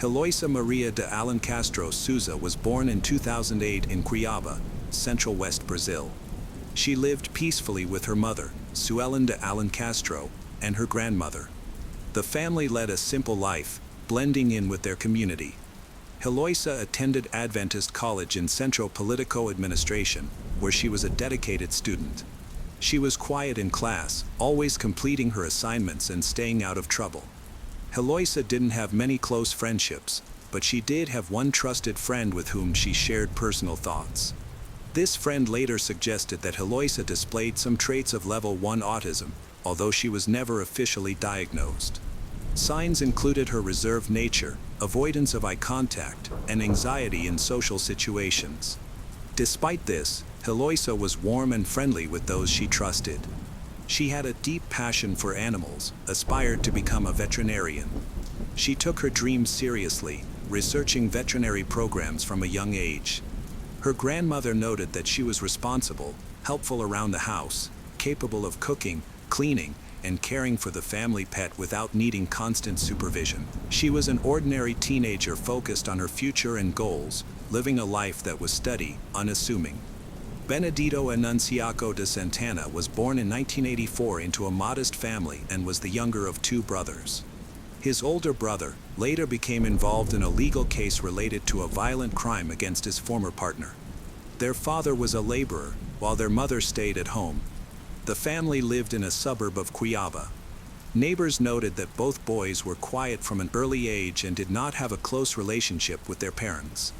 Heloisa Maria de Alencastro Souza was born in 2008 in Cuiabá, Central West Brazil. She lived peacefully with her mother, Suelen de Alencastro, and her grandmother. The family led a simple life, blending in with their community. Heloisa attended Adventist College in Centro Politico Administration, where she was a dedicated student. She was quiet in class, always completing her assignments and staying out of trouble. Heloisa didn't have many close friendships, but she did have one trusted friend with whom she shared personal thoughts. This friend later suggested that Heloisa displayed some traits of level 1 autism, although she was never officially diagnosed. Signs included her reserved nature, avoidance of eye contact, and anxiety in social situations. Despite this, Heloisa was warm and friendly with those she trusted. She had a deep passion for animals, aspired to become a veterinarian. She took her dreams seriously, researching veterinary programs from a young age. Her grandmother noted that she was responsible, helpful around the house, capable of cooking, cleaning, and caring for the family pet without needing constant supervision. She was an ordinary teenager focused on her future and goals, living a life that was steady, unassuming. Benedito Anunciaco de Santana was born in 1984 into a modest family and was the younger of 2 brothers. His older brother later became involved in a legal case related to a violent crime against his former partner. Their father was a laborer, while their mother stayed at home. The family lived in a suburb of Cuiabá. Neighbors noted that both boys were quiet from an early age and did not have a close relationship with their parents.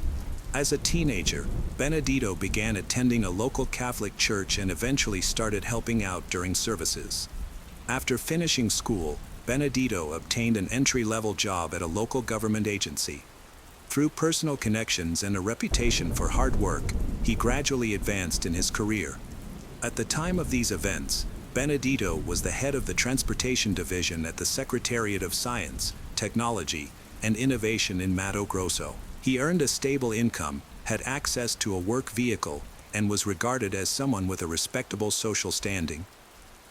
As a teenager, Benedito began attending a local Catholic church and eventually started helping out during services. After finishing school, Benedito obtained an entry-level job at a local government agency. Through personal connections and a reputation for hard work, he gradually advanced in his career. At the time of these events, Benedito was the head of the Transportation Division at the Secretariat of Science, Technology, and Innovation in Mato Grosso. He earned a stable income, had access to a work vehicle, and was regarded as someone with a respectable social standing.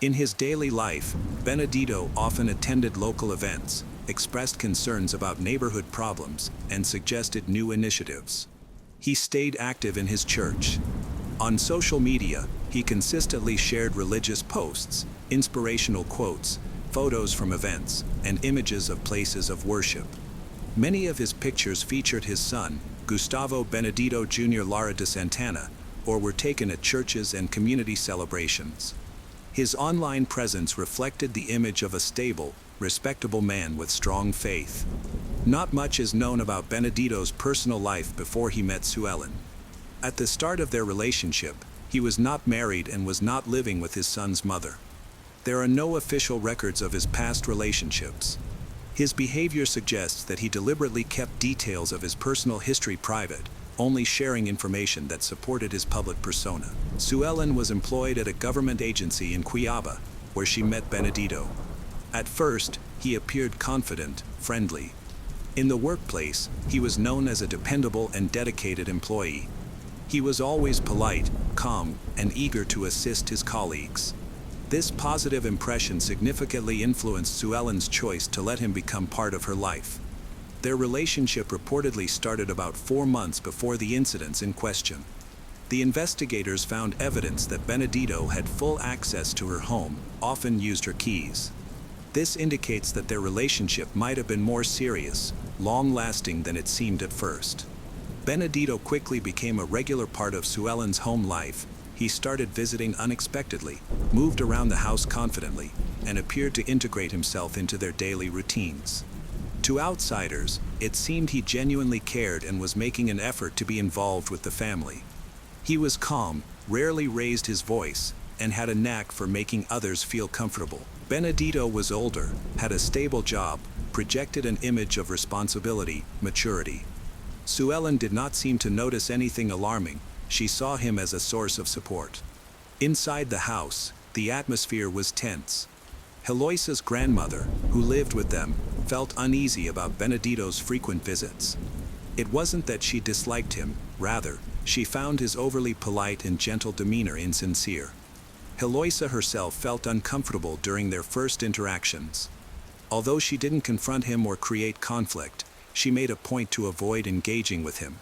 In his daily life, Benedito often attended local events, expressed concerns about neighborhood problems, and suggested new initiatives. He stayed active in his church. On social media, he consistently shared religious posts, inspirational quotes, photos from events, and images of places of worship. Many of his pictures featured his son, Gustavo Benedito Jr. Lara de Santana, or were taken at churches and community celebrations. His online presence reflected the image of a stable, respectable man with strong faith. Not much is known about Benedito's personal life before he met Suelen. At the start of their relationship, he was not married and was not living with his son's mother. There are no official records of his past relationships. His behavior suggests that he deliberately kept details of his personal history private, only sharing information that supported his public persona. Suelen was employed at a government agency in Cuiabá, where she met Benedito. At first, he appeared confident, friendly. In the workplace, he was known as a dependable and dedicated employee. He was always polite, calm, and eager to assist his colleagues. This positive impression significantly influenced Suelen's choice to let him become part of her life. Their relationship reportedly started about 4 months before the incidents in question. The investigators found evidence that Benedito had full access to her home, often used her keys. This indicates that their relationship might have been more serious, long-lasting than it seemed at first. Benedito quickly became a regular part of Suelen's home life. He started visiting unexpectedly, moved around the house confidently, and appeared to integrate himself into their daily routines. To outsiders, it seemed he genuinely cared and was making an effort to be involved with the family. He was calm, rarely raised his voice, and had a knack for making others feel comfortable. Benedito was older, had a stable job, projected an image of responsibility, maturity. Suelen did not seem to notice anything alarming. She saw him as a source of support. Inside the house, the atmosphere was tense. Heloisa's grandmother, who lived with them, felt uneasy about Benedito's frequent visits. It wasn't that she disliked him, rather, she found his overly polite and gentle demeanor insincere. Heloisa herself felt uncomfortable during their first interactions. Although she didn't confront him or create conflict, She made a point to avoid engaging with him.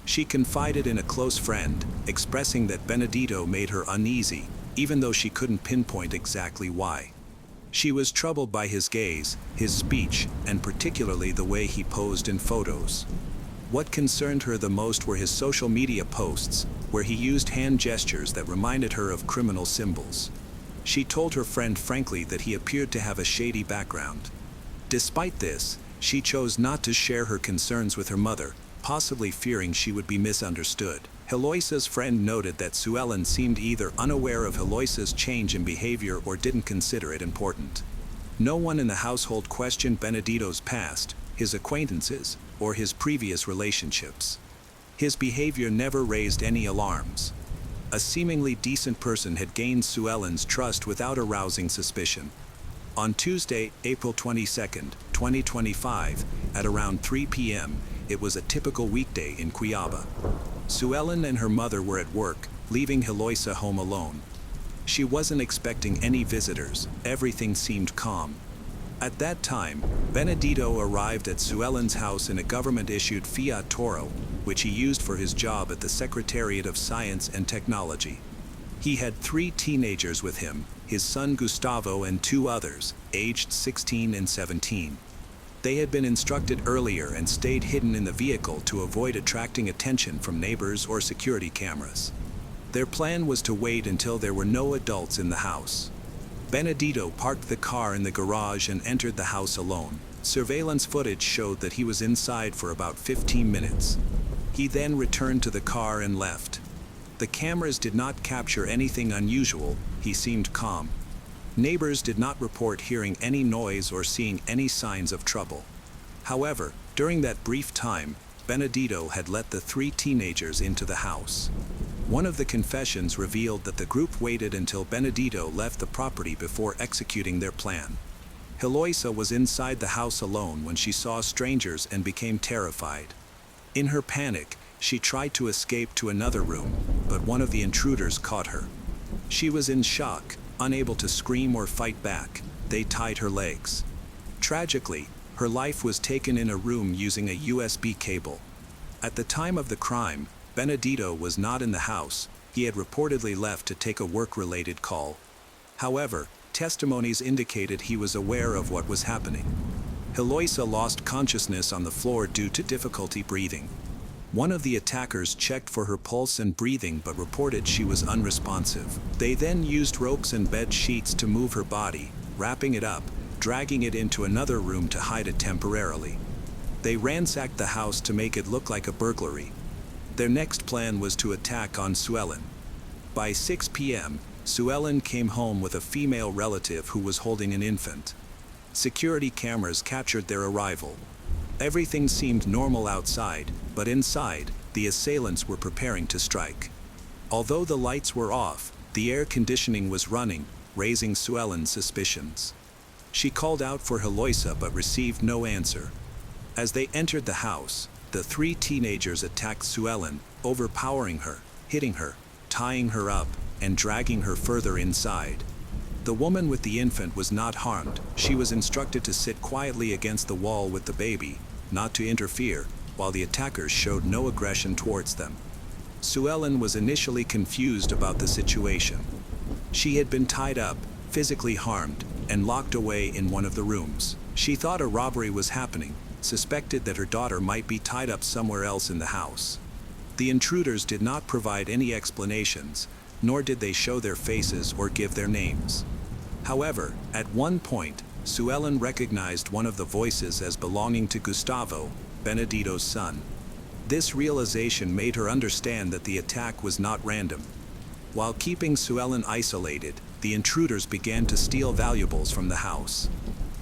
She confided in a close friend, expressing that Benedito made her uneasy, even though she couldn't pinpoint exactly why. She was troubled by his gaze, his speech, and particularly the way he posed in photos. What concerned her the most were his social media posts, where he used hand gestures that reminded her of criminal symbols. She told her friend frankly that he appeared to have a shady background. Despite this, she chose not to share her concerns with her mother, possibly fearing she would be misunderstood. Heloisa's friend noted that Sue Ellen seemed either unaware of Heloisa's change in behavior or didn't consider it important. No one in the household questioned Benedito's past, his acquaintances, or his previous relationships. His behavior never raised any alarms. A seemingly decent person had gained Sue Ellen's trust without arousing suspicion. On Tuesday, April 22, 2025, at around 3 p.m., it was a typical weekday in Cuiabá. Sue Ellen and her mother were at work, leaving Heloisa home alone. She wasn't expecting any visitors, everything seemed calm. At that time, Benedito arrived at Sue Ellen's house in a government-issued Fiat Toro, which he used for his job at the Secretariat of Science and Technology. He had 3 teenagers with him, his son Gustavo and 2 others, aged 16 and 17. They had been instructed earlier and stayed hidden in the vehicle to avoid attracting attention from neighbors or security cameras. Their plan was to wait until there were no adults in the house. Benedito parked the car in the garage and entered the house alone. Surveillance footage showed that he was inside for about 15 minutes. He then returned to the car and left. The cameras did not capture anything unusual. He seemed calm. Neighbors did not report hearing any noise or seeing any signs of trouble. However, during that brief time, Benedito had let the 3 teenagers into the house. One of the confessions revealed that the group waited until Benedito left the property before executing their plan. Heloisa was inside the house alone when she saw strangers and became terrified. In her panic, she tried to escape to another room, but one of the intruders caught her. She was in shock, unable to scream or fight back. They tied her legs. Tragically, her life was taken in a room using a USB cable. At the time of the crime, Benedito was not in the house. He had reportedly left to take a work-related call. However, testimonies indicated he was aware of what was happening. Heloisa lost consciousness on the floor due to difficulty breathing. One of the attackers checked for her pulse and breathing but reported she was unresponsive. They then used ropes and bed sheets to move her body, wrapping it up, dragging it into another room to hide it temporarily. They ransacked the house to make it look like a burglary. Their next plan was to attack on Sue Ellen. By 6 p.m., Sue Ellen came home with a female relative who was holding an infant. Security cameras captured their arrival. Everything seemed normal outside, but inside, the assailants were preparing to strike. Although the lights were off, the air conditioning was running, raising Sue Ellen's suspicions. She called out for Heloisa but received no answer. As they entered the house, the 3 teenagers attacked Sue Ellen, overpowering her, hitting her, tying her up, and dragging her further inside. The woman with the infant was not harmed. She was instructed to sit quietly against the wall with the baby, not to interfere, while the attackers showed no aggression towards them. Sue Ellen was initially confused about the situation. She had been tied up, physically harmed, and locked away in one of the rooms. She thought a robbery was happening, suspected that her daughter might be tied up somewhere else in the house. The intruders did not provide any explanations, nor did they show their faces or give their names. However, at one point, Sue Ellen recognized one of the voices as belonging to Gustavo, Benedito's son. This realization made her understand that the attack was not random. While keeping Sue Ellen isolated, the intruders began to steal valuables from the house.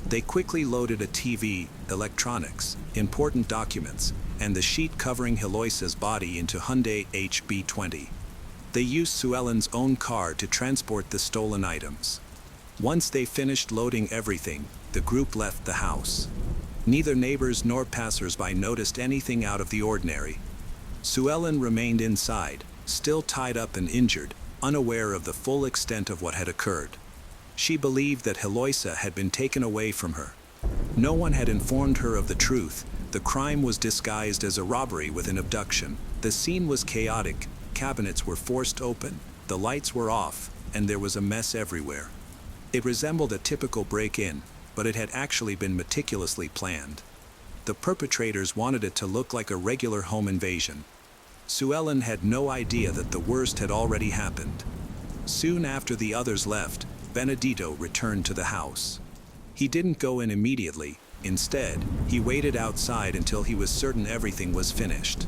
They quickly loaded a TV, electronics, important documents, and the sheet covering Heloisa's body into Hyundai HB20. They used Sue Ellen's own car to transport the stolen items. Once they finished loading everything, the group left the house. Neither neighbors nor passers-by noticed anything out of the ordinary. Sue Ellen remained inside, still tied up and injured, unaware of the full extent of what had occurred. She believed that Heloisa had been taken away from her. No one had informed her of the truth. The crime was disguised as a robbery with an abduction. The scene was chaotic. Cabinets were forced open, the lights were off, and there was a mess everywhere. It resembled a typical break-in, but it had actually been meticulously planned. The perpetrators wanted it to look like a regular home invasion. Sue Ellen had no idea that the worst had already happened. Soon after the others left, Benedito returned to the house. He didn't go in immediately. Instead, he waited outside until he was certain everything was finished.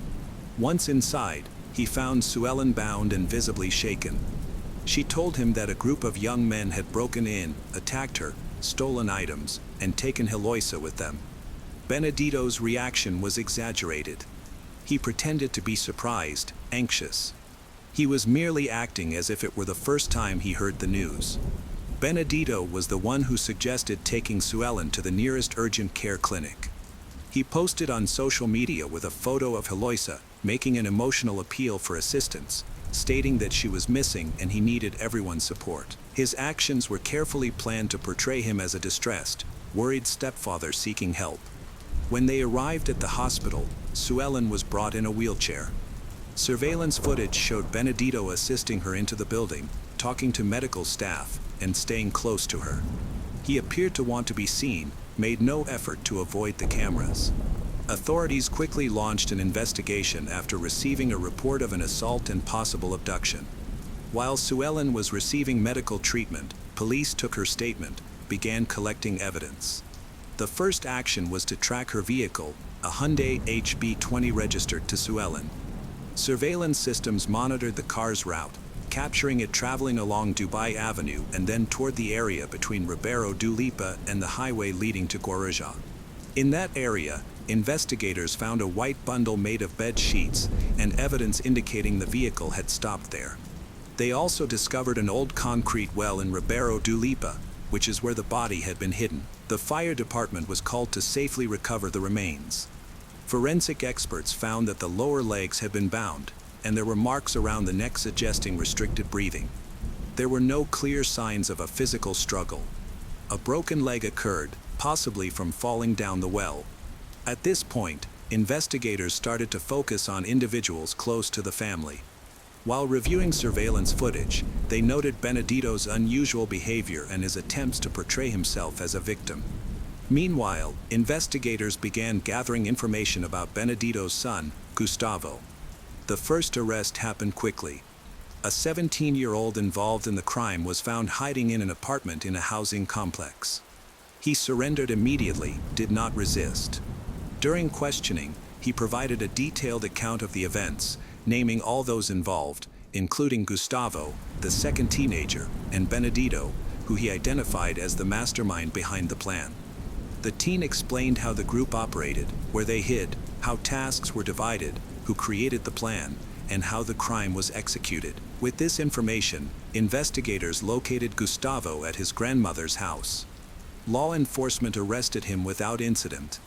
Once inside, he found Sue Ellen bound and visibly shaken. She told him that a group of young men had broken in, attacked her, stolen items, and taken Heloisa with them. Benedito's reaction was exaggerated. He pretended to be surprised, anxious. He was merely acting as if it were the first time he heard the news. Benedito was the one who suggested taking Sue Ellen to the nearest urgent care clinic. He posted on social media with a photo of Heloisa, making an emotional appeal for assistance, stating that she was missing and he needed everyone's support. His actions were carefully planned to portray him as a distressed, worried stepfather seeking help. When they arrived at the hospital, Sue Ellen was brought in a wheelchair. Surveillance footage showed Benedito assisting her into the building, talking to medical staff, and staying close to her. He appeared to want to be seen, made no effort to avoid the cameras. Authorities quickly launched an investigation after receiving a report of an assault and possible abduction. While Sue Ellen was receiving medical treatment, police took her statement, began collecting evidence. The first action was to track her vehicle, a Hyundai HB20 registered to Sue Ellen. Surveillance systems monitored the car's route, capturing it traveling along Dubai Avenue and then toward the area between Ribeiro du Lipa and the highway leading to Guarujá. In that area, investigators found a white bundle made of bed sheets and evidence indicating the vehicle had stopped there. They also discovered an old concrete well in Ribeiro du Lipa, which is where the body had been hidden. The fire department was called to safely recover the remains. Forensic experts found that the lower legs had been bound, and there were marks around the neck suggesting restricted breathing. There were no clear signs of a physical struggle. A broken leg occurred, possibly from falling down the well. At this point, investigators started to focus on individuals close to the family. While reviewing surveillance footage, they noted Benedito's unusual behavior and his attempts to portray himself as a victim. Meanwhile, investigators began gathering information about Benedito's son, Gustavo. The first arrest happened quickly. A 17-year-old involved in the crime was found hiding in an apartment in a housing complex. He surrendered immediately, did not resist. During questioning, he provided a detailed account of the events, naming all those involved, including Gustavo, the second teenager, and Benedito, who he identified as the mastermind behind the plan. The teen explained how the group operated, where they hid, how tasks were divided, who created the plan, and how the crime was executed. With this information, investigators located Gustavo at his grandmother's house. Law enforcement arrested him without incident.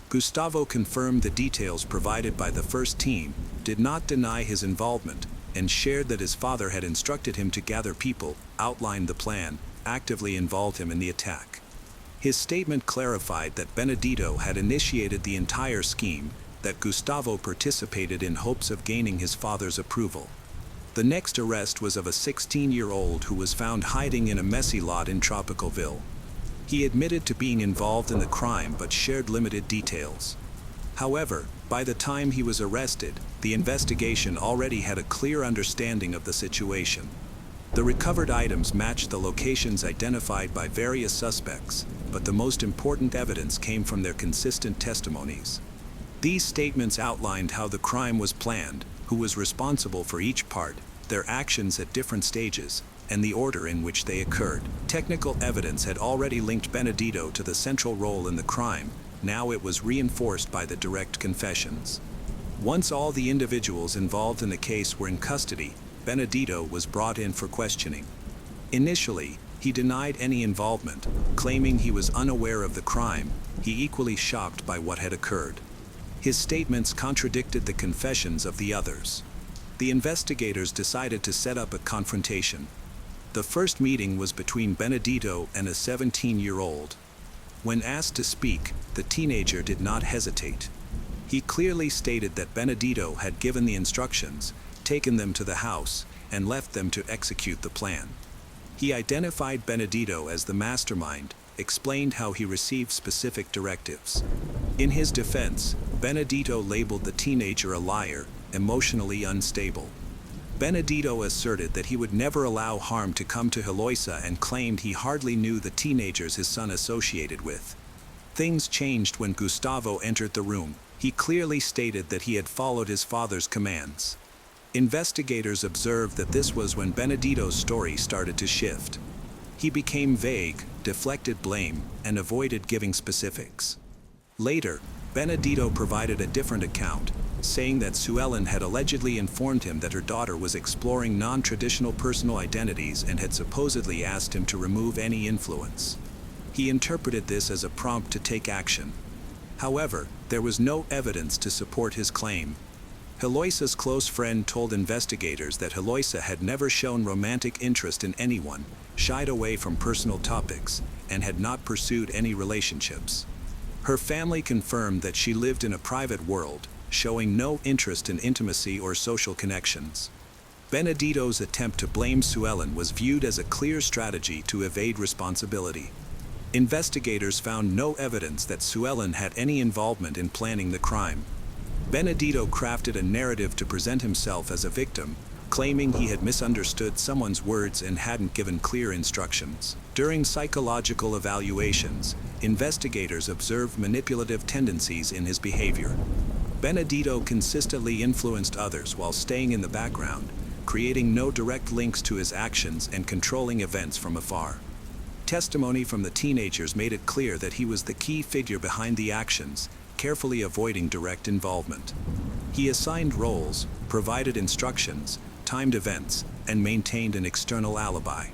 Gustavo confirmed the details provided by the first team, did not deny his involvement, and shared that his father had instructed him to gather people, outline the plan, actively involved him in the attack. His statement clarified that Benedito had initiated the entire scheme, that Gustavo participated in hopes of gaining his father's approval. The next arrest was of a 16-year-old who was found hiding in a messy lot in Tropicalville. He admitted to being involved in the crime but shared limited details. However, by the time he was arrested, the investigation already had a clear understanding of the situation. The recovered items matched the locations identified by various suspects, but the most important evidence came from their consistent testimonies. These statements outlined how the crime was planned, who was responsible for each part, their actions at different stages, and the order in which they occurred. Technical evidence had already linked Benedito to the central role in the crime. Now it was reinforced by the direct confessions. Once all the individuals involved in the case were in custody, Benedito was brought in for questioning. Initially, he denied any involvement, claiming he was unaware of the crime, he equally shocked by what had occurred. His statements contradicted the confessions of the others. The investigators decided to set up a confrontation. The first meeting was between Benedito and a 17-year-old. When asked to speak, the teenager did not hesitate. He clearly stated that Benedito had given the instructions, taken them to the house, and left them to execute the plan. He identified Benedito as the mastermind, explained how he received specific directives. In his defense, Benedito labeled the teenager a liar, emotionally unstable. Benedito asserted that he would never allow harm to come to Heloisa and claimed he hardly knew the teenagers his son associated with. Things changed when Gustavo entered the room. He clearly stated that he had followed his father's commands. Investigators observed that this was when Benedito's story started to shift. He became vague, deflected blame, and avoided giving specifics. Later, Benedito provided a different account, saying that Sue Ellen had allegedly informed him that her daughter was exploring non-traditional personal identities and had supposedly asked him to remove any influence. He interpreted this as a prompt to take action. However, there was no evidence to support his claim. Heloisa's close friend told investigators that Heloisa had never shown romantic interest in anyone, shied away from personal topics, and had not pursued any relationships. Her family confirmed that she lived in a private world, showing no interest in intimacy or social connections. Benedito's attempt to blame Sue Ellen was viewed as a clear strategy to evade responsibility. Investigators found no evidence that Sue Ellen had any involvement in planning the crime. Benedito crafted a narrative to present himself as a victim, claiming he had misunderstood someone's words and hadn't given clear instructions. During psychological evaluations, investigators observed manipulative tendencies in his behavior. Benedito consistently influenced others while staying in the background, creating no direct links to his actions and controlling events from afar. Testimony from the teenagers made it clear that he was the key figure behind the actions, carefully avoiding direct involvement. He assigned roles, provided instructions, timed events, and maintained an external alibi.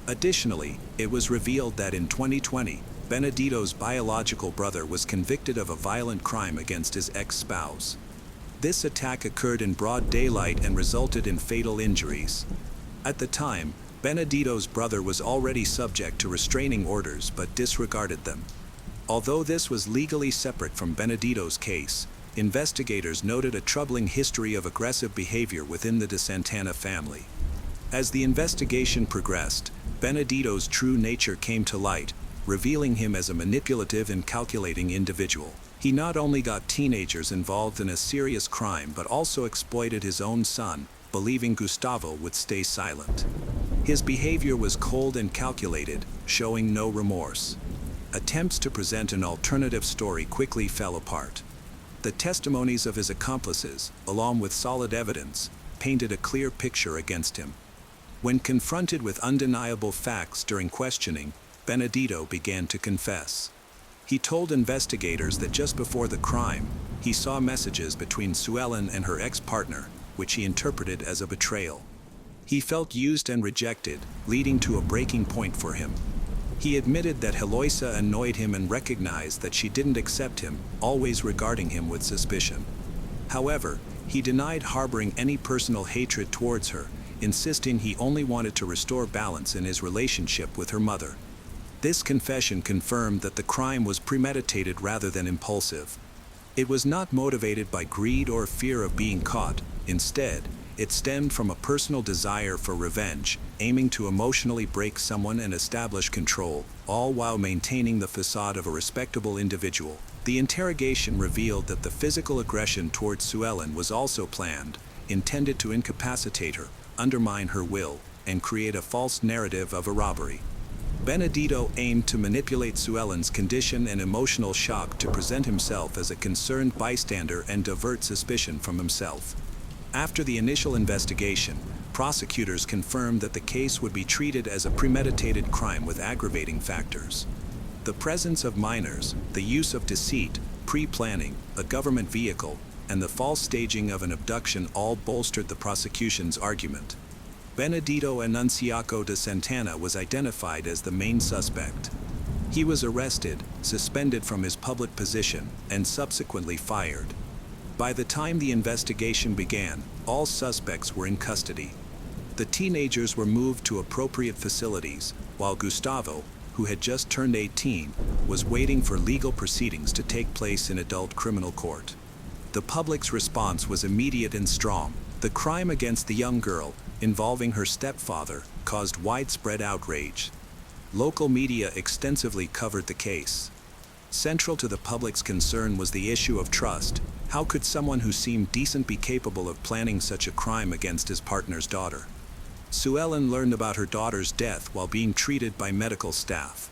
Additionally, it was revealed that in 2020, Benedito's biological brother was convicted of a violent crime against his ex-spouse. This attack occurred in broad daylight and resulted in fatal injuries. At the time, Benedito's brother was already subject to restraining orders but disregarded them. Although this was legally separate from Benedito's case, investigators noted a troubling history of aggressive behavior within the De Santana family. As the investigation progressed, Benedito's true nature came to light, revealing him as a manipulative and calculating individual. He not only got teenagers involved in a serious crime but also exploited his own son, believing Gustavo would stay silent. His behavior was cold and calculated, showing no remorse. Attempts to present an alternative story quickly fell apart. The testimonies of his accomplices, along with solid evidence, painted a clear picture against him. When confronted with undeniable facts during questioning, Benedito began to confess. He told investigators that just before the crime, he saw messages between Sue Ellen and her ex-partner, which he interpreted as a betrayal. He felt used and rejected, leading to a breaking point for him. He admitted that Heloisa annoyed him and recognized that she didn't accept him, always regarding him with suspicion. However, he denied harboring any personal hatred towards her, insisting he only wanted to restore balance in his relationship with her mother. This confession confirmed that the crime was premeditated rather than impulsive. It was not motivated by greed or fear of being caught. Instead, it stemmed from a personal desire for revenge, aiming to emotionally break someone and establish control, all while maintaining the facade of a respectable individual. The interrogation revealed that the physical aggression towards Sue Ellen was also planned, intended to incapacitate her, undermine her will, and create a false narrative of a robbery. Benedito aimed to manipulate Sue Ellen's condition and emotional shock to present himself as a concerned bystander and divert suspicion from himself. After the initial investigation, prosecutors confirmed that the case would be treated as a premeditated crime with aggravating factors. The presence of minors, the use of deceit, pre-planning, a government vehicle, and the false staging of an abduction all bolstered the prosecution's argument. Benedito Annunciaco de Santana was identified as the main suspect. He was arrested, suspended from his public position, and subsequently fired. By the time the investigation began, all suspects were in custody. The teenagers were moved to appropriate facilities, while Gustavo, who had just turned 18, was waiting for legal proceedings to take place in adult criminal court. The public's response was immediate and strong. The crime against the young girl, involving her stepfather, caused widespread outrage. Local media extensively covered the case. Central to the public's concern was the issue of trust. How could someone who seemed decent be capable of planning such a crime against his partner's daughter? Sue Ellen learned about her daughter's death while being treated by medical staff.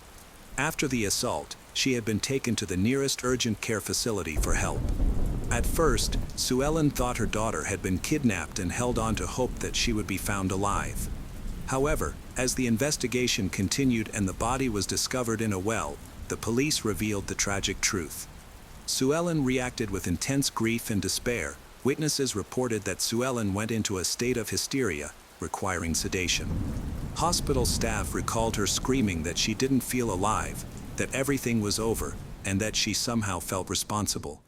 After the assault, she had been taken to the nearest urgent care facility for help. At first, Sue Ellen thought her daughter had been kidnapped and held on to hope that she would be found alive. However, as the investigation continued and the body was discovered in a well, the police revealed the tragic truth. Sue Ellen reacted with intense grief and despair. Witnesses reported that Sue Ellen went into a state of hysteria, requiring sedation. Hospital staff recalled her screaming that she didn't feel alive, that everything was over, and that she somehow felt responsible.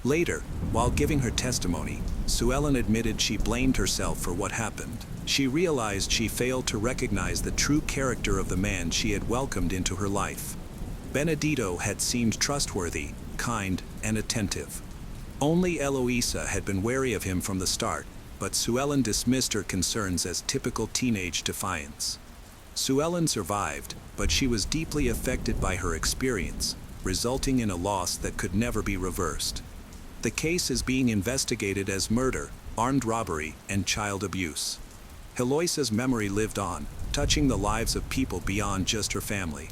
Later, while giving her testimony, Sue Ellen admitted she blamed herself for what happened. She realized she failed to recognize the true character of the man she had welcomed into her life. Benedito had seemed trustworthy, kind, and attentive. Only Eloisa had been wary of him from the start, but Sue Ellen dismissed her concerns as typical teenage defiance. Sue Ellen survived, but she was deeply affected by her experience, resulting in a loss that could never be reversed. The case is being investigated as murder, armed robbery, and child abuse. Eloisa's memory lived on, touching the lives of people beyond just her family.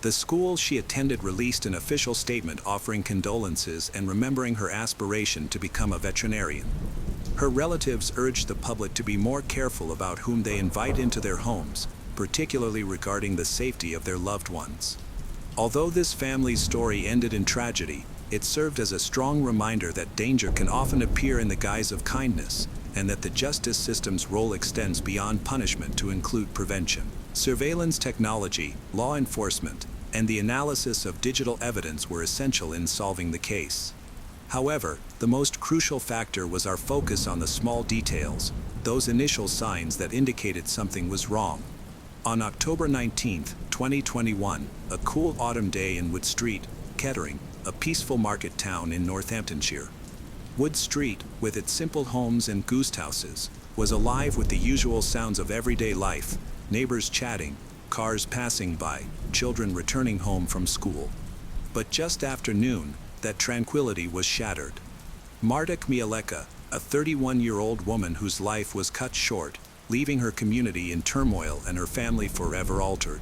The school she attended released an official statement offering condolences and remembering her aspiration to become a veterinarian. Her relatives urged the public to be more careful about whom they invite into their homes, particularly regarding the safety of their loved ones. Although this family's story ended in tragedy, it served as a strong reminder that danger can often appear in the guise of kindness, and that the justice system's role extends beyond punishment to include prevention. Surveillance technology, law enforcement, and the analysis of digital evidence were essential in solving the case. However, the most crucial factor was our focus on the small details, those initial signs that indicated something was wrong. On October 19, 2021, a cool autumn day in Wood Street, Kettering, a peaceful market town in Northamptonshire. Wood Street, with its simple homes and ghost houses, was alive with the usual sounds of everyday life, neighbors chatting, cars passing by, children returning home from school. But just after noon, that tranquility was shattered. Marta Kmieleka, a 31-year-old woman whose life was cut short, leaving her community in turmoil and her family forever altered.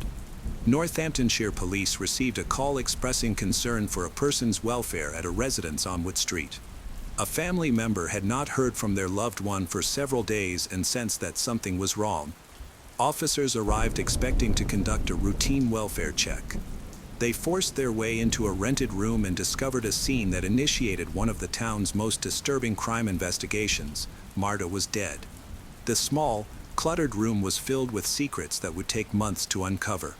Northamptonshire police received a call expressing concern for a person's welfare at a residence on Wood Street. A family member had not heard from their loved one for several days and sensed that something was wrong. Officers arrived expecting to conduct a routine welfare check. They forced their way into a rented room and discovered a scene that initiated one of the town's most disturbing crime investigations. Marta was dead. The small, cluttered room was filled with secrets that would take months to uncover.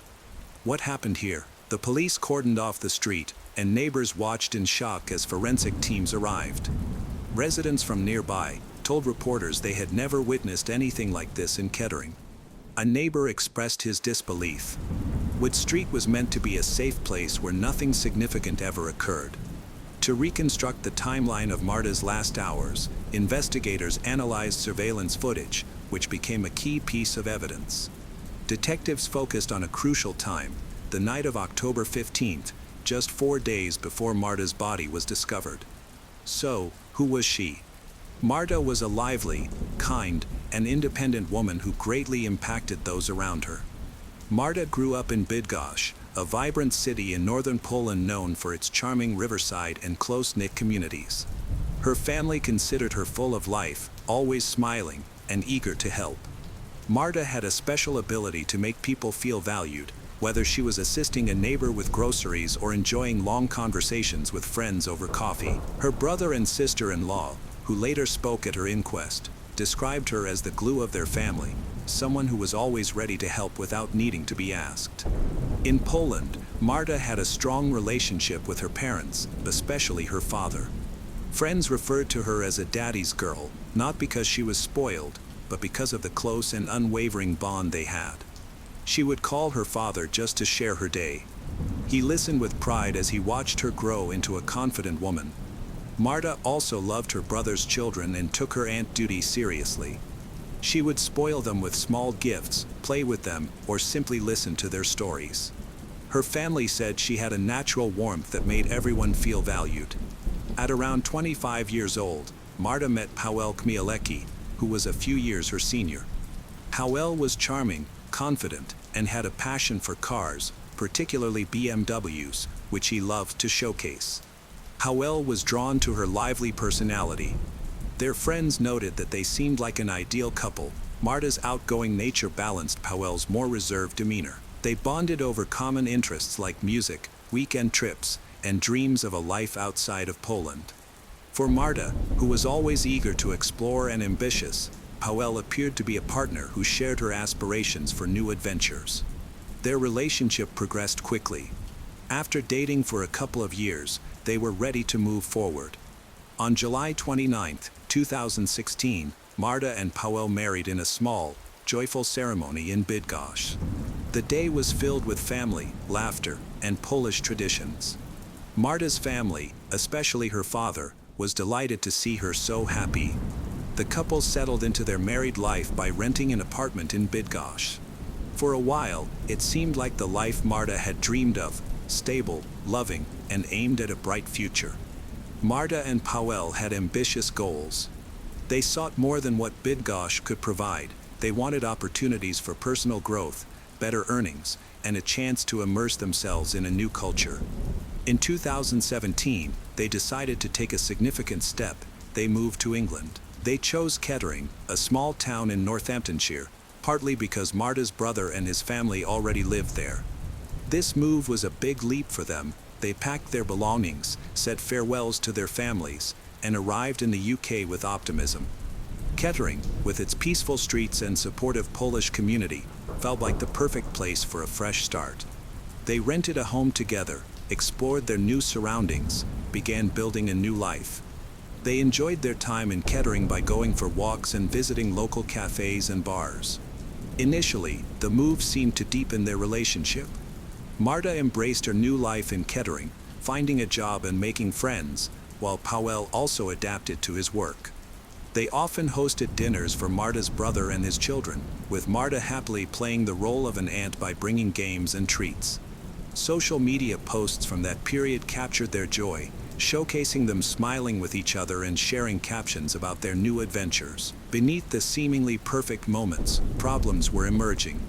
What happened here? The police cordoned off the street, and neighbors watched in shock as forensic teams arrived. Residents from nearby told reporters they had never witnessed anything like this in Kettering. A neighbor expressed his disbelief. Wood Street was meant to be a safe place where nothing significant ever occurred. To reconstruct the timeline of Marta's last hours, investigators analyzed surveillance footage, which became a key piece of evidence. Detectives focused on a crucial time, the night of October 15th, just 4 days before Marta's body was discovered. So, who was she? Marta was a lively, kind, and independent woman who greatly impacted those around her. Marta grew up in Bydgoszcz, a vibrant city in northern Poland known for its charming riverside and close-knit communities. Her family considered her full of life, always smiling, and eager to help. Marta had a special ability to make people feel valued, whether she was assisting a neighbor with groceries or enjoying long conversations with friends over coffee. Her brother and sister-in-law, who later spoke at her inquest, described her as the glue of their family, someone who was always ready to help without needing to be asked. In Poland, Marta had a strong relationship with her parents, especially her father. Friends referred to her as a daddy's girl, not because she was spoiled, but because of the close and unwavering bond they had. She would call her father just to share her day. He listened with pride as he watched her grow into a confident woman. Marta also loved her brother's children and took her aunt duty seriously. She would spoil them with small gifts, play with them, or simply listen to their stories. Her family said she had a natural warmth that made everyone feel valued. At around 25 years old, Marta met Powell Kmialecki, who was a few years her senior. Powell was charming, confident, and had a passion for cars, particularly BMWs, which he loved to showcase. Powell was drawn to her lively personality. Their friends noted that they seemed like an ideal couple. Marta's outgoing nature balanced Powell's more reserved demeanor. They bonded over common interests like music, weekend trips, and dreams of a life outside of Poland. For Marta, who was always eager to explore and ambitious, Powell appeared to be a partner who shared her aspirations for new adventures. Their relationship progressed quickly. After dating for a couple of years, they were ready to move forward. On July 29, 2016, Marta and Powell married in a small, joyful ceremony in Bydgoszcz. The day was filled with family, laughter, and Polish traditions. Marta's family, especially her father, was delighted to see her so happy. The couple settled into their married life by renting an apartment in Bydgoszcz. For a while, it seemed like the life Marta had dreamed of, stable, loving, and aimed at a bright future. Marta and Powell had ambitious goals. They sought more than what Bydgoszcz could provide. They wanted opportunities for personal growth, better earnings, and a chance to immerse themselves in a new culture. In 2017, they decided to take a significant step. They moved to England. They chose Kettering, a small town in Northamptonshire, partly because Marta's brother and his family already lived there. This move was a big leap for them. They packed their belongings, said farewells to their families, and arrived in the UK with optimism. Kettering, with its peaceful streets and supportive Polish community, felt like the perfect place for a fresh start. They rented a home together, explored their new surroundings, began building a new life. They enjoyed their time in Kettering by going for walks and visiting local cafes and bars. Initially, the move seemed to deepen their relationship. Marta embraced her new life in Kettering, finding a job and making friends, while Powell also adapted to his work. They often hosted dinners for Marta's brother and his children, with Marta happily playing the role of an aunt by bringing games and treats. Social media posts from that period captured their joy, showcasing them smiling with each other and sharing captions about their new adventures. Beneath the seemingly perfect moments, problems were emerging.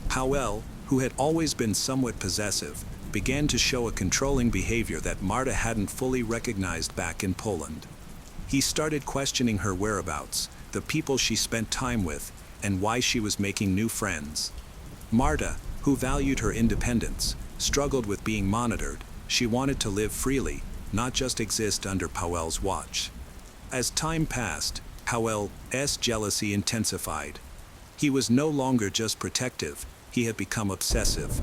Powell, who had always been somewhat possessive, began to show a controlling behavior that Marta hadn't fully recognized back in Poland. He started questioning her whereabouts, the people she spent time with, and why she was making new friends. Marta, who valued her independence, struggled with being monitored. She wanted to live freely, not just exist under Powell's watch. As time passed, Powell's jealousy intensified. He was no longer just protective, he had become obsessive.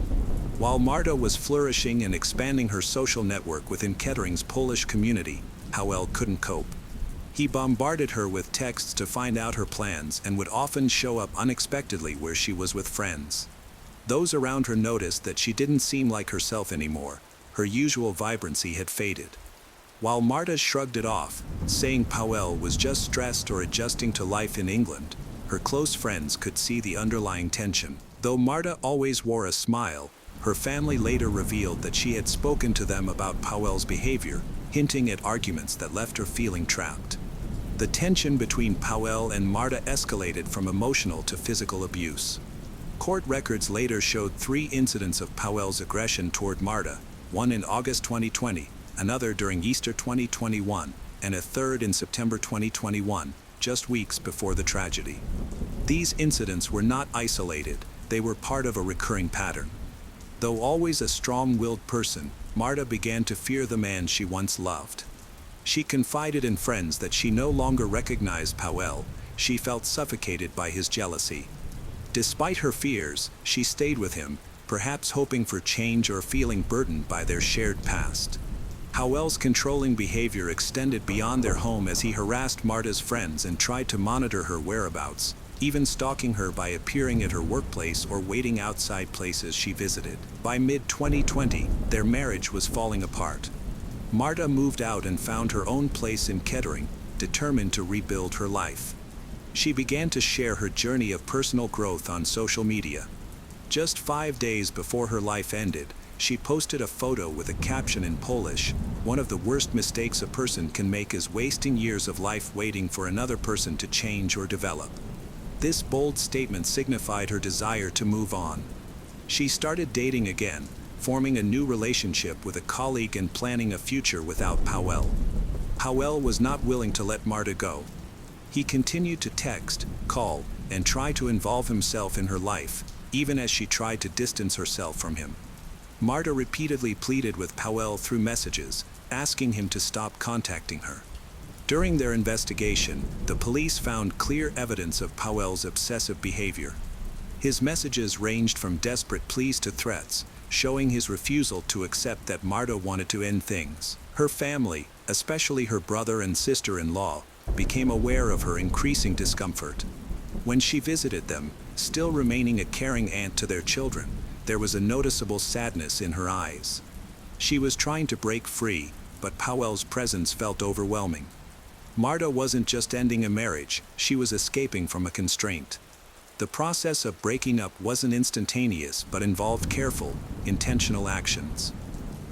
While Marta was flourishing and expanding her social network within Kettering's Polish community, Powell couldn't cope. He bombarded her with texts to find out her plans and would often show up unexpectedly where she was with friends. Those around her noticed that she didn't seem like herself anymore. Her usual vibrancy had faded. While Marta shrugged it off, saying Powell was just stressed or adjusting to life in England, her close friends could see the underlying tension. Though Marta always wore a smile, her family later revealed that she had spoken to them about Powell's behavior, hinting at arguments that left her feeling trapped. The tension between Powell and Marta escalated from emotional to physical abuse. Court records later showed 3 incidents of Powell's aggression toward Marta, one in August 2020, another during Easter 2021, and a third in September 2021, just weeks before the tragedy. These incidents were not isolated, they were part of a recurring pattern. Though always a strong-willed person, Marta began to fear the man she once loved. She confided in friends that she no longer recognized Powell. She felt suffocated by his jealousy. Despite her fears, she stayed with him, perhaps hoping for change or feeling burdened by their shared past. Powell's controlling behavior extended beyond their home as he harassed Marta's friends and tried to monitor her whereabouts, even stalking her by appearing at her workplace or waiting outside places she visited. By mid-2020, their marriage was falling apart. Marta moved out and found her own place in Kettering, determined to rebuild her life. She began to share her journey of personal growth on social media. Just 5 days before her life ended, she posted a photo with a caption in Polish: "One of the worst mistakes a person can make is wasting years of life waiting for another person to change or develop." This bold statement signified her desire to move on. She started dating again, forming a new relationship with a colleague and planning a future without Powell. Powell was not willing to let Marta go. He continued to text, call, and try to involve himself in her life, even as she tried to distance herself from him. Marta repeatedly pleaded with Powell through messages, asking him to stop contacting her. During their investigation, the police found clear evidence of Powell's obsessive behavior. His messages ranged from desperate pleas to threats, showing his refusal to accept that Marta wanted to end things. Her family, especially her brother and sister-in-law, became aware of her increasing discomfort. When she visited them, still remaining a caring aunt to their children, there was a noticeable sadness in her eyes. She was trying to break free, but Powell's presence felt overwhelming. Marta wasn't just ending a marriage, she was escaping from a constraint. The process of breaking up wasn't instantaneous but involved careful, intentional actions.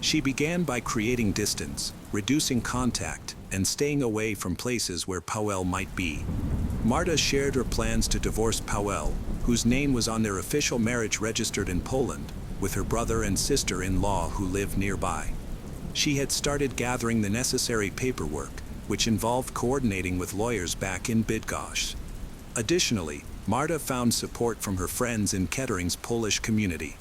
She began by creating distance, reducing contact, and staying away from places where Powell might be. Marta shared her plans to divorce Powell, whose name was on their official marriage registered in Poland, with her brother and sister-in-law who lived nearby. She had started gathering the necessary paperwork, which involved coordinating with lawyers back in Bydgoszcz. Additionally, Marta found support from her friends in Kettering's Polish community.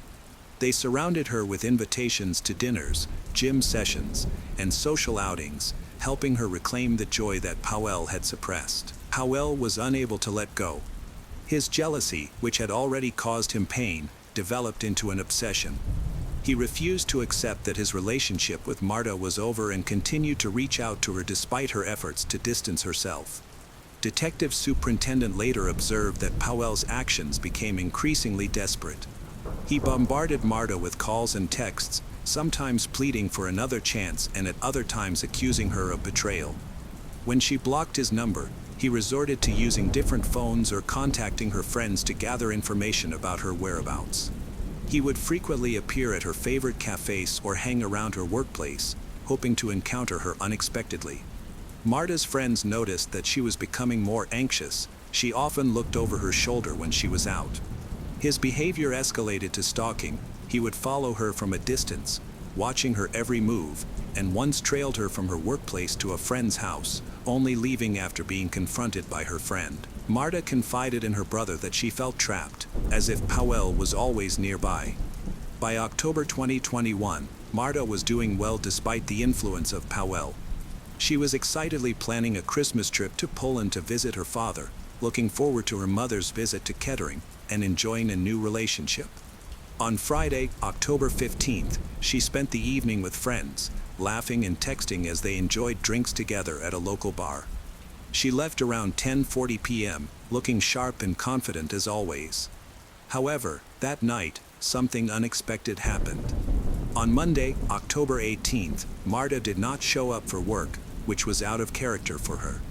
They surrounded her with invitations to dinners, gym sessions, and social outings, helping her reclaim the joy that Powell had suppressed. Powell was unable to let go. His jealousy, which had already caused him pain, developed into an obsession. He refused to accept that his relationship with Marta was over and continued to reach out to her despite her efforts to distance herself. Detective Superintendent later observed that Powell's actions became increasingly desperate. He bombarded Marta with calls and texts, sometimes pleading for another chance and at other times accusing her of betrayal. When she blocked his number, he resorted to using different phones or contacting her friends to gather information about her whereabouts. He would frequently appear at her favorite cafes or hang around her workplace, hoping to encounter her unexpectedly. Marta's friends noticed that she was becoming more anxious. She often looked over her shoulder when she was out. His behavior escalated to stalking. He would follow her from a distance, watching her every move, and once trailed her from her workplace to a friend's house, only leaving after being confronted by her friend. Marta confided in her brother that she felt trapped, as if Powell was always nearby. By October 2021, Marta was doing well despite the influence of Powell. She was excitedly planning a Christmas trip to Poland to visit her father, looking forward to her mother's visit to Kettering, and enjoying a new relationship. On Friday, October 15th, she spent the evening with friends, laughing and texting as they enjoyed drinks together at a local bar. She left around 10:40 p.m., looking sharp and confident as always. However, that night, something unexpected happened. On Monday, October 18th, Marta did not show up for work, which was out of character for her.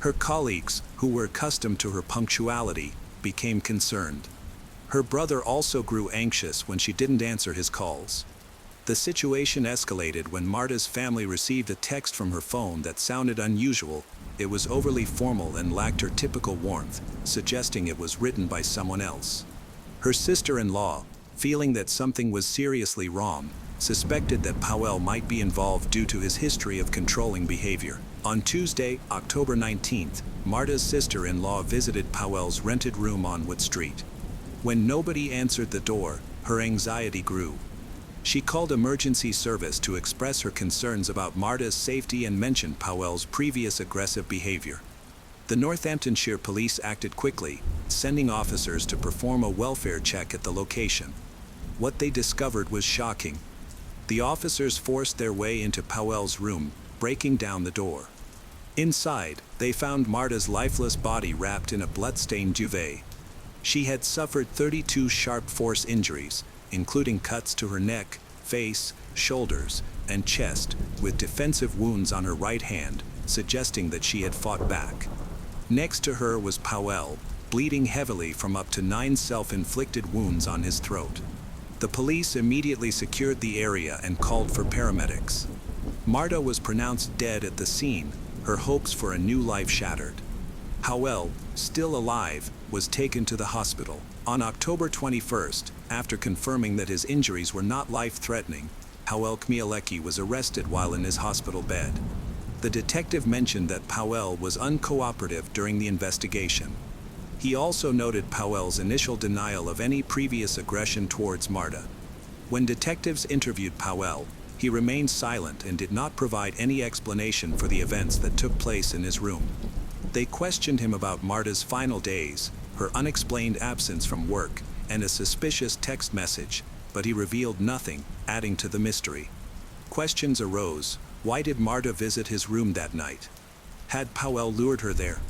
Her colleagues, who were accustomed to her punctuality, became concerned. Her brother also grew anxious when she didn't answer his calls. The situation escalated when Marta's family received a text from her phone that sounded unusual. It was overly formal and lacked her typical warmth, suggesting it was written by someone else. Her sister-in-law, feeling that something was seriously wrong, suspected that Powell might be involved due to his history of controlling behavior. On Tuesday, October 19th, Marta's sister-in-law visited Powell's rented room on Wood Street. When nobody answered the door, her anxiety grew. She called emergency service to express her concerns about Marta's safety and mentioned Powell's previous aggressive behavior. The Northamptonshire police acted quickly, sending officers to perform a welfare check at the location. What they discovered was shocking. The officers forced their way into Powell's room, breaking down the door. Inside, they found Marta's lifeless body wrapped in a blood-stained duvet. She had suffered 32 sharp force injuries, including cuts to her neck, face, shoulders, and chest, with defensive wounds on her right hand, suggesting that she had fought back. Next to her was Powell, bleeding heavily from up to 9 self-inflicted wounds on his throat. The police immediately secured the area and called for paramedics. Marta was pronounced dead at the scene, her hopes for a new life shattered. Powell, still alive, was taken to the hospital. On October 21st, after confirming that his injuries were not life-threatening, Powell Kmielewski was arrested while in his hospital bed. The detective mentioned that Powell was uncooperative during the investigation. He also noted Powell's initial denial of any previous aggression towards Marta. When detectives interviewed Powell, he remained silent and did not provide any explanation for the events that took place in his room. They questioned him about Marta's final days, her unexplained absence from work, and a suspicious text message, but he revealed nothing, adding to the mystery. Questions arose. Why did Marta visit his room that night? Had Powell lured her there?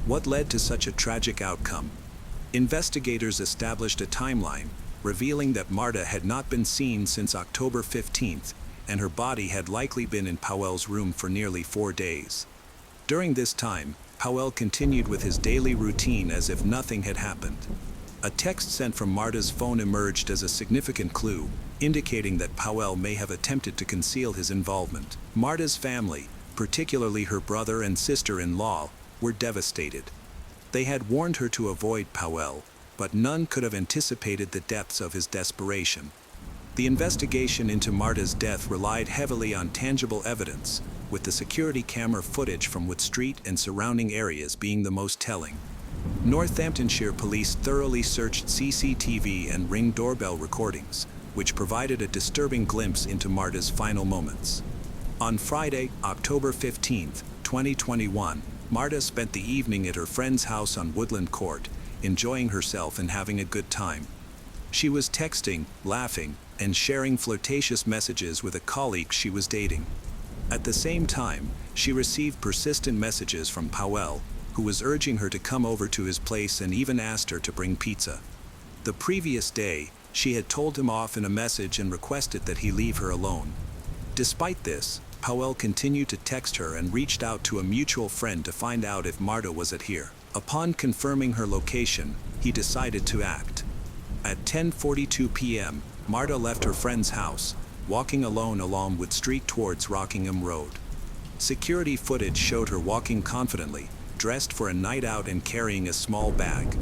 What led to such a tragic outcome? Investigators established a timeline, revealing that Marta had not been seen since October 15th, and her body had likely been in Powell's room for nearly 4 days. During this time, Powell continued with his daily routine as if nothing had happened. A text sent from Marta's phone emerged as a significant clue, indicating that Powell may have attempted to conceal his involvement. Marta's family, particularly her brother and sister-in-law, were devastated. They had warned her to avoid Powell, but none could have anticipated the depths of his desperation. The investigation into Marta's death relied heavily on tangible evidence, with the security camera footage from Wood Street and surrounding areas being the most telling. Northamptonshire police thoroughly searched CCTV and Ring doorbell recordings, which provided a disturbing glimpse into Marta's final moments. On Friday, October 15, 2021, Marta spent the evening at her friend's house on Woodland Court, enjoying herself and having a good time. She was texting, laughing, and sharing flirtatious messages with a colleague she was dating. At the same time, she received persistent messages from Powell, who was urging her to come over to his place and even asked her to bring pizza. The previous day, she had told him off in a message and requested that he leave her alone. Despite this, Powell continued to text her and reached out to a mutual friend to find out if Marta was at here. Upon confirming her location, he decided to act. At 10:42 p.m., Marta left her friend's house, walking alone along Wood Street towards Rockingham Road. Security footage showed her walking confidently, dressed for a night out and carrying a small bag.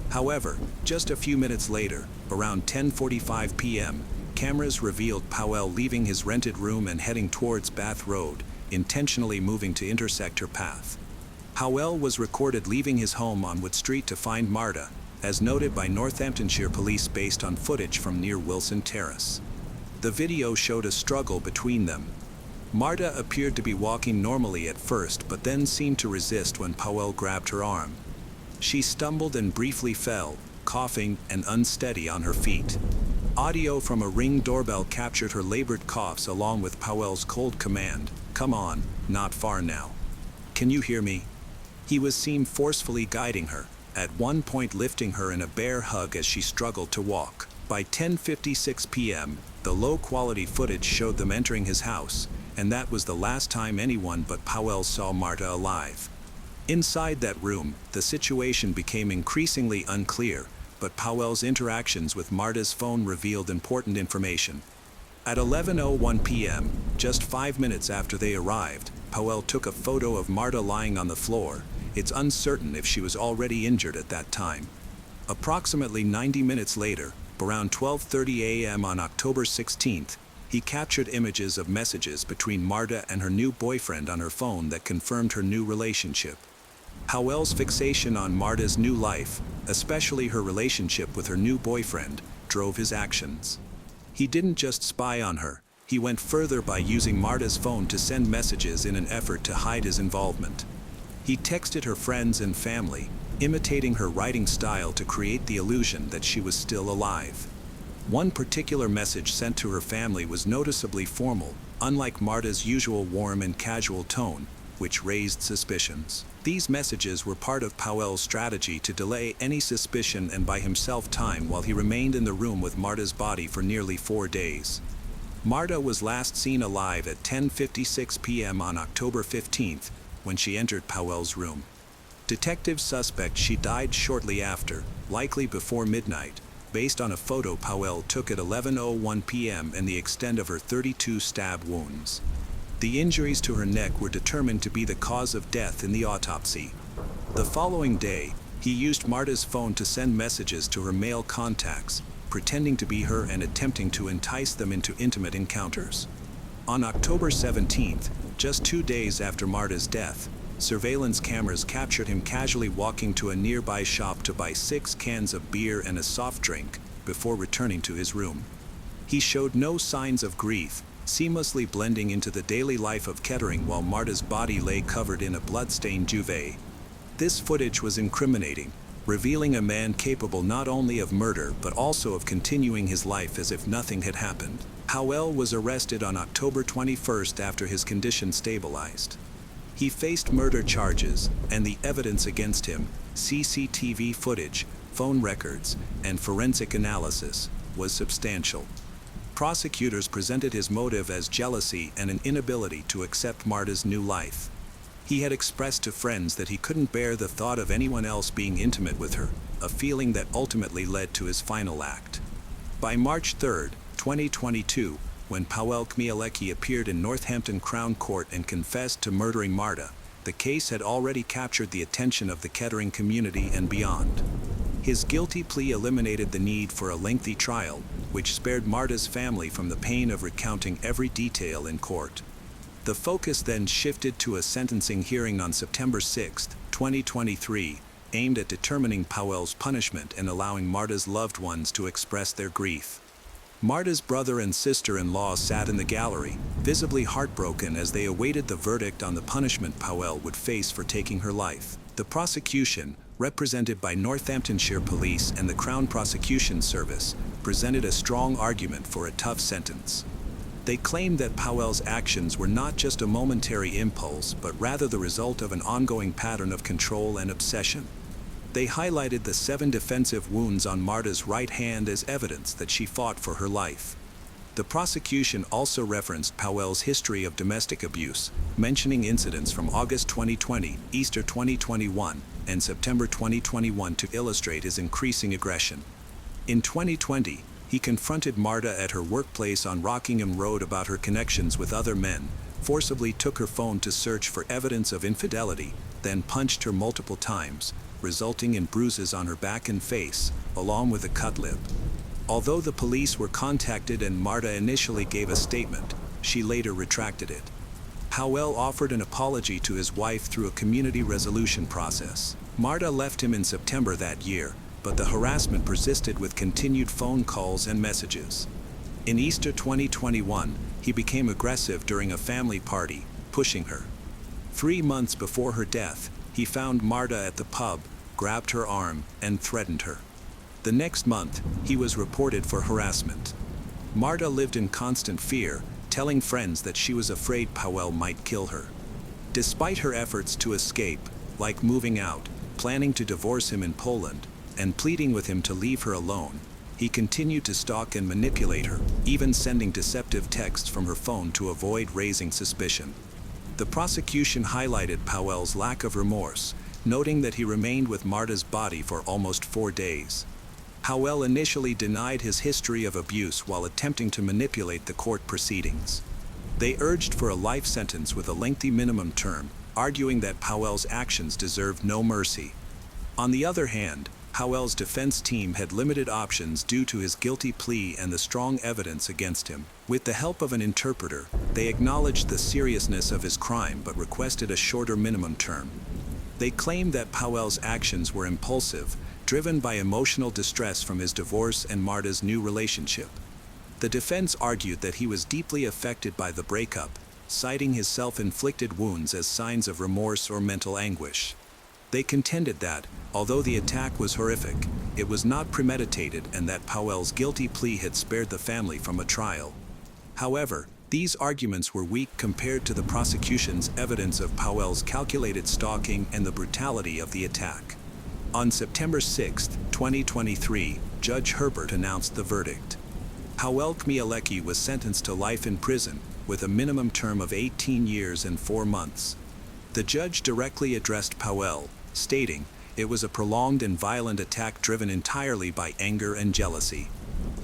However, just a few minutes later, around 10:45 p.m., cameras revealed Powell leaving his rented room and heading towards Bath Road, intentionally moving to intersect her path. Powell was recorded leaving his home on Wood Street to find Marta, as noted by Northamptonshire police based on footage from near Wilson Terrace. The video showed a struggle between them. Marta appeared to be walking normally at first, but then seemed to resist when Powell grabbed her arm. She stumbled and briefly fell, coughing and unsteady on her feet. Audio from a Ring doorbell captured her labored coughs along with Powell's cold command, "Come on, not far now. Can you hear me?" He was seen forcefully guiding her, at one point lifting her in a bear hug as she struggled to walk. By 10:56 p.m., the low-quality footage showed them entering his house, and that was the last time anyone but Powell saw Marta alive. Inside that room, the situation became increasingly unclear, but Powell's interactions with Marta's phone revealed important information. At 11:01 p.m., just 5 minutes after they arrived, Powell took a photo of Marta lying on the floor. It's uncertain if she was already injured at that time. Approximately 90 minutes later, around 12:30 a.m. on October 16th, he captured images of messages between Marta and her new boyfriend on her phone that confirmed her new relationship. Powell's fixation on Marta's new life, especially her relationship with her new boyfriend, drove his actions. He didn't just spy on her, he went further by using Marta's phone to send messages in an effort to hide his involvement. He texted her friends and family, imitating her writing style to create the illusion that she was still alive. One particular message sent to her family was noticeably formal, unlike Marta's usual warm and casual tone, which raised suspicions. These messages were part of Powell's strategy to delay any suspicion and buy himself time while he remained in the room with Marta's body for nearly 4 days. Marta was last seen alive at 10:56 p.m. on October 15th, when she entered Powell's room. Detectives suspect she died shortly after, likely before midnight, based on a photo Powell took at 11:01 p.m. and the extent of her 32 stab wounds. The injuries to her neck were determined to be the cause of death in the autopsy. The following day, he used Marta's phone to send messages to her male contacts, pretending to be her and attempting to entice them into intimate encounters. On October 17th, just 2 days after Marta's death, surveillance cameras captured him casually walking to a nearby shop to buy 6 cans of beer and a soft drink before returning to his room. He showed no signs of grief, seamlessly blending into the daily life of Kettering while Marta's body lay covered in a blood-stained duvet. This footage was incriminating, revealing a man capable not only of murder but also of continuing his life as if nothing had happened. Powell was arrested on October 21st after his condition stabilized. He faced murder charges, and the evidence against him, CCTV footage, phone records, and forensic analysis, was substantial. Prosecutors presented his motive as jealousy and an inability to accept Marta's new life. He had expressed to friends that he couldn't bear the thought of anyone else being intimate with her, a feeling that ultimately led to his final act. By March 3, 2022, when Powell Kmielewski appeared in Northampton Crown Court and confessed to murdering Marta, the case had already captured the attention of the Kettering community and beyond. His guilty plea eliminated the need for a lengthy trial, which spared Marta's family from the pain of recounting every detail in court. The focus then shifted to a sentencing hearing on September 6, 2023, aimed at determining Powell's punishment and allowing Marta's loved ones to express their grief. Marta's brother and sister-in-law sat in the gallery, visibly heartbroken as they awaited the verdict on the punishment Powell would face for taking her life. The prosecution, represented by Northamptonshire Police and the Crown Prosecution Service, presented a strong argument for a tough sentence. They claimed that Powell's actions were not just a momentary impulse, but rather the result of an ongoing pattern of control and obsession. They highlighted the 7 defensive wounds on Marta's right hand as evidence that she fought for her life. The prosecution also referenced Powell's history of domestic abuse, mentioning incidents from August 2020, Easter 2021, and September 2021 to illustrate his increasing aggression. In 2020, he confronted Marta at her workplace on Rockingham Road about her connections with other men, forcibly took her phone to search for evidence of infidelity, then punched her multiple times, resulting in bruises on her back and face, along with a cut lip. Although the police were contacted and Marta initially gave a statement, she later retracted it. Powell offered an apology to his wife through a community resolution process. Marta left him in September that year, but the harassment persisted with continued phone calls and messages. In Easter 2021, he became aggressive during a family party, pushing her. 3 months before her death, he found Marta at the pub, grabbed her arm, and threatened her. The next month, he was reported for harassment. Marta lived in constant fear, telling friends that she was afraid Powell might kill her. Despite her efforts to escape, like moving out, planning to divorce him in Poland, and pleading with him to leave her alone, he continued to stalk and manipulate her, even sending deceptive texts from her phone to avoid raising suspicion. The prosecution highlighted Powell's lack of remorse, noting that he remained with Marta's body for almost 4 days. Powell initially denied his history of abuse while attempting to manipulate the court proceedings. They urged for a life sentence with a lengthy minimum term, arguing that Powell's actions deserved no mercy. On the other hand, Powell's defense team had limited options due to his guilty plea and the strong evidence against him. With the help of an interpreter, they acknowledged the seriousness of his crime but requested a shorter minimum term. They claimed that Powell's actions were impulsive, driven by emotional distress from his divorce and Marta's new relationship. The defense argued that he was deeply affected by the breakup, citing his self-inflicted wounds as signs of remorse or mental anguish. They contended that, although the attack was horrific, it was not premeditated and that Powell's guilty plea had spared the family from a trial. However, these arguments were weak compared to the prosecution's evidence of Powell's calculated stalking and the brutality of the attack. On September 6, 2023, Judge Herbert announced the verdict. Powell Kmielewski was sentenced to life in prison, with a minimum term of 18 years and 4 months. The judge directly addressed Powell, stating, "It was a prolonged and violent attack driven entirely by anger and jealousy."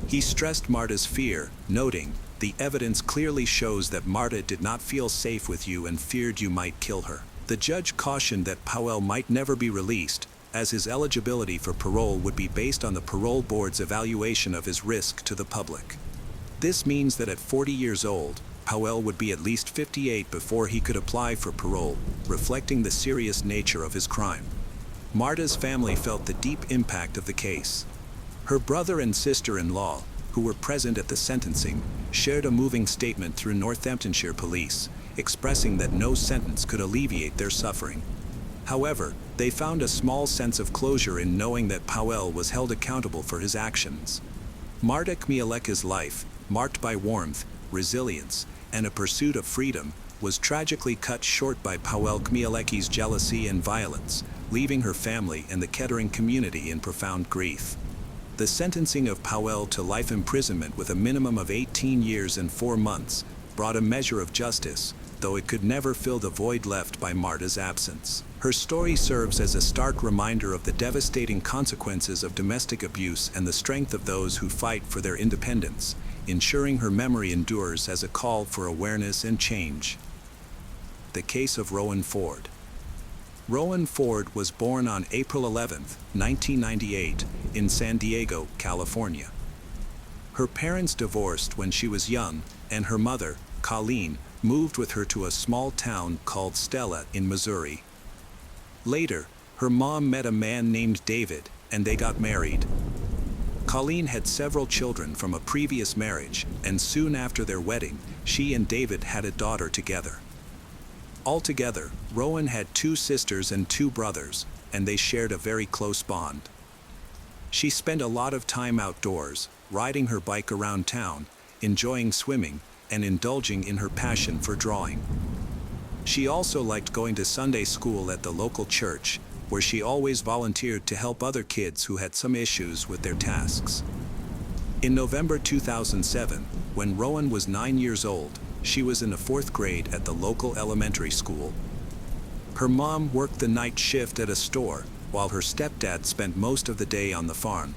He stressed Marta's fear, noting, "The evidence clearly shows that Marta did not feel safe with you and feared you might kill her." The judge cautioned that Powell might never be released, as his eligibility for parole would be based on the parole board's evaluation of his risk to the public. This means that at 40 years old, Powell would be at least 58 before he could apply for parole, reflecting the serious nature of his crime. Marta's family felt the deep impact of the case. Her brother and sister-in-law, who were present at the sentencing, shared a moving statement through Northamptonshire Police, expressing that no sentence could alleviate their suffering. However, they found a small sense of closure in knowing that Powell was held accountable for his actions. Marta Kmielewski's life, marked by warmth, resilience, and a pursuit of freedom, was tragically cut short by Powell Kmielewski's jealousy and violence, leaving her family and the Kettering community in profound grief. The sentencing of Powell to life imprisonment with a minimum of 18 years and 4 months brought a measure of justice, though it could never fill the void left by Marta's absence. Her story serves as a stark reminder of the devastating consequences of domestic abuse and the strength of those who fight for their independence, ensuring her memory endures as a call for awareness and change. The case of Rowan Ford. Rowan Ford was born on April 11, 1998, in San Diego, California. Her parents divorced when she was young, and her mother, Colleen, moved with her to a small town called Stella in Missouri. Later, her mom met a man named David, and they got married. Colleen had several children from a previous marriage, and soon after their wedding, she and David had a daughter together. Altogether, Rowan had 2 sisters and 2 brothers, and they shared a very close bond. She spent a lot of time outdoors, riding her bike around town, enjoying swimming, and indulging in her passion for drawing. She also liked going to Sunday school at the local church, where she always volunteered to help other kids who had some issues with their tasks. In November 2007, when Rowan was 9 years old, she was in the 4th grade at the local elementary school. Her mom worked the night shift at a store, while her stepdad spent most of the day on the farm,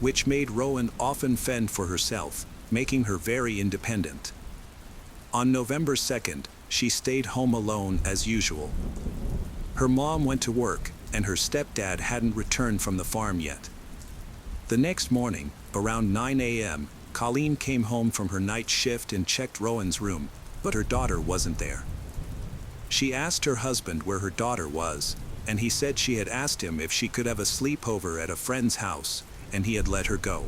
which made Rowan often fend for herself, making her very independent. On November 2nd, she stayed home alone as usual. Her mom went to work, and her stepdad hadn't returned from the farm yet. The next morning, around 9 a.m., Colleen came home from her night shift and checked Rowan's room, but her daughter wasn't there. She asked her husband where her daughter was, and he said she had asked him if she could have a sleepover at a friend's house, and he had let her go.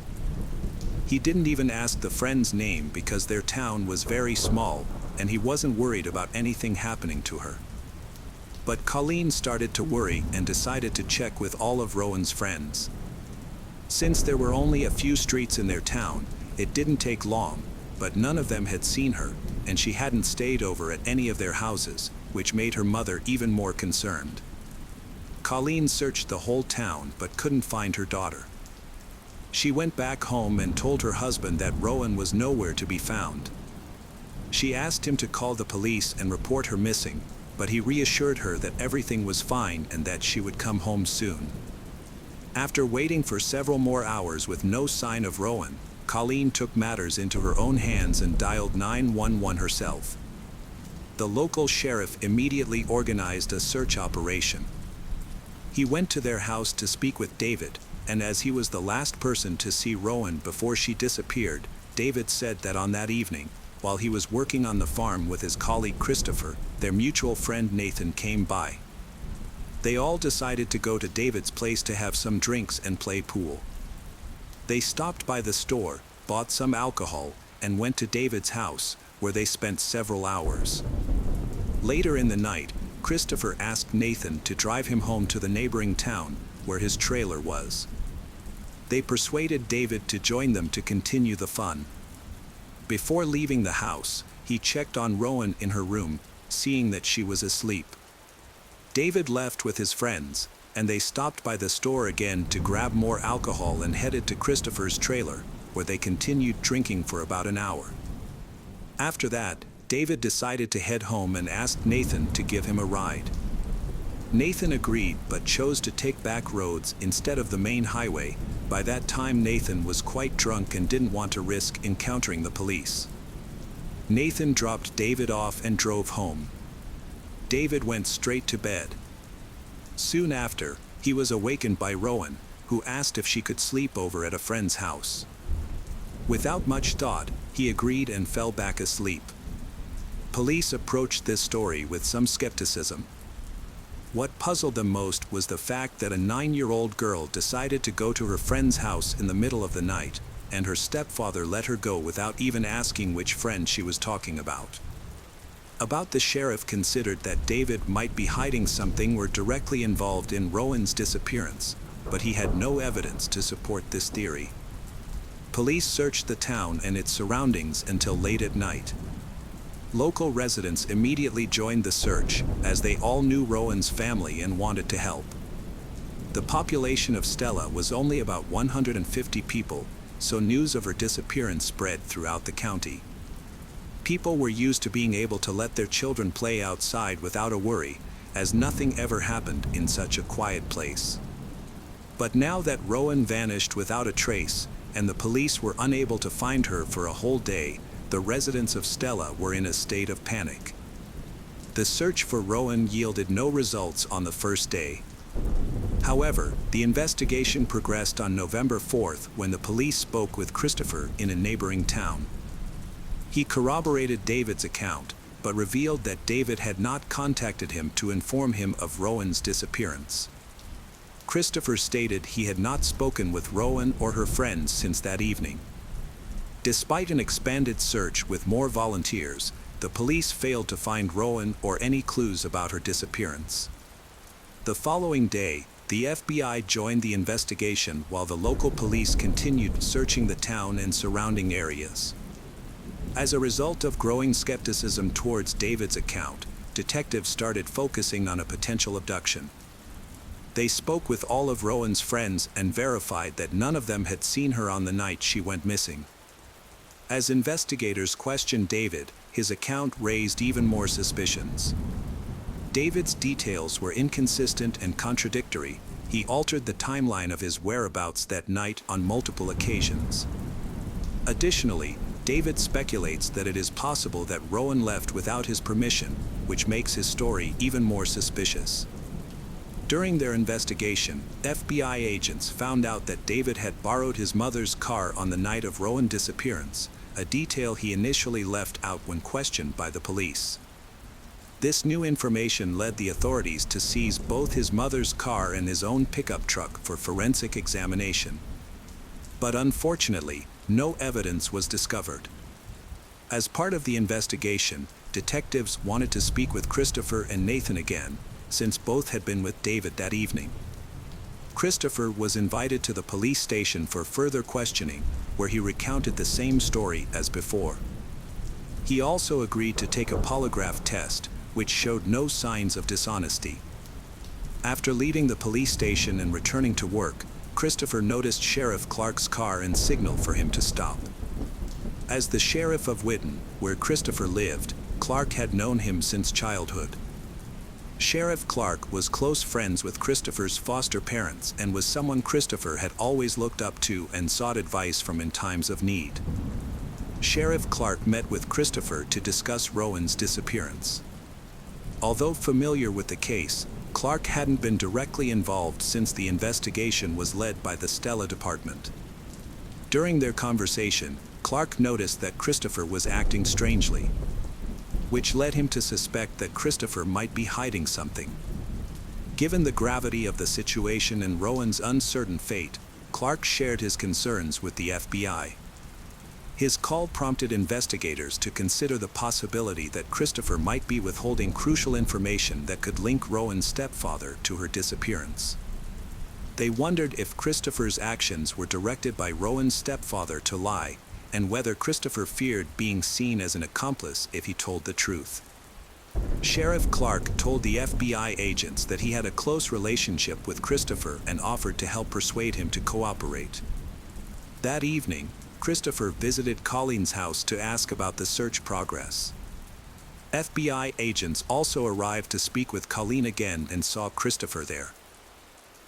He didn't even ask the friend's name because their town was very small, and he wasn't worried about anything happening to her. But Colleen started to worry and decided to check with all of Rowan's friends. Since there were only a few streets in their town, it didn't take long, but none of them had seen her, and she hadn't stayed over at any of their houses, which made her mother even more concerned. Colleen searched the whole town but couldn't find her daughter. She went back home and told her husband that Rowan was nowhere to be found. She asked him to call the police and report her missing, but he reassured her that everything was fine and that she would come home soon. After waiting for several more hours with no sign of Rowan, Colleen took matters into her own hands and dialed 911 herself. The local sheriff immediately organized a search operation. He went to their house to speak with David, and as he was the last person to see Rowan before she disappeared, David said that on that evening, while he was working on the farm with his colleague Christopher, their mutual friend Nathan came by. They all decided to go to David's place to have some drinks and play pool. They stopped by the store, bought some alcohol, and went to David's house, where they spent several hours. Later in the night, Christopher asked Nathan to drive him home to the neighboring town, where his trailer was. They persuaded David to join them to continue the fun. Before leaving the house, he checked on Rowan in her room, seeing that she was asleep. David left with his friends, and they stopped by the store again to grab more alcohol and headed to Christopher's trailer, where they continued drinking for about an hour. After that, David decided to head home and asked Nathan to give him a ride. Nathan agreed but chose to take back roads instead of the main highway. By that time Nathan was quite drunk and didn't want to risk encountering the police. Nathan dropped David off and drove home. David went straight to bed. Soon after, he was awakened by Rowan, who asked if she could sleep over at a friend's house. Without much thought, he agreed and fell back asleep. Police approached this story with some skepticism. What puzzled them most was the fact that a 9-year-old girl decided to go to her friend's house in the middle of the night, and her stepfather let her go without even asking which friend she was talking about. The sheriff considered that David might be hiding something or directly involved in Rowan's disappearance, but he had no evidence to support this theory. Police searched the town and its surroundings until late at night. Local residents immediately joined the search, as they all knew Rowan's family and wanted to help. The population of Stella was only about 150 people, so news of her disappearance spread throughout the county. People were used to being able to let their children play outside without a worry, as nothing ever happened in such a quiet place. But now that Rowan vanished without a trace, and the police were unable to find her for a whole day, the residents of Stella were in a state of panic. The search for Rowan yielded no results on the first day. However, the investigation progressed on November 4th when the police spoke with Christopher in a neighboring town. He corroborated David's account, but revealed that David had not contacted him to inform him of Rowan's disappearance. Christopher stated he had not spoken with Rowan or her friends since that evening. Despite an expanded search with more volunteers, the police failed to find Rowan or any clues about her disappearance. The following day, the FBI joined the investigation while the local police continued searching the town and surrounding areas. As a result of growing skepticism towards David's account, detectives started focusing on a potential abduction. They spoke with all of Rowan's friends and verified that none of them had seen her on the night she went missing. As investigators questioned David, his account raised even more suspicions. David's details were inconsistent and contradictory. He altered the timeline of his whereabouts that night on multiple occasions. Additionally, David speculates that it is possible that Rowan left without his permission, which makes his story even more suspicious. During their investigation, FBI agents found out that David had borrowed his mother's car on the night of Rowan's disappearance, a detail he initially left out when questioned by the police. This new information led the authorities to seize both his mother's car and his own pickup truck for forensic examination. But unfortunately, no evidence was discovered. As part of the investigation, detectives wanted to speak with Christopher and Nathan again, since both had been with David that evening. Christopher was invited to the police station for further questioning, where he recounted the same story as before. He also agreed to take a polygraph test, which showed no signs of dishonesty. After leaving the police station and returning to work, Christopher noticed Sheriff Clark's car and signaled for him to stop. As the sheriff of Whitten, where Christopher lived, Clark had known him since childhood. Sheriff Clark was close friends with Christopher's foster parents and was someone Christopher had always looked up to and sought advice from in times of need. Sheriff Clark met with Christopher to discuss Rowan's disappearance. Although familiar with the case, Clark hadn't been directly involved since the investigation was led by the Stella Department. During their conversation, Clark noticed that Christopher was acting strangely, which led him to suspect that Christopher might be hiding something. Given the gravity of the situation and Rowan's uncertain fate, Clark shared his concerns with the FBI. His call prompted investigators to consider the possibility that Christopher might be withholding crucial information that could link Rowan's stepfather to her disappearance. They wondered if Christopher's actions were directed by Rowan's stepfather to lie, and whether Christopher feared being seen as an accomplice if he told the truth. Sheriff Clark told the FBI agents that he had a close relationship with Christopher and offered to help persuade him to cooperate. That evening, Christopher visited Colleen's house to ask about the search progress. FBI agents also arrived to speak with Colleen again and saw Christopher there.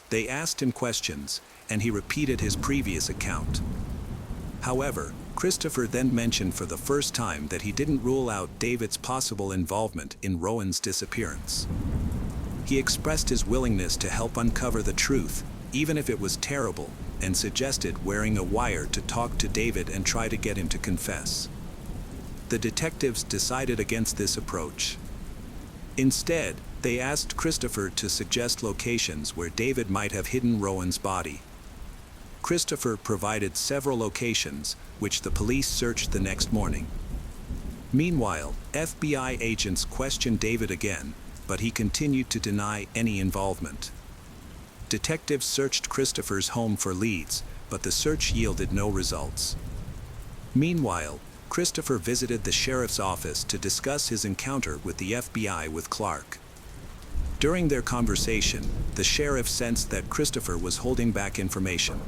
They asked him questions, and he repeated his previous account. However, Christopher then mentioned for the first time that he didn't rule out David's possible involvement in Rowan's disappearance. He expressed his willingness to help uncover the truth, even if it was terrible, and suggested wearing a wire to talk to David and try to get him to confess. The detectives decided against this approach. Instead, they asked Christopher to suggest locations where David might have hidden Rowan's body. Christopher provided several locations, which the police searched the next morning. Meanwhile, FBI agents questioned David again, but he continued to deny any involvement. Detectives searched Christopher's home for leads, but the search yielded no results. Meanwhile, Christopher visited the sheriff's office to discuss his encounter with the FBI with Clark. During their conversation, the sheriff sensed that Christopher was holding back information.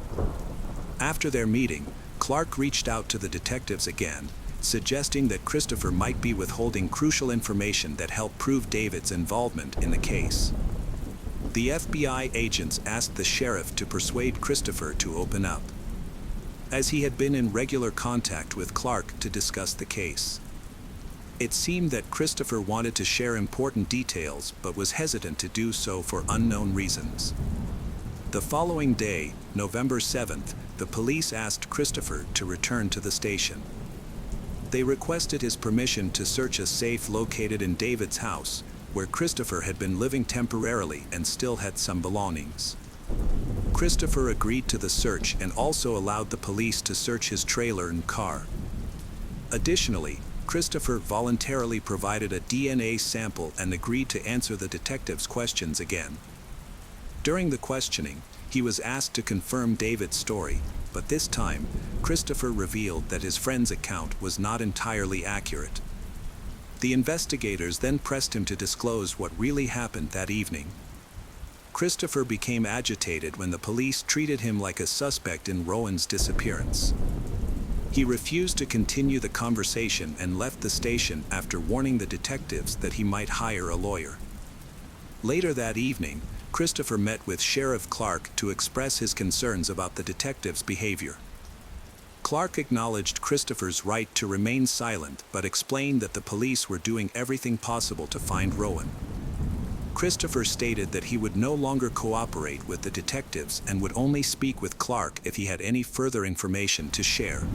After their meeting, Clark reached out to the detectives again, suggesting that Christopher might be withholding crucial information that helped prove David's involvement in the case. The FBI agents asked the sheriff to persuade Christopher to open up, as he had been in regular contact with Clark to discuss the case. It seemed that Christopher wanted to share important details but was hesitant to do so for unknown reasons. The following day, November 7th, the police asked Christopher to return to the station. They requested his permission to search a safe located in David's house, where Christopher had been living temporarily and still had some belongings. Christopher agreed to the search and also allowed the police to search his trailer and car. Additionally, Christopher voluntarily provided a DNA sample and agreed to answer the detectives' questions again. During the questioning, he was asked to confirm David's story, but this time, Christopher revealed that his friend's account was not entirely accurate. The investigators then pressed him to disclose what really happened that evening. Christopher became agitated when the police treated him like a suspect in Rowan's disappearance. He refused to continue the conversation and left the station after warning the detectives that he might hire a lawyer. Later that evening, Christopher met with Sheriff Clark to express his concerns about the detectives' behavior. Clark acknowledged Christopher's right to remain silent but explained that the police were doing everything possible to find Rowan. Christopher stated that he would no longer cooperate with the detectives and would only speak with Clark if he had any further information to share.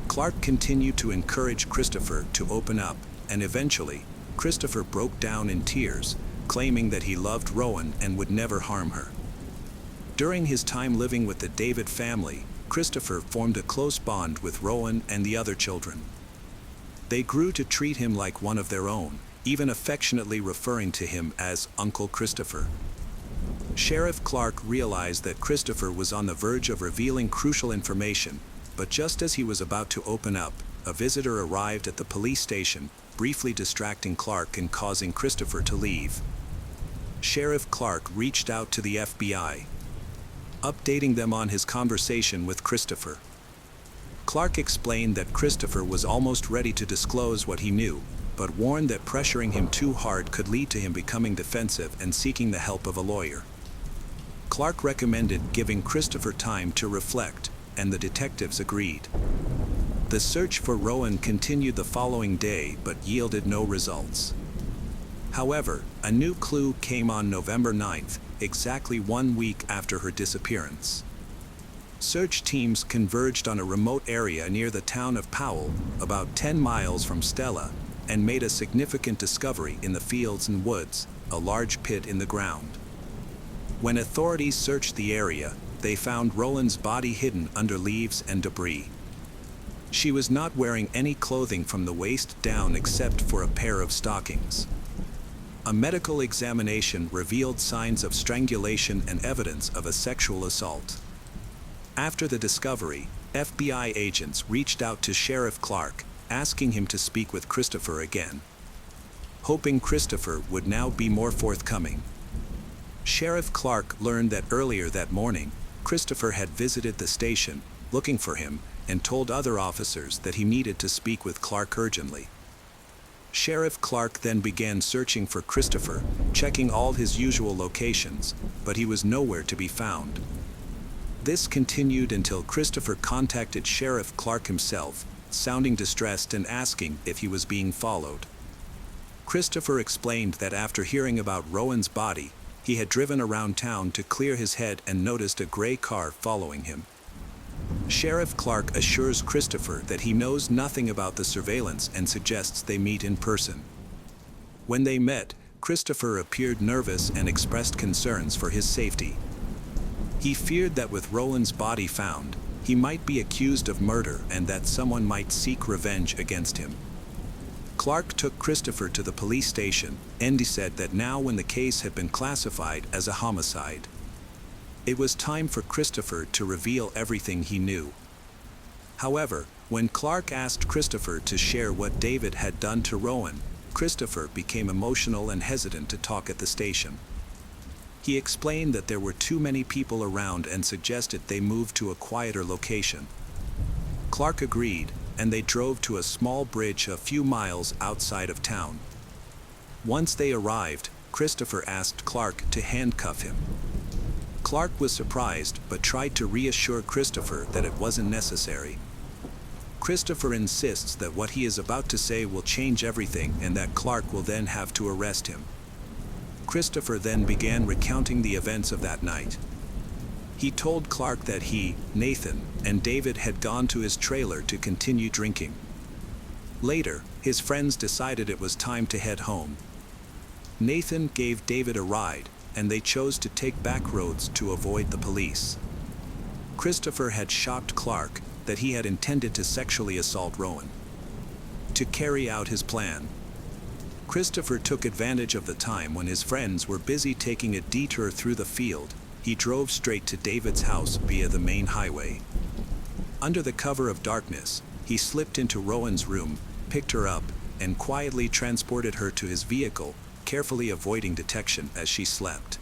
Clark continued to encourage Christopher to open up, and eventually, Christopher broke down in tears, claiming that he loved Rowan and would never harm her. During his time living with the David family, Christopher formed a close bond with Rowan and the other children. They grew to treat him like one of their own, even affectionately referring to him as Uncle Christopher. Sheriff Clark realized that Christopher was on the verge of revealing crucial information, but just as he was about to open up, a visitor arrived at the police station, briefly distracting Clark and causing Christopher to leave. Sheriff Clark reached out to the FBI, updating them on his conversation with Christopher. Clark explained that Christopher was almost ready to disclose what he knew, but warned that pressuring him too hard could lead to him becoming defensive and seeking the help of a lawyer. Clark recommended giving Christopher time to reflect, and the detectives agreed. The search for Rowan continued the following day but yielded no results. However, a new clue came on November 9th, exactly 1 week after her disappearance. Search teams converged on a remote area near the town of Powell, about 10 miles from Stella, and made a significant discovery in the fields and woods, a large pit in the ground. When authorities searched the area, they found Rowan's body hidden under leaves and debris. She was not wearing any clothing from the waist down except for a pair of stockings. A medical examination revealed signs of strangulation and evidence of a sexual assault. After the discovery, FBI agents reached out to Sheriff Clark, asking him to speak with Christopher again, hoping Christopher would now be more forthcoming. Sheriff Clark learned that earlier that morning, Christopher had visited the station, looking for him, and told other officers that he needed to speak with Clark urgently. Sheriff Clark then began searching for Christopher, checking all his usual locations, but he was nowhere to be found. This continued until Christopher contacted Sheriff Clark himself, sounding distressed and asking if he was being followed. Christopher explained that after hearing about Rowan's body, he had driven around town to clear his head and noticed a gray car following him. Sheriff Clark assures Christopher that he knows nothing about the surveillance and suggests they meet in person. When they met, Christopher appeared nervous and expressed concerns for his safety. He feared that with Rowan's body found, he might be accused of murder and that someone might seek revenge against him. Clark took Christopher to the police station, and he said that now when the case had been classified as a homicide, it was time for Christopher to reveal everything he knew. However, when Clark asked Christopher to share what David had done to Rowan, Christopher became emotional and hesitant to talk at the station. He explained that there were too many people around and suggested they move to a quieter location. Clark agreed, and they drove to a small bridge a few miles outside of town. Once they arrived, Christopher asked Clark to handcuff him. Clark was surprised but tried to reassure Christopher that it wasn't necessary. Christopher insists that what he is about to say will change everything and that Clark will then have to arrest him. Christopher then began recounting the events of that night. He told Clark that he, Nathan, and David had gone to his trailer to continue drinking. Later, his friends decided it was time to head home. Nathan gave David a ride, and they chose to take back roads to avoid the police. Christopher had shocked Clark that he had intended to sexually assault Rowan. To carry out his plan, Christopher took advantage of the time when his friends were busy taking a detour through the field. He drove straight to David's house via the main highway. Under the cover of darkness, he slipped into Rowan's room, picked her up, and quietly transported her to his vehicle, carefully avoiding detection as she slept.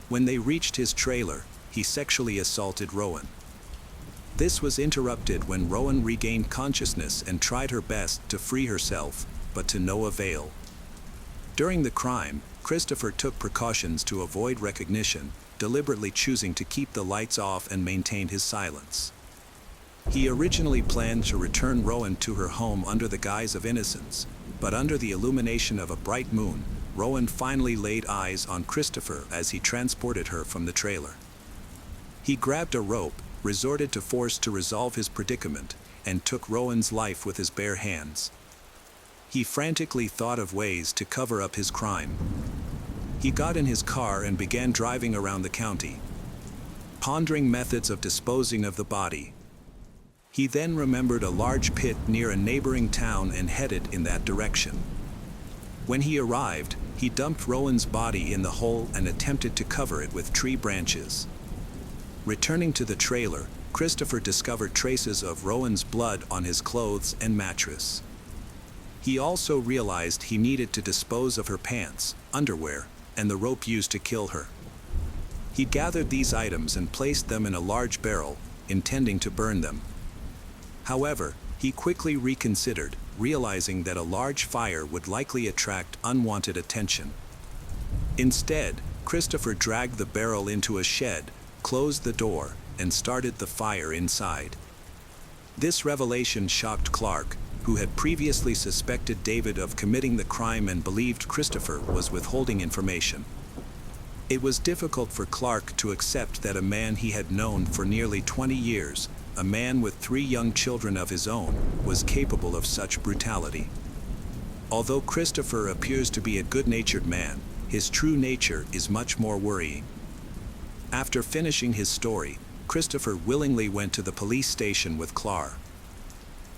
When they reached his trailer, he sexually assaulted Rowan. This was interrupted when Rowan regained consciousness and tried her best to free herself, but to no avail. During the crime, Christopher took precautions to avoid recognition, deliberately choosing to keep the lights off and maintain his silence. He originally planned to return Rowan to her home under the guise of innocence, but under the illumination of a bright moon, Rowan finally laid eyes on Christopher as he transported her from the trailer. He grabbed a rope, resorted to force to resolve his predicament, and took Rowan's life with his bare hands. He frantically thought of ways to cover up his crime. He got in his car and began driving around the county, pondering methods of disposing of the body. He then remembered a large pit near a neighboring town and headed in that direction. When he arrived, he dumped Rowan's body in the hole and attempted to cover it with tree branches. Returning to the trailer, Christopher discovered traces of Rowan's blood on his clothes and mattress. He also realized he needed to dispose of her pants, underwear, and the rope used to kill her. He gathered these items and placed them in a large barrel, intending to burn them. However, he quickly reconsidered, realizing that a large fire would likely attract unwanted attention. Instead, Christopher dragged the barrel into a shed, closed the door, and started the fire inside. This revelation shocked Clark, who had previously suspected David of committing the crime and believed Christopher was withholding information. It was difficult for Clark to accept that a man he had known for nearly 20 years, a man with 3 young children of his own, was capable of such brutality. Although Christopher appears to be a good-natured man, his true nature is much more worrying. After finishing his story, Christopher willingly went to the police station with Clark.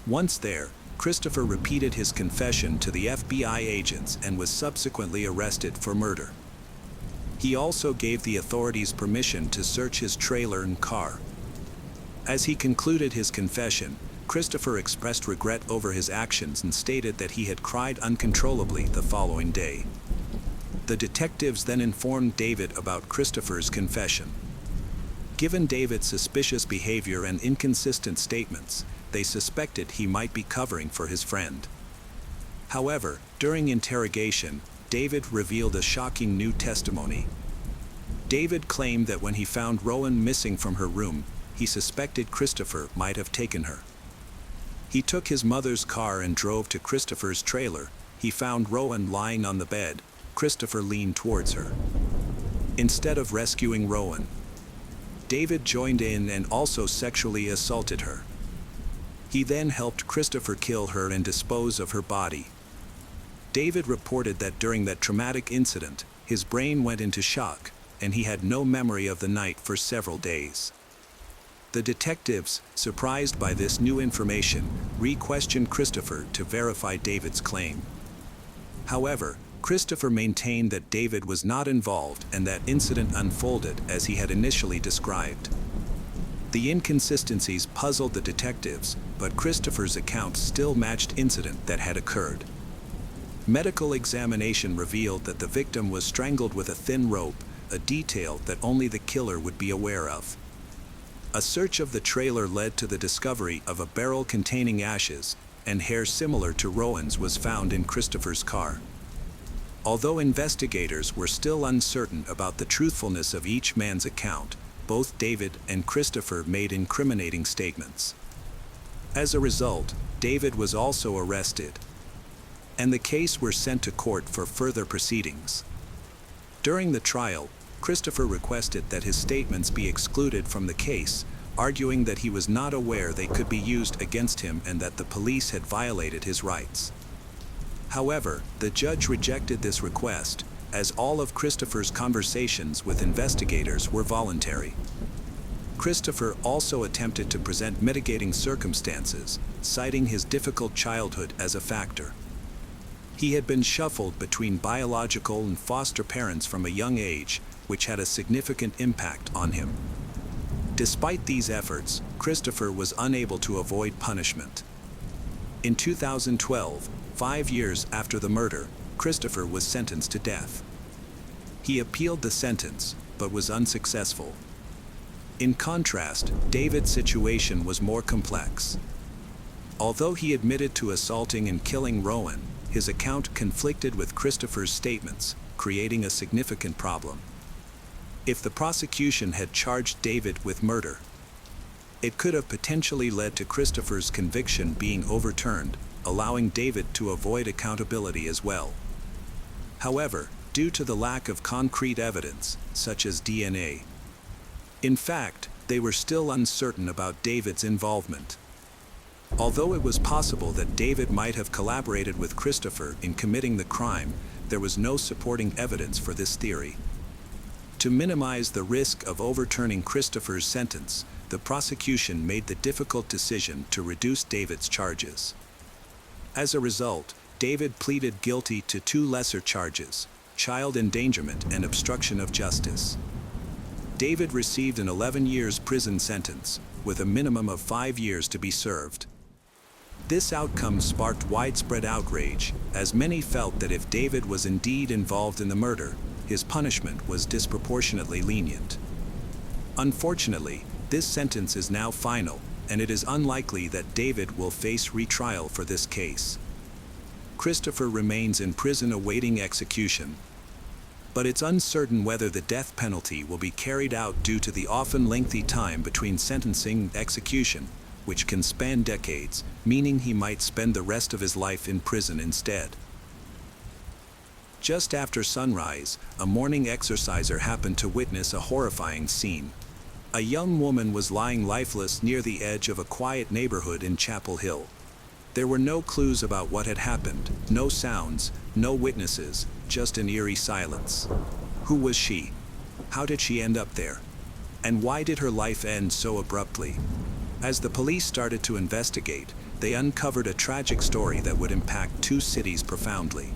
Once there, Christopher repeated his confession to the FBI agents and was subsequently arrested for murder. He also gave the authorities permission to search his trailer and car. As he concluded his confession, Christopher expressed regret over his actions and stated that he had cried uncontrollably the following day. The detectives then informed David about Christopher's confession. Given David's suspicious behavior and inconsistent statements, they suspected he might be covering for his friend. However, during interrogation, David revealed a shocking new testimony. David claimed that when he found Rowan missing from her room, he suspected Christopher might have taken her. He took his mother's car and drove to Christopher's trailer. He found Rowan lying on the bed. Christopher leaned towards her. Instead of rescuing Rowan, David joined in and also sexually assaulted her. He then helped Christopher kill her and dispose of her body. David reported that during that traumatic incident, his brain went into shock, and he had no memory of the night for several days. The detectives, surprised by this new information, re-questioned Christopher to verify David's claim. However, Christopher maintained that David was not involved and that incident unfolded as he had initially described. The inconsistencies puzzled the detectives, but Christopher's account still matched incident that had occurred. Medical examination revealed that the victim was strangled with a thin rope, a detail that only the killer would be aware of. A search of the trailer led to the discovery of a barrel containing ashes, and hair similar to Rowan's was found in Christopher's car. Although investigators were still uncertain about the truthfulness of each man's account, both David and Christopher made incriminating statements. As a result, David was also arrested, and the case were sent to court for further proceedings. During the trial, Christopher requested that his statements be excluded from the case, arguing that he was not aware they could be used against him and that the police had violated his rights. However, the judge rejected this request, as all of Christopher's conversations with investigators were voluntary. Christopher also attempted to present mitigating circumstances, citing his difficult childhood as a factor. He had been shuffled between biological and foster parents from a young age, which had a significant impact on him. Despite these efforts, Christopher was unable to avoid punishment. In 2012, 5 years after the murder, Christopher was sentenced to death. He appealed the sentence, but was unsuccessful. In contrast, David's situation was more complex. Although he admitted to assaulting and killing Rowan, his account conflicted with Christopher's statements, creating a significant problem. If the prosecution had charged David with murder, it could have potentially led to Christopher's conviction being overturned, allowing David to avoid accountability as well. However, due to the lack of concrete evidence, such as DNA, in fact, they were still uncertain about David's involvement. Although it was possible that David might have collaborated with Christopher in committing the crime, there was no supporting evidence for this theory. To minimize the risk of overturning Christopher's sentence, the prosecution made the difficult decision to reduce David's charges. As a result, David pleaded guilty to 2 lesser charges: child endangerment and obstruction of justice. David received an 11 years prison sentence, with a minimum of 5 years to be served. This outcome sparked widespread outrage, as many felt that if David was indeed involved in the murder, his punishment was disproportionately lenient. Unfortunately, this sentence is now final, and it is unlikely that David will face retrial for this case. Christopher remains in prison awaiting execution, but it's uncertain whether the death penalty will be carried out due to the often lengthy time between sentencing and execution, which can span decades, meaning he might spend the rest of his life in prison instead. Just after sunrise, a morning exerciser happened to witness a horrifying scene. A young woman was lying lifeless near the edge of a quiet neighborhood in Chapel Hill. There were no clues about what had happened, no sounds, no witnesses, just an eerie silence. Who was she? How did she end up there? And why did her life end so abruptly? As the police started to investigate, they uncovered a tragic story that would impact 2 cities profoundly.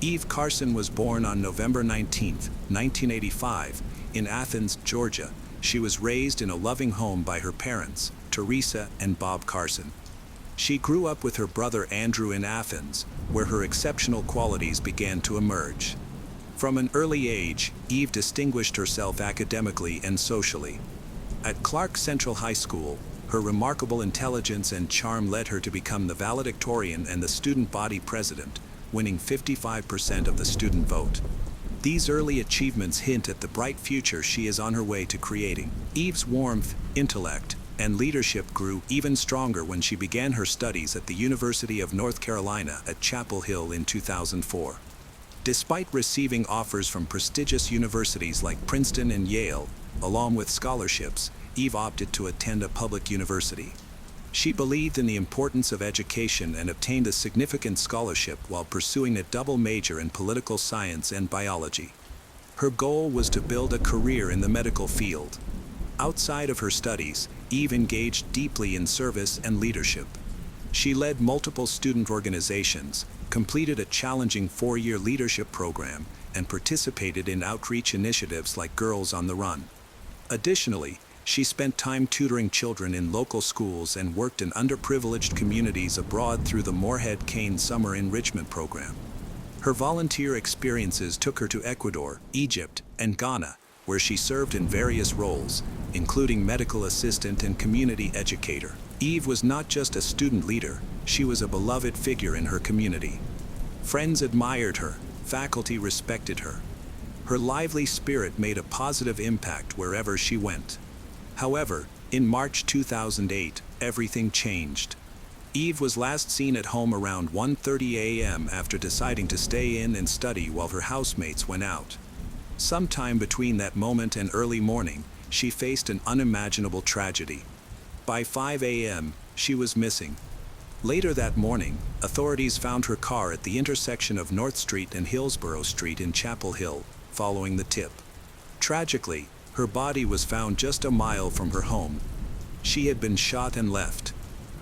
Eve Carson was born on November 19, 1985, in Athens, Georgia. She was raised in a loving home by her parents, Teresa and Bob Carson. She grew up with her brother Andrew in Athens, where her exceptional qualities began to emerge. From an early age, Eve distinguished herself academically and socially. At Clark Central High School, her remarkable intelligence and charm led her to become the valedictorian and the student body president, winning 55% of the student vote. These early achievements hint at the bright future she is on her way to creating. Eve's warmth, intellect, and leadership grew even stronger when she began her studies at the University of North Carolina at Chapel Hill in 2004. Despite receiving offers from prestigious universities like Princeton and Yale, along with scholarships, Eve opted to attend a public university. She believed in the importance of education and obtained a significant scholarship while pursuing a double major in political science and biology. Her goal was to build a career in the medical field. Outside of her studies, Eve engaged deeply in service and leadership. She led multiple student organizations, completed a challenging 4-year leadership program, and participated in outreach initiatives like Girls on the Run. Additionally, she spent time tutoring children in local schools and worked in underprivileged communities abroad through the Moorhead Kane Summer Enrichment Program. Her volunteer experiences took her to Ecuador, Egypt, and Ghana, where she served in various roles, including medical assistant and community educator. Eve was not just a student leader, she was a beloved figure in her community. Friends admired her, faculty respected her. Her lively spirit made a positive impact wherever she went. However, in March 2008, everything changed. Eve was last seen at home around 1:30 a.m. after deciding to stay in and study while her housemates went out. Sometime between that moment and early morning, she faced an unimaginable tragedy. By 5 a.m., she was missing. Later that morning, authorities found her car at the intersection of North Street and Hillsborough Street in Chapel Hill, following the tip. Tragically, her body was found just a mile from her home. She had been shot and left.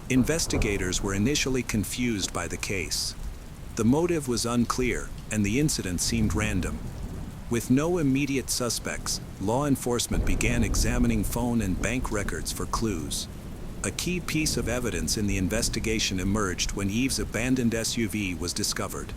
Investigators were initially confused by the case. The motive was unclear, and the incident seemed random. With no immediate suspects, law enforcement began examining phone and bank records for clues. A key piece of evidence in the investigation emerged when Eve's abandoned SUV was discovered.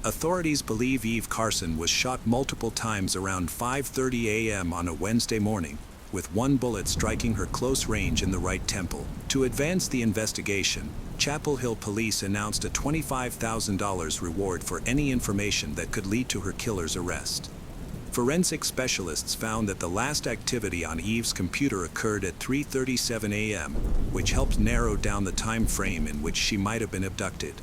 Authorities believe Eve Carson was shot multiple times around 5:30 a.m. on a Wednesday morning, with one bullet striking her close range in the right temple. To advance the investigation, Chapel Hill police announced a $25,000 reward for any information that could lead to her killer's arrest. Forensic specialists found that the last activity on Eve's computer occurred at 3:37 a.m., which helped narrow down the time frame in which she might have been abducted.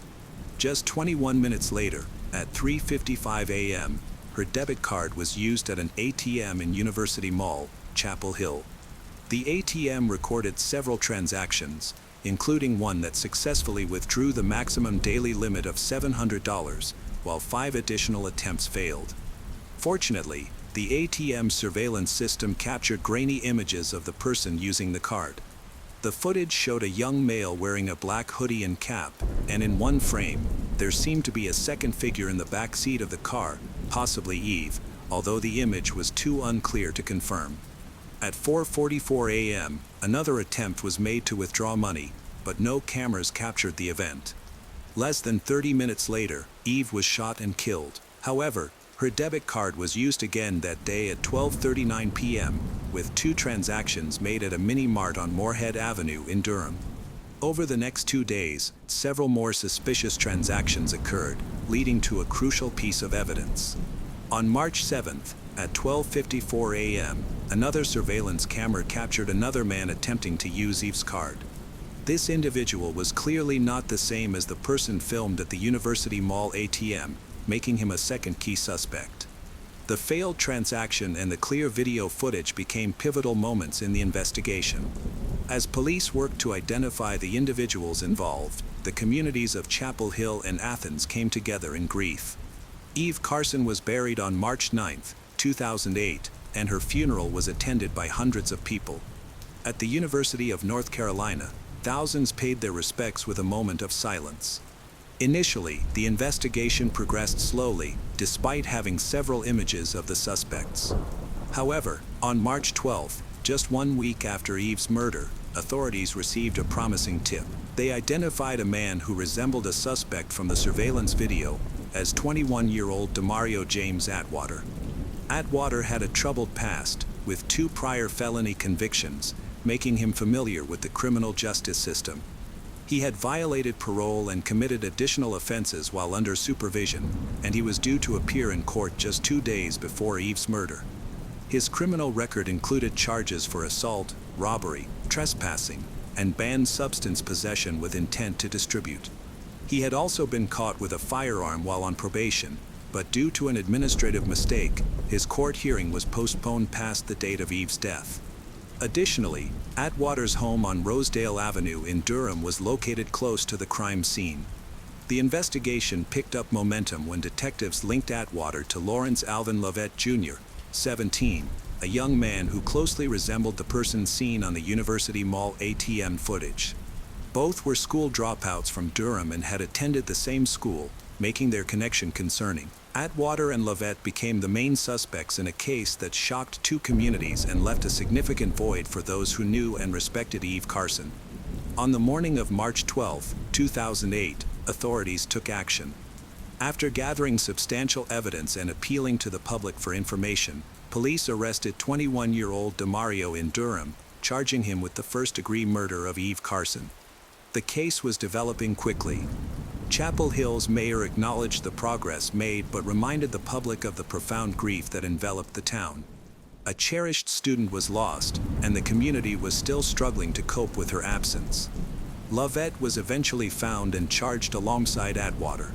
Just 21 minutes later, at 3:55 a.m., her debit card was used at an ATM in University Mall, Chapel Hill. The ATM recorded several transactions, including one that successfully withdrew the maximum daily limit of $700, while 5 additional attempts failed. Fortunately, the ATM surveillance system captured grainy images of the person using the card. The footage showed a young male wearing a black hoodie and cap, and in one frame, there seemed to be a second figure in the back seat of the car, possibly Eve, although the image was too unclear to confirm. At 4:44 a.m., another attempt was made to withdraw money, but no cameras captured the event. Less than 30 minutes later, Eve was shot and killed. However, her debit card was used again that day at 12:39 p.m., with 2 transactions made at a mini-mart on Moorhead Avenue in Durham. Over the next 2 days, several more suspicious transactions occurred, leading to a crucial piece of evidence. On March 7th, at 12:54 a.m., another surveillance camera captured another man attempting to use Eve's card. This individual was clearly not the same as the person filmed at the University Mall ATM, making him a second key suspect. The failed transaction and the clear video footage became pivotal moments in the investigation. As police worked to identify the individuals involved, the communities of Chapel Hill and Athens came together in grief. Eve Carson was buried on March 9, 2008, and her funeral was attended by hundreds of people. At the University of North Carolina, thousands paid their respects with a moment of silence. Initially, the investigation progressed slowly, despite having several images of the suspects. However, on March 12, just 1 week after Eve's murder, authorities received a promising tip. They identified a man who resembled a suspect from the surveillance video as 21-year-old Demario James Atwater. Atwater had a troubled past, with 2 prior felony convictions, making him familiar with the criminal justice system. He had violated parole and committed additional offenses while under supervision, and he was due to appear in court just 2 days before Eve's murder. His criminal record included charges for assault, robbery, trespassing, and banned substance possession with intent to distribute. He had also been caught with a firearm while on probation, but due to an administrative mistake, his court hearing was postponed past the date of Eve's death. Additionally, Atwater's home on Rosedale Avenue in Durham was located close to the crime scene. The investigation picked up momentum when detectives linked Atwater to Lawrence Alvin Lovett Jr., 17, a young man who closely resembled the person seen on the University Mall ATM footage. Both were school dropouts from Durham and had attended the same school, making their connection concerning. Atwater and Lovett became the main suspects in a case that shocked 2 communities and left a significant void for those who knew and respected Eve Carson. On the morning of March 12, 2008, authorities took action. After gathering substantial evidence and appealing to the public for information, police arrested 21-year-old DeMario in Durham, charging him with the first-degree murder of Eve Carson. The case was developing quickly. Chapel Hill's mayor acknowledged the progress made but reminded the public of the profound grief that enveloped the town. A cherished student was lost, and the community was still struggling to cope with her absence. Lovett was eventually found and charged alongside Atwater.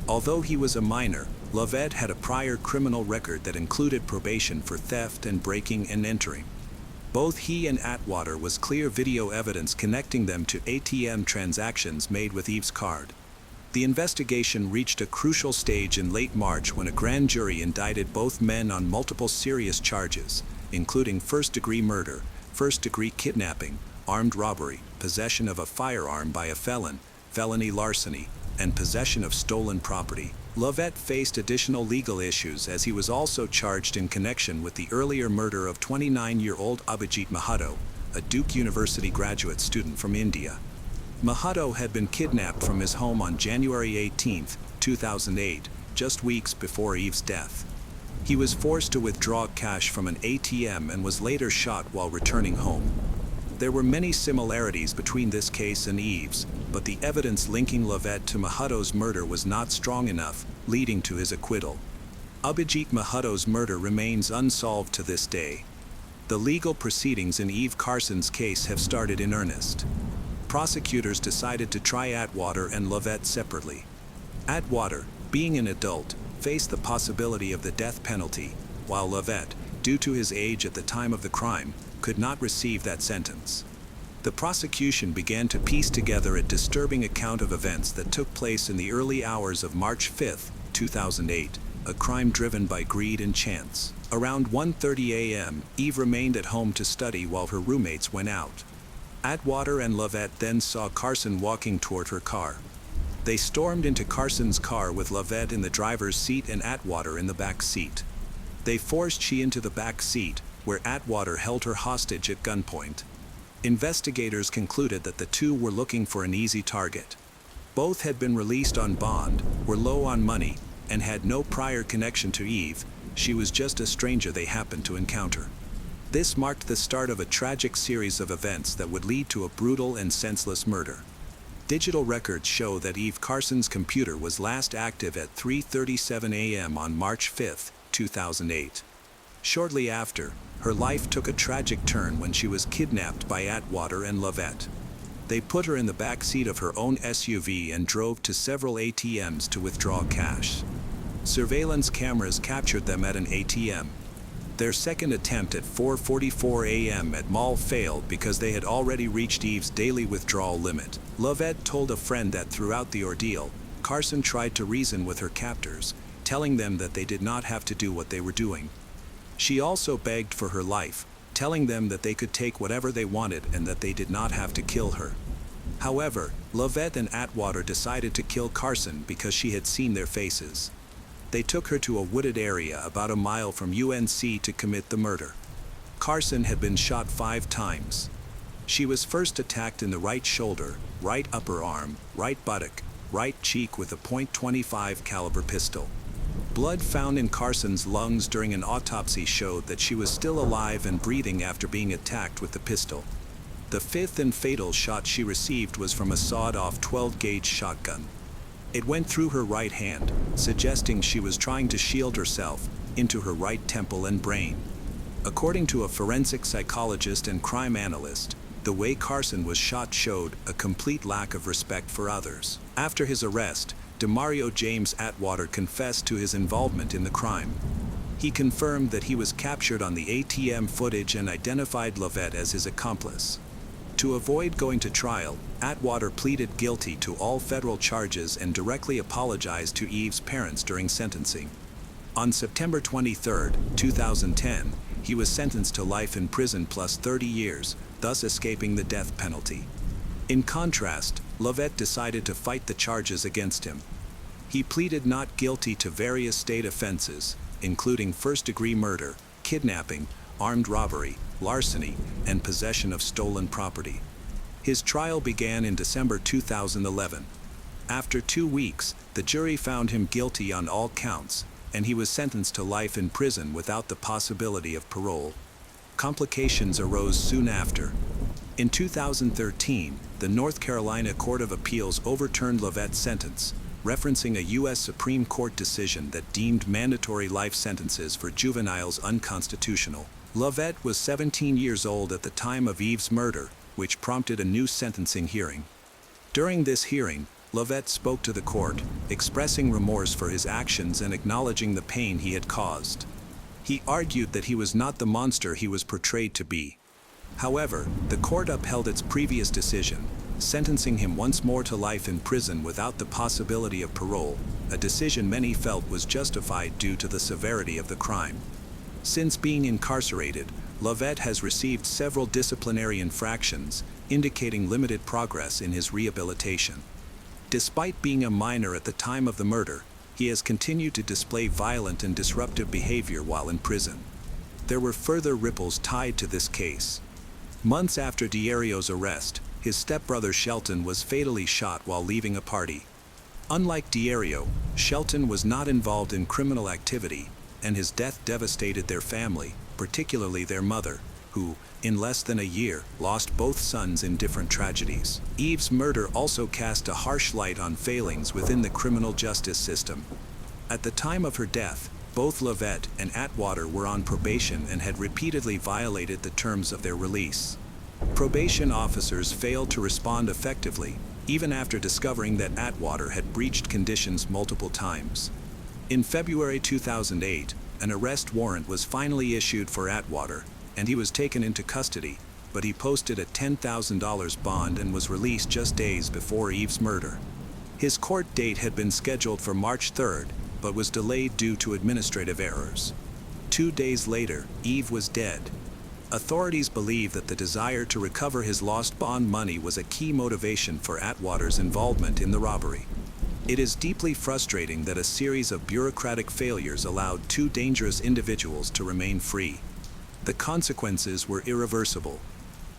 Although he was a minor, Lovett had a prior criminal record that included probation for theft and breaking and entering. Both he and Atwater was clear video evidence connecting them to ATM transactions made with Eve's card. The investigation reached a crucial stage in late March when a grand jury indicted both men on multiple serious charges, including first-degree murder, first-degree kidnapping, armed robbery, possession of a firearm by a felon, felony larceny, and possession of stolen property. Lovett faced additional legal issues as he was also charged in connection with the earlier murder of 29-year-old Abhijit Mahato, a Duke University graduate student from India. Mahato had been kidnapped from his home on January 18, 2008, just weeks before Eve's death. He was forced to withdraw cash from an ATM and was later shot while returning home. There were many similarities between this case and Eve's, but the evidence linking Lovett to Mahato's murder was not strong enough, leading to his acquittal. Abhijit Mahato's murder remains unsolved to this day. The legal proceedings in Eve Carson's case have started in earnest. Prosecutors decided to try Atwater and Lovett separately. Atwater, being an adult, faced the possibility of the death penalty, while Lovett, due to his age at the time of the crime, could not receive that sentence. The prosecution began to piece together a disturbing account of events that took place in the early hours of March 5, 2008, a crime driven by greed and chance. Around 1:30 a.m., Eve remained at home to study while her roommates went out. Atwater and Lovett then saw Carson walking toward her car. They stormed into Carson's car with Lovett in the driver's seat and Atwater in the back seat. They forced she into the back seat, where Atwater held her hostage at gunpoint. Investigators concluded that the two were looking for an easy target. Both had been released on bond, were low on money, and had no prior connection to Eve. She was just a stranger they happened to encounter. This marked the start of a tragic series of events that would lead to a brutal and senseless murder. Digital records show that Eve Carson's computer was last active at 3:37 a.m. on March 5, 2008. Shortly after, her life took a tragic turn when she was kidnapped by Atwater and Lovett. They put her in the back seat of her own SUV and drove to several ATMs to withdraw cash. Surveillance cameras captured them at an ATM. Their second attempt at 4:44 a.m. at Mall failed because they had already reached Eve's daily withdrawal limit. Lovett told a friend that throughout the ordeal, Carson tried to reason with her captors, telling them that they did not have to do what they were doing. She also begged for her life, telling them that they could take whatever they wanted and that they did not have to kill her. However, Lovett and Atwater decided to kill Carson because she had seen their faces. They took her to a wooded area about a mile from UNC to commit the murder. Carson had been shot 5 times. She was first attacked in the right shoulder, right upper arm, right buttock, right cheek with a .25 caliber pistol. Blood found in Carson's lungs during an autopsy showed that she was still alive and breathing after being attacked with the pistol. The fifth and fatal shot she received was from a sawed-off 12-gauge shotgun. It went through her right hand, suggesting she was trying to shield herself, into her right temple and brain. According to a forensic psychologist and crime analyst, the way Carson was shot showed a complete lack of respect for others. After his arrest, Demario James Atwater confessed to his involvement in the crime. He confirmed that he was captured on the ATM footage and identified Lovett as his accomplice. To avoid going to trial, Atwater pleaded guilty to all federal charges and directly apologized to Eve's parents during sentencing. On September 23, 2010, he was sentenced to life in prison plus 30 years, thus escaping the death penalty. In contrast, Lovett decided to fight the charges against him. He pleaded not guilty to various state offenses, including first-degree murder, kidnapping, armed robbery, larceny, and possession of stolen property. His trial began in December 2011. After 2 weeks, the jury found him guilty on all counts, and he was sentenced to life in prison without the possibility of parole. Complications arose soon after. In 2013, the North Carolina Court of Appeals overturned Lovett's sentence, referencing a U.S. Supreme Court decision that deemed mandatory life sentences for juveniles unconstitutional. Lovett was 17 years old at the time of Eve's murder, which prompted a new sentencing hearing. During this hearing, Lovett spoke to the court, expressing remorse for his actions and acknowledging the pain he had caused. He argued that he was not the monster he was portrayed to be. However, the court upheld its previous decision, sentencing him once more to life in prison without the possibility of parole, a decision many felt was justified due to the severity of the crime. Since being incarcerated, Lovett has received several disciplinary infractions, indicating limited progress in his rehabilitation. Despite being a minor at the time of the murder, he has continued to display violent and disruptive behavior while in prison. There were further ripples tied to this case. Months after Diario's arrest, his stepbrother Shelton was fatally shot while leaving a party. Unlike Diario, Shelton was not involved in criminal activity, and his death devastated their family, particularly their mother, who, in less than a year, lost both sons in different tragedies. Eve's murder also cast a harsh light on failings within the criminal justice system. At the time of her death, both Lovett and Atwater were on probation and had repeatedly violated the terms of their release. Probation officers failed to respond effectively, even after discovering that Atwater had breached conditions multiple times. In February 2008, an arrest warrant was finally issued for Atwater, and he was taken into custody, but he posted a $10,000 bond and was released just days before Eve's murder. His court date had been scheduled for March 3rd, but was delayed due to administrative errors. 2 days later, Eve was dead. Authorities believe that the desire to recover his lost bond money was a key motivation for Atwater's involvement in the robbery. It is deeply frustrating that a series of bureaucratic failures allowed 2 dangerous individuals to remain free. The consequences were irreversible.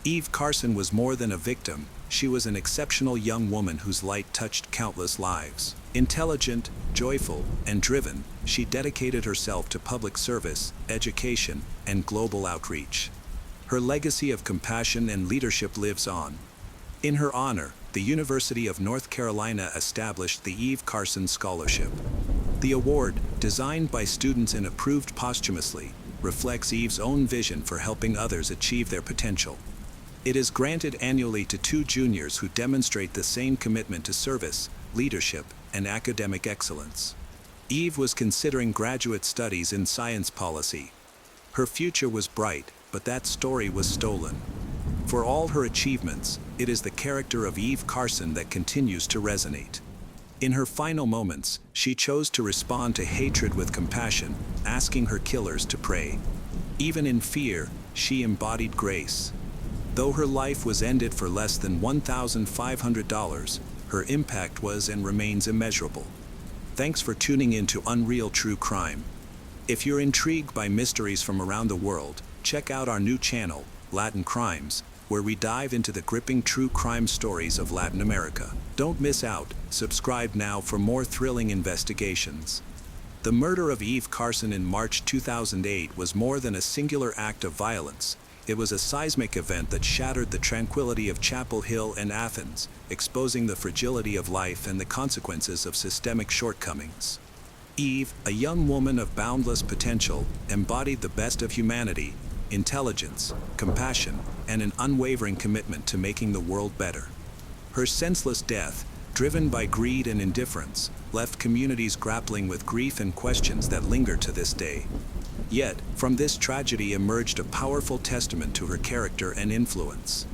Eve Carson was more than a victim, she was an exceptional young woman whose light touched countless lives. Intelligent, joyful, and driven, she dedicated herself to public service, education, and global outreach. Her legacy of compassion and leadership lives on. In her honor, the University of North Carolina established the Eve Carson Scholarship. The award, designed by students and approved posthumously, reflects Eve's own vision for helping others achieve their potential. It is granted annually to 2 juniors who demonstrate the same commitment to service, leadership, and academic excellence. Eve was considering graduate studies in science policy. Her future was bright, but that story was stolen. For all her achievements, it is the character of Eve Carson that continues to resonate. In her final moments, she chose to respond to hatred with compassion, asking her killers to pray. Even in fear, she embodied grace. Though her life was ended for less than $1,500, her impact was and remains immeasurable. Thanks for tuning in to Unreal True Crime. If you're intrigued by mysteries from around the world, check out our new channel, Latin Crimes, where we dive into the gripping true crime stories of Latin America. Don't miss out, subscribe now for more thrilling investigations. The murder of Eve Carson in March 2008 was more than a singular act of violence. It was a seismic event that shattered the tranquility of Chapel Hill and Athens, exposing the fragility of life and the consequences of systemic shortcomings. Eve, a young woman of boundless potential, embodied the best of humanity: intelligence, compassion, and an unwavering commitment to making the world better. Her senseless death, driven by greed and indifference, left communities grappling with grief and questions that linger to this day. Yet, from this tragedy emerged a powerful testament to her character and influence.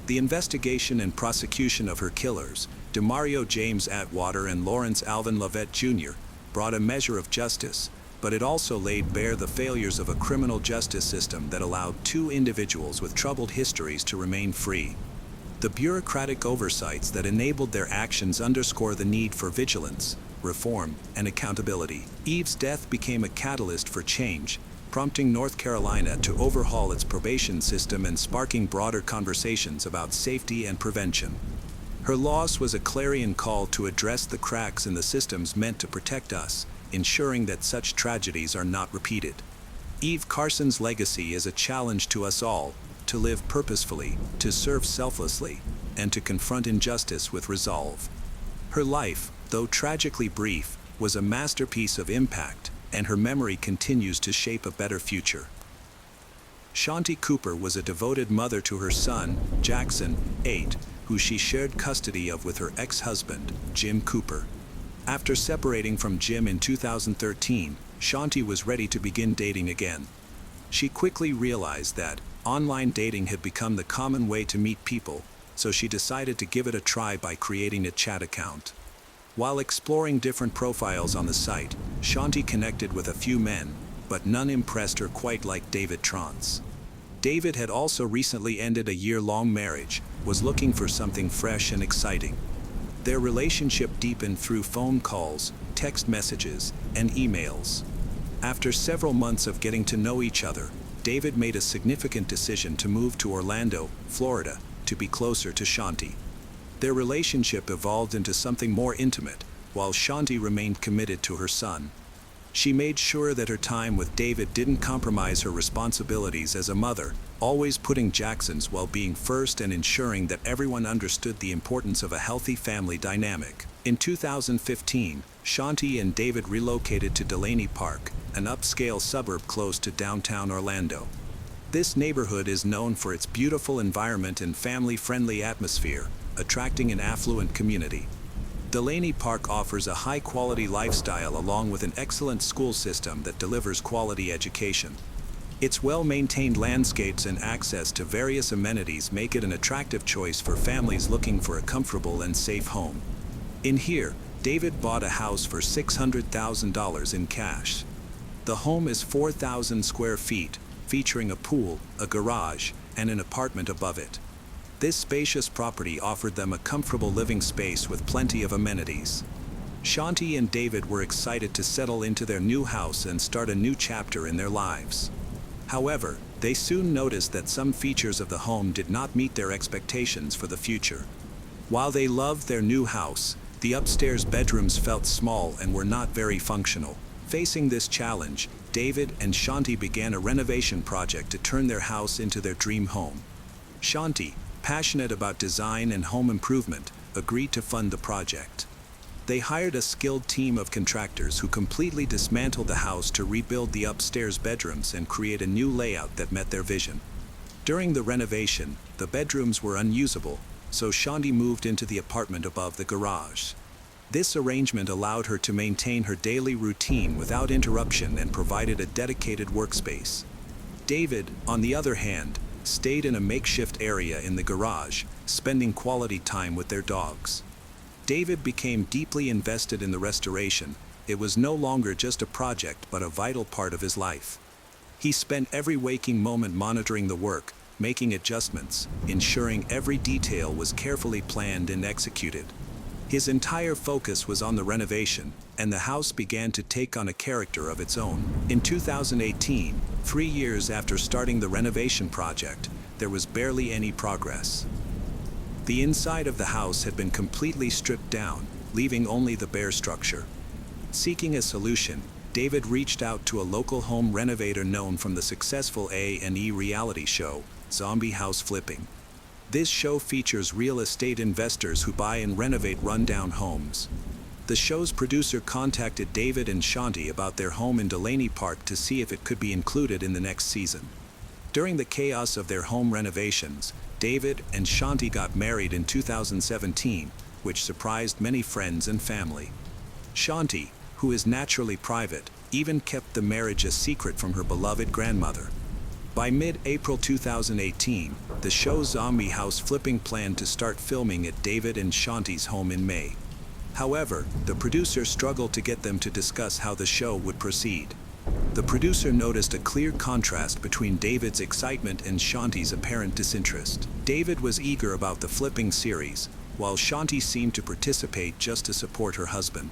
The investigation and prosecution of her killers, Demario James Atwater and Lawrence Alvin Lovett Jr., brought a measure of justice, but it also laid bare the failures of a criminal justice system that allowed two individuals with troubled histories to remain free. The bureaucratic oversights that enabled their actions underscore the need for vigilance, reform, and accountability. Eve's death became a catalyst for change, prompting North Carolina to overhaul its probation system and sparking broader conversations about safety and prevention. Her loss was a clarion call to address the cracks in the systems meant to protect us, ensuring that such tragedies are not repeated. Eve Carson's legacy is a challenge to us all: to live purposefully, to serve selflessly, and to confront injustice with resolve. Her life, though tragically brief, was a masterpiece of impact, and her memory continues to shape a better future. Shanti Cooper was a devoted mother to her son, Jackson, 8, who she shared custody of with her ex-husband, Jim Cooper. After separating from Jim in 2013, Shanti was ready to begin dating again. She quickly realized that online dating had become the common way to meet people, so she decided to give it a try by creating a chat account. While exploring different profiles on the site, Shanti connected with a few men, but none impressed her quite like David Trance. David had also recently ended a year-long marriage, was looking for something fresh and exciting. Their relationship deepened through phone calls, text messages, and emails. After several months of getting to know each other, David made a significant decision to move to Orlando, Florida, to be closer to Shanti. Their relationship evolved into something more intimate, while Shanti remained committed to her son. She made sure that her time with David didn't compromise her responsibilities as a mother, always putting Jackson's well-being first and ensuring that everyone understood the importance of a healthy family dynamic. In 2015, Shanti and David relocated to Delaney Park, an upscale suburb close to downtown Orlando. This neighborhood is known for its beautiful environment and family-friendly atmosphere, attracting an affluent community. Delaney Park offers a high-quality lifestyle along with an excellent school system that delivers quality education. Its well-maintained landscapes and access to various amenities make it an attractive choice for families looking for a comfortable and safe home. In here, David bought a house for $600,000 in cash. The home is 4,000 square feet, featuring a pool, a garage, and an apartment above it. This spacious property offered them a comfortable living space with plenty of amenities. Shanti and David were excited to settle into their new house and start a new chapter in their lives. However, they soon noticed that some features of the home did not meet their expectations for the future. While they loved their new house, the upstairs bedrooms felt small and were not very functional. Facing this challenge, David and Shanti began a renovation project to turn their house into their dream home. Shanti, passionate about design and home improvement, agreed to fund the project. They hired a skilled team of contractors who completely dismantled the house to rebuild the upstairs bedrooms and create a new layout that met their vision. During the renovation, the bedrooms were unusable, so Shanti moved into the apartment above the garage. This arrangement allowed her to maintain her daily routine without interruption and provided a dedicated workspace. David, on the other hand, stayed in a makeshift area in the garage, spending quality time with their dogs. David became deeply invested in the restoration. It was no longer just a project but a vital part of his life. He spent every waking moment monitoring the work, making adjustments, ensuring every detail was carefully planned and executed. His entire focus was on the renovation, and the house began to take on a character of its own. In 2018, 3 years after starting the renovation project, there was barely any progress. The inside of the house had been completely stripped down, leaving only the bare structure. Seeking a solution, David reached out to a local home renovator known from the successful A&E reality show, Zombie House Flipping. This show features real estate investors who buy and renovate rundown homes. The show's producer contacted David and Shanti about their home in Delaney Park to see if it could be included in the next season. During the chaos of their home renovations, David and Shanti got married in 2017, which surprised many friends and family. Shanti, who is naturally private, even kept the marriage a secret from her beloved grandmother. By mid-April 2018, the show Zombie House Flipping planned to start filming at David and Shanti's home in May. However, the producer struggled to get them to discuss how the show would proceed. The producer noticed a clear contrast between David's excitement and Shanti's apparent disinterest. David was eager about the flipping series, while Shanti seemed to participate just to support her husband.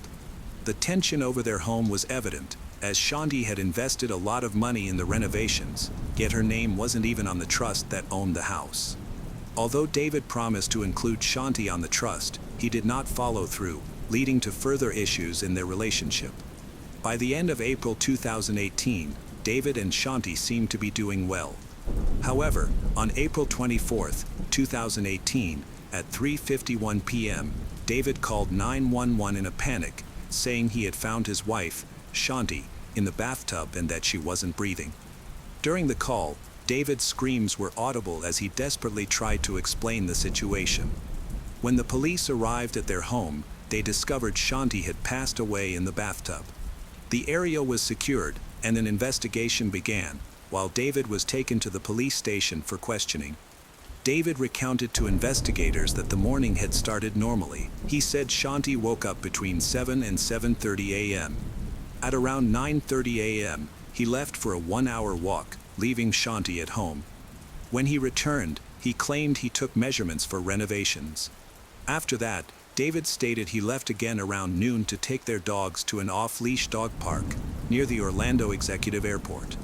The tension over their home was evident, as Shanti had invested a lot of money in the renovations, yet her name wasn't even on the trust that owned the house. Although David promised to include Shanti on the trust, he did not follow through, leading to further issues in their relationship. By the end of April 2018, David and Shanti seemed to be doing well. However, on April 24, 2018, at 3:51 p.m., David called 911 in a panic, saying he had found his wife, Shanti, in the bathtub and that she wasn't breathing. During the call, David's screams were audible as he desperately tried to explain the situation. When the police arrived at their home, they discovered Shanti had passed away in the bathtub. The area was secured, and an investigation began, while David was taken to the police station for questioning. David recounted to investigators that the morning had started normally. He said Shanti woke up between 7 and 7:30 a.m. At around 9:30 a.m., he left for a 1-hour walk, leaving Shanti at home. When he returned, he claimed he took measurements for renovations. After that, David stated he left again around noon to take their dogs to an off-leash dog park near the Orlando Executive Airport.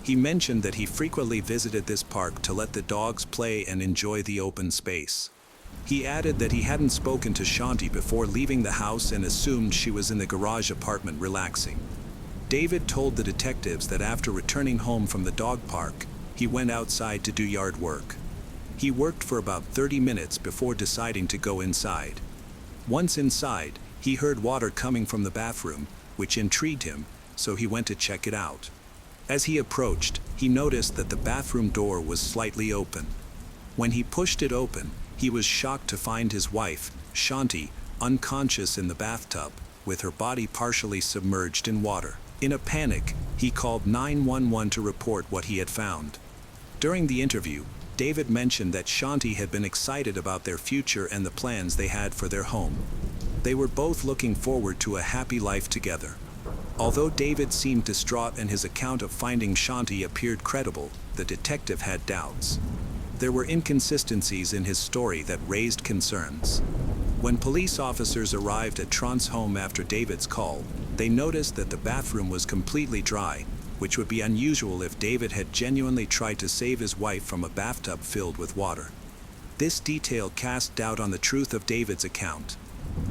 He mentioned that he frequently visited this park to let the dogs play and enjoy the open space. He added that he hadn't spoken to Shanti before leaving the house and assumed she was in the garage apartment relaxing. David told the detectives that after returning home from the dog park, he went outside to do yard work. He worked for about 30 minutes before deciding to go inside. Once inside, he heard water coming from the bathroom, which intrigued him, so he went to check it out. As he approached, he noticed that the bathroom door was slightly open. When he pushed it open, he was shocked to find his wife, Shanti, unconscious in the bathtub, with her body partially submerged in water. In a panic, he called 911 to report what he had found. During the interview, David mentioned that Shanti had been excited about their future and the plans they had for their home. They were both looking forward to a happy life together. Although David seemed distraught and his account of finding Shanti appeared credible, the detective had doubts. There were inconsistencies in his story that raised concerns. When police officers arrived at Trant's home after David's call, they noticed that the bathroom was completely dry, which would be unusual if David had genuinely tried to save his wife from a bathtub filled with water. This detail cast doubt on the truth of David's account.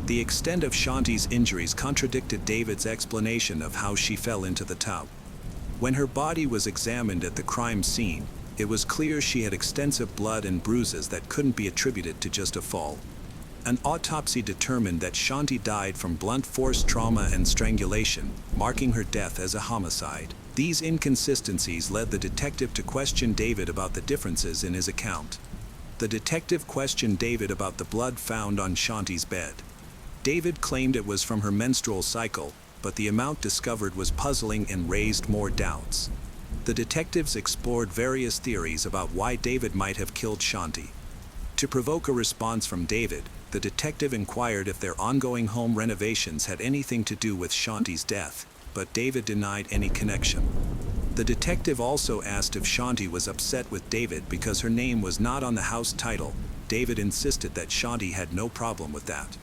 The extent of Shanti's injuries contradicted David's explanation of how she fell into the tub. When her body was examined at the crime scene, it was clear she had extensive blood and bruises that couldn't be attributed to just a fall. An autopsy determined that Shanti died from blunt force trauma and strangulation, marking her death as a homicide. These inconsistencies led the detective to question David about the differences in his account. The detective questioned David about the blood found on Shanti's bed. David claimed it was from her menstrual cycle, but the amount discovered was puzzling and raised more doubts. The detectives explored various theories about why David might have killed Shanti. To provoke a response from David, the detective inquired if their ongoing home renovations had anything to do with Shanti's death, but David denied any connection. The detective also asked if Shanti was upset with David because her name was not on the house title. David insisted that Shanti had no problem with that.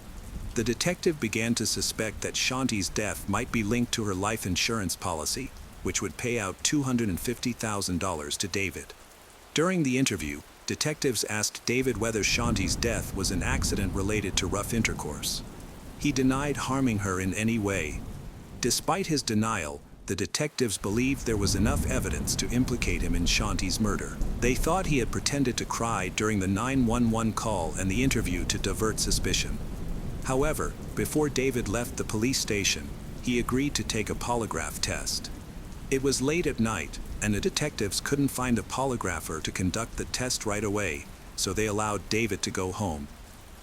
The detective began to suspect that Shanti's death might be linked to her life insurance policy, which would pay out $250,000 to David. During the interview, detectives asked David whether Shanti's death was an accident related to rough intercourse. He denied harming her in any way. Despite his denial, the detectives believed there was enough evidence to implicate him in Shanti's murder. They thought he had pretended to cry during the 911 call and the interview to divert suspicion. However, before David left the police station, he agreed to take a polygraph test. It was late at night, and the detectives couldn't find a polygrapher to conduct the test right away, so they allowed David to go home.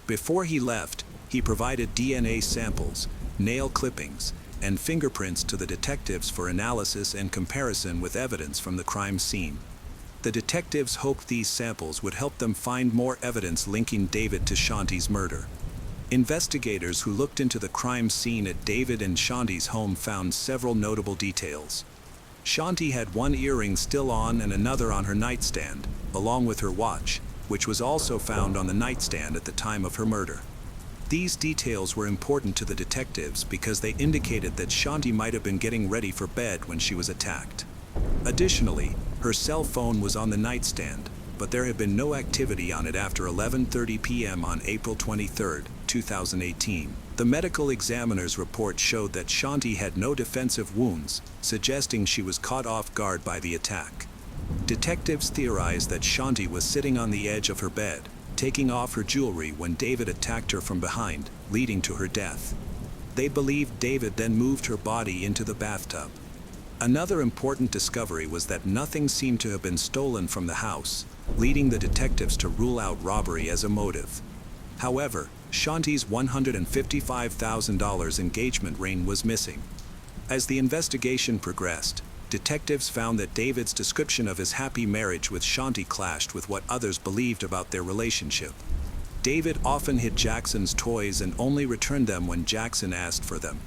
Before he left, he provided DNA samples, nail clippings, and fingerprints to the detectives for analysis and comparison with evidence from the crime scene. The detectives hoped these samples would help them find more evidence linking David to Shanti's murder. Investigators who looked into the crime scene at David and Shanti's home found several notable details. Shanti had one earring still on and another on her nightstand, along with her watch, which was also found on the nightstand at the time of her murder. These details were important to the detectives because they indicated that Shanti might have been getting ready for bed when she was attacked. Additionally, her cell phone was on the nightstand, but there had been no activity on it after 11:30 p.m. on April 23, 2018. The medical examiner's report showed that Shanti had no defensive wounds, suggesting she was caught off guard by the attack. Detectives theorized that Shanti was sitting on the edge of her bed, taking off her jewelry when David attacked her from behind, leading to her death. They believed David then moved her body into the bathtub. Another important discovery was that nothing seemed to have been stolen from the house, leading the detectives to rule out robbery as a motive. However, Shanti's $155,000 engagement ring was missing. As the investigation progressed, detectives found that David's description of his happy marriage with Shanti clashed with what others believed about their relationship. David often hid Jackson's toys and only returned them when Jackson asked for them.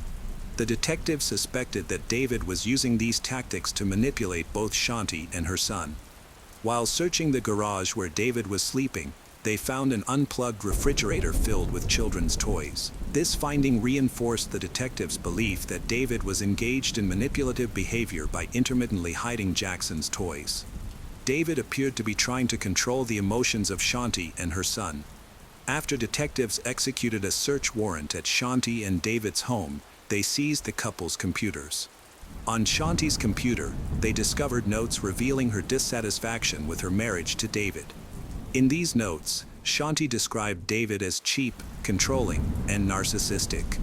The detectives suspected that David was using these tactics to manipulate both Shanti and her son. While searching the garage where David was sleeping, they found an unplugged refrigerator filled with children's toys. This finding reinforced the detectives' belief that David was engaged in manipulative behavior by intermittently hiding Jackson's toys. David appeared to be trying to control the emotions of Shanti and her son. After detectives executed a search warrant at Shanti and David's home, they seized the couple's computers. On Shanti's computer, they discovered notes revealing her dissatisfaction with her marriage to David. In these notes, Shanti described David as cheap, controlling, and narcissistic.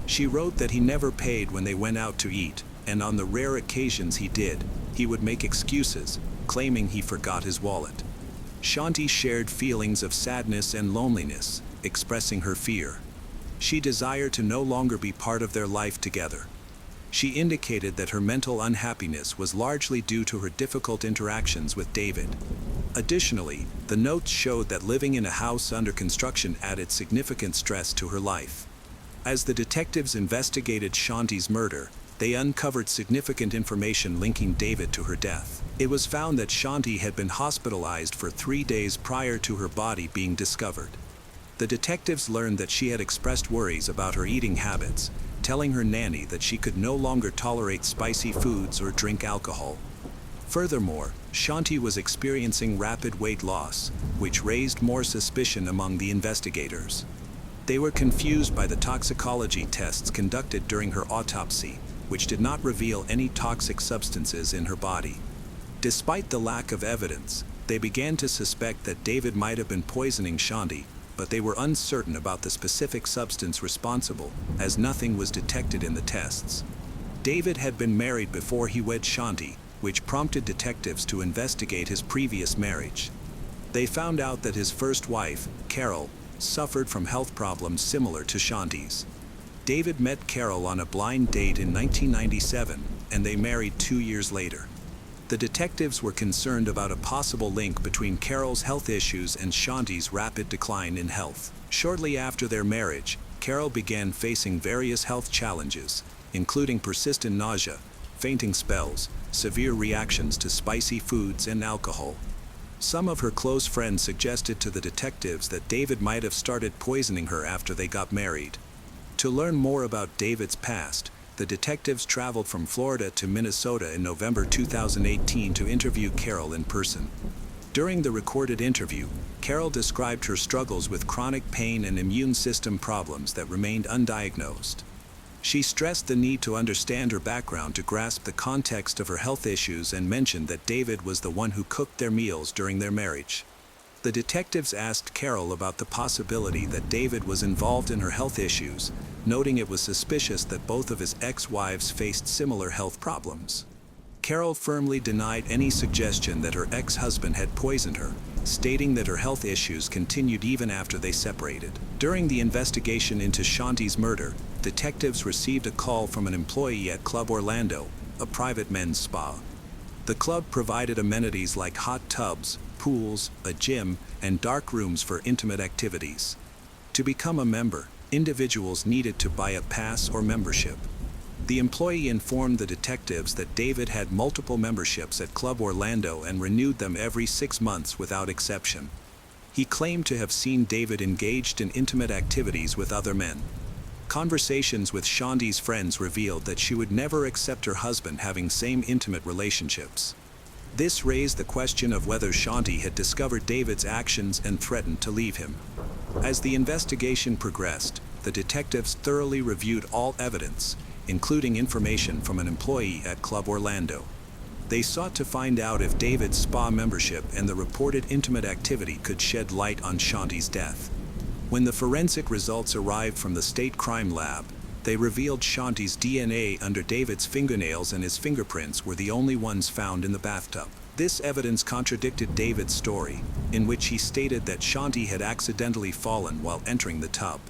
She wrote that he never paid when they went out to eat, and on the rare occasions he did, he would make excuses, claiming he forgot his wallet. Shanti shared feelings of sadness and loneliness, expressing her fear. She desired to no longer be part of their life together. She indicated that her mental unhappiness was largely due to her difficult interactions with David. Additionally, the notes showed that living in a house under construction added significant stress to her life. As the detectives investigated Shanti's murder, they uncovered significant information linking David to her death. It was found that Shanti had been hospitalized for 3 days prior to her body being discovered. The detectives learned that she had expressed worries about her eating habits, telling her nanny that she could no longer tolerate spicy foods or drink alcohol. Furthermore, Shanti was experiencing rapid weight loss, which raised more suspicion among the investigators. They were confused by the toxicology tests conducted during her autopsy, which did not reveal any toxic substances in her body. Despite the lack of evidence, they began to suspect that David might have been poisoning Shanti, but they were uncertain about the specific substance responsible, as nothing was detected in the tests. David had been married before he wed Shanti, which prompted detectives to investigate his previous marriage. They found out that his first wife, Carol, suffered from health problems similar to Shanti's. David met Carol on a blind date in 1997, and they married 2 years later. The detectives were concerned about a possible link between Carol's health issues and Shanti's rapid decline in health. Shortly after their marriage, Carol began facing various health challenges, including persistent nausea, fainting spells, severe reactions to spicy foods and alcohol. Some of her close friends suggested to the detectives that David might have started poisoning her after they got married. To learn more about David's past, the detectives traveled from Florida to Minnesota in November 2018 to interview Carol in person. During the recorded interview, Carol described her struggles with chronic pain and immune system problems that remained undiagnosed. She stressed the need to understand her background to grasp the context of her health issues and mentioned that David was the one who cooked their meals during their marriage. The detectives asked Carol about the possibility that David was involved in her health issues, noting it was suspicious that both of his ex-wives faced similar health problems. Carol firmly denied any suggestion that her ex-husband had poisoned her, stating that her health issues continued even after they separated. During the investigation into Shanti's murder, detectives received a call from an employee at Club Orlando, a private men's spa. The club provided amenities like hot tubs, pools, a gym, and dark rooms for intimate activities. To become a member, individuals needed to buy a pass or membership. The employee informed the detectives that David had multiple memberships at Club Orlando and renewed them every 6 months without exception. He claimed to have seen David engaged in intimate activities with other men. Conversations with Shanti's friends revealed that she would never accept her husband having same intimate relationships. This raised the question of whether Shanti had discovered David's actions and threatened to leave him. As the investigation progressed, the detectives thoroughly reviewed all evidence, including information from an employee at Club Orlando. They sought to find out if David's spa membership and the reported intimate activity could shed light on Shanti's death. When the forensic results arrived from the state crime lab, they revealed Shanti's DNA under David's fingernails and his fingerprints were the only ones found in the bathtub. This evidence contradicted David's story, in which he stated that Shanti had accidentally fallen while entering the tub.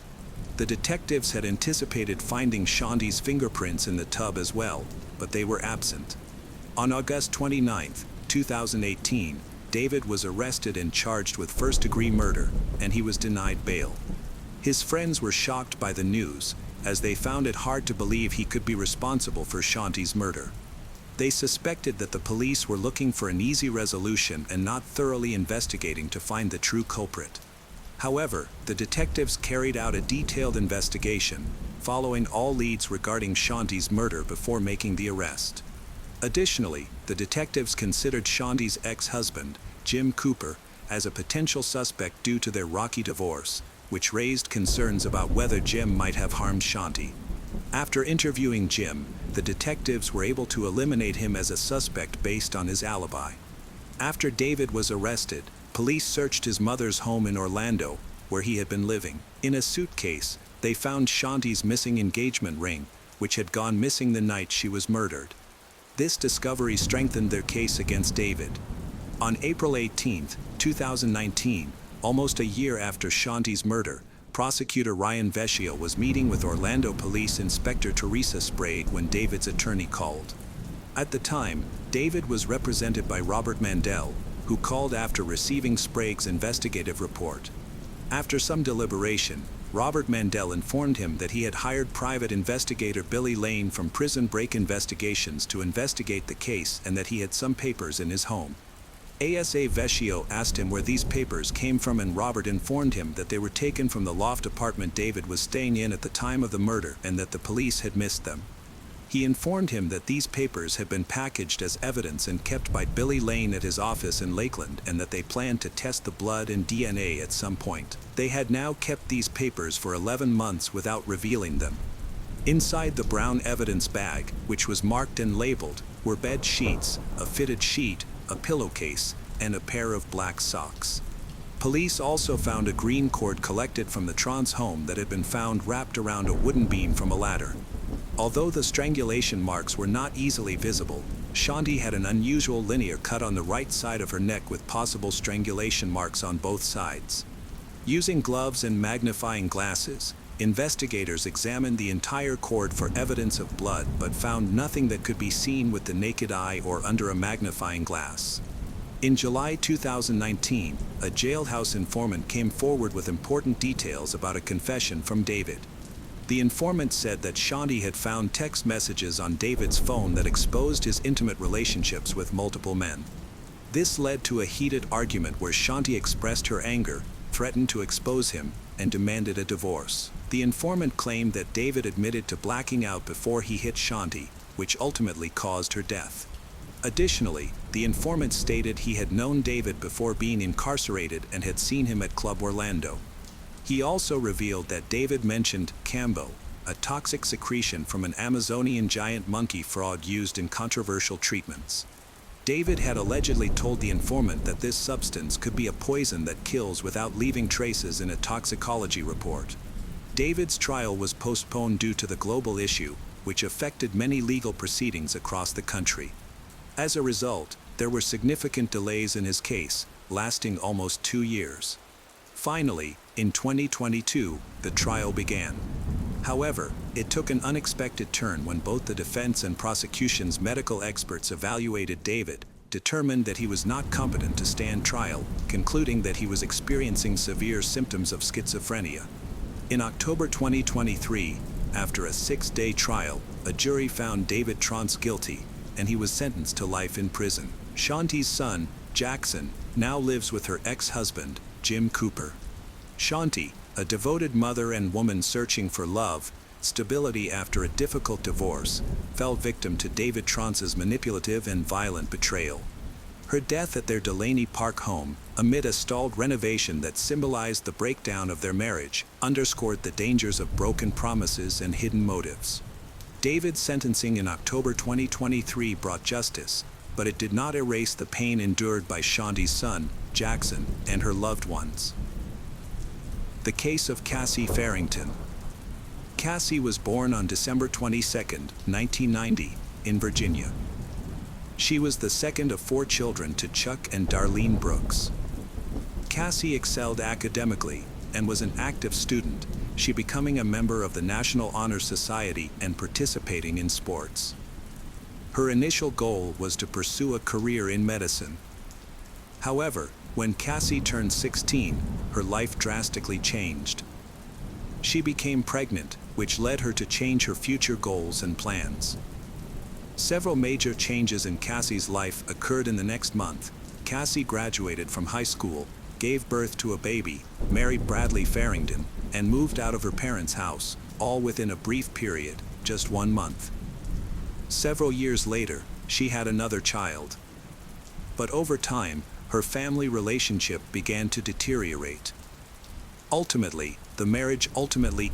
The detectives had anticipated finding Shanti's fingerprints in the tub as well, but they were absent. On August 29, 2018, David was arrested and charged with first-degree murder, and he was denied bail. His friends were shocked by the news, as they found it hard to believe he could be responsible for Shanti's murder. They suspected that the police were looking for an easy resolution and not thoroughly investigating to find the true culprit. However, the detectives carried out a detailed investigation, following all leads regarding Shanti's murder before making the arrest. Additionally, the detectives considered Shanti's ex-husband, Jim Cooper, as a potential suspect due to their rocky divorce, which raised concerns about whether Jim might have harmed Shanti. After interviewing Jim, the detectives were able to eliminate him as a suspect based on his alibi. After David was arrested, police searched his mother's home in Orlando, where he had been living. In a suitcase, they found Shanti's missing engagement ring, which had gone missing the night she was murdered. This discovery strengthened their case against David. On April 18, 2019, almost a year after Shanti's murder, prosecutor Ryan Vecchio was meeting with Orlando Police Inspector Teresa Sprague when David's attorney called. At the time, David was represented by Robert Mandel, who called after receiving Sprague's investigative report. After some deliberation, Robert Mandel informed him that he had hired private investigator Billy Lane from Prison Break Investigations to investigate the case and that he had some papers in his home. ASA Vecchio asked him where these papers came from and Robert informed him that they were taken from the loft apartment David was staying in at the time of the murder and that the police had missed them. He informed him that these papers had been packaged as evidence and kept by Billy Lane at his office in Lakeland and that they planned to test the blood and DNA at some point. They had now kept these papers for 11 months without revealing them. Inside the brown evidence bag, which was marked and labeled, were bed sheets, a fitted sheet, a pillowcase, and a pair of black socks. Police also found a green cord collected from the Tron's home that had been found wrapped around a wooden beam from a ladder. Although the strangulation marks were not easily visible, Shanti had an unusual linear cut on the right side of her neck with possible strangulation marks on both sides. Using gloves and magnifying glasses, investigators examined the entire cord for evidence of blood but found nothing that could be seen with the naked eye or under a magnifying glass. In July 2019, a jailhouse informant came forward with important details about a confession from David. The informant said that Shanti had found text messages on David's phone that exposed his intimate relationships with multiple men. This led to a heated argument where Shanti expressed her anger, threatened to expose him, and demanded a divorce. The informant claimed that David admitted to blacking out before he hit Shanti, which ultimately caused her death. Additionally, the informant stated he had known David before being incarcerated and had seen him at Club Orlando. He also revealed that David mentioned Cambo, a toxic secretion from an Amazonian giant monkey frog used in controversial treatments. David had allegedly told the informant that this substance could be a poison that kills without leaving traces in a toxicology report. David's trial was postponed due to the global issue, which affected many legal proceedings across the country. As a result, there were significant delays in his case, lasting almost 2 years. Finally, in 2022, the trial began. However, it took an unexpected turn when both the defense and prosecution's medical experts evaluated David, determined that he was not competent to stand trial, concluding that he was experiencing severe symptoms of schizophrenia. In October 2023, after a 6-day trial, a jury found David Trance guilty, and he was sentenced to life in prison. Shanti's son, Jackson, now lives with her ex-husband, Jim Cooper. Shanti, a devoted mother and woman searching for love, stability after a difficult divorce, fell victim to David Trance's manipulative and violent betrayal. Her death at their Delaney Park home, amid a stalled renovation that symbolized the breakdown of their marriage, underscored the dangers of broken promises and hidden motives. David's sentencing in October 2023 brought justice, but it did not erase the pain endured by Shanti's son, Jackson, and her loved ones. The case of Cassie Farrington. Cassie was born on December 22, 1990, in Virginia. She was the second of 4 children to Chuck and Darlene Brooks. Cassie excelled academically and was an active student, she becoming a member of the National Honor Society and participating in sports. Her initial goal was to pursue a career in medicine. However, when Cassie turned 16, her life drastically changed. She became pregnant, which led her to change her future goals and plans. Several major changes in Cassie's life occurred in the next month. Cassie graduated from high school, gave birth to a baby, married Bradley Farrington, and moved out of her parents' house, all within a brief period, just 1 month. Several years later, she had another child. But over time, her family relationship began to deteriorate. Ultimately, the marriage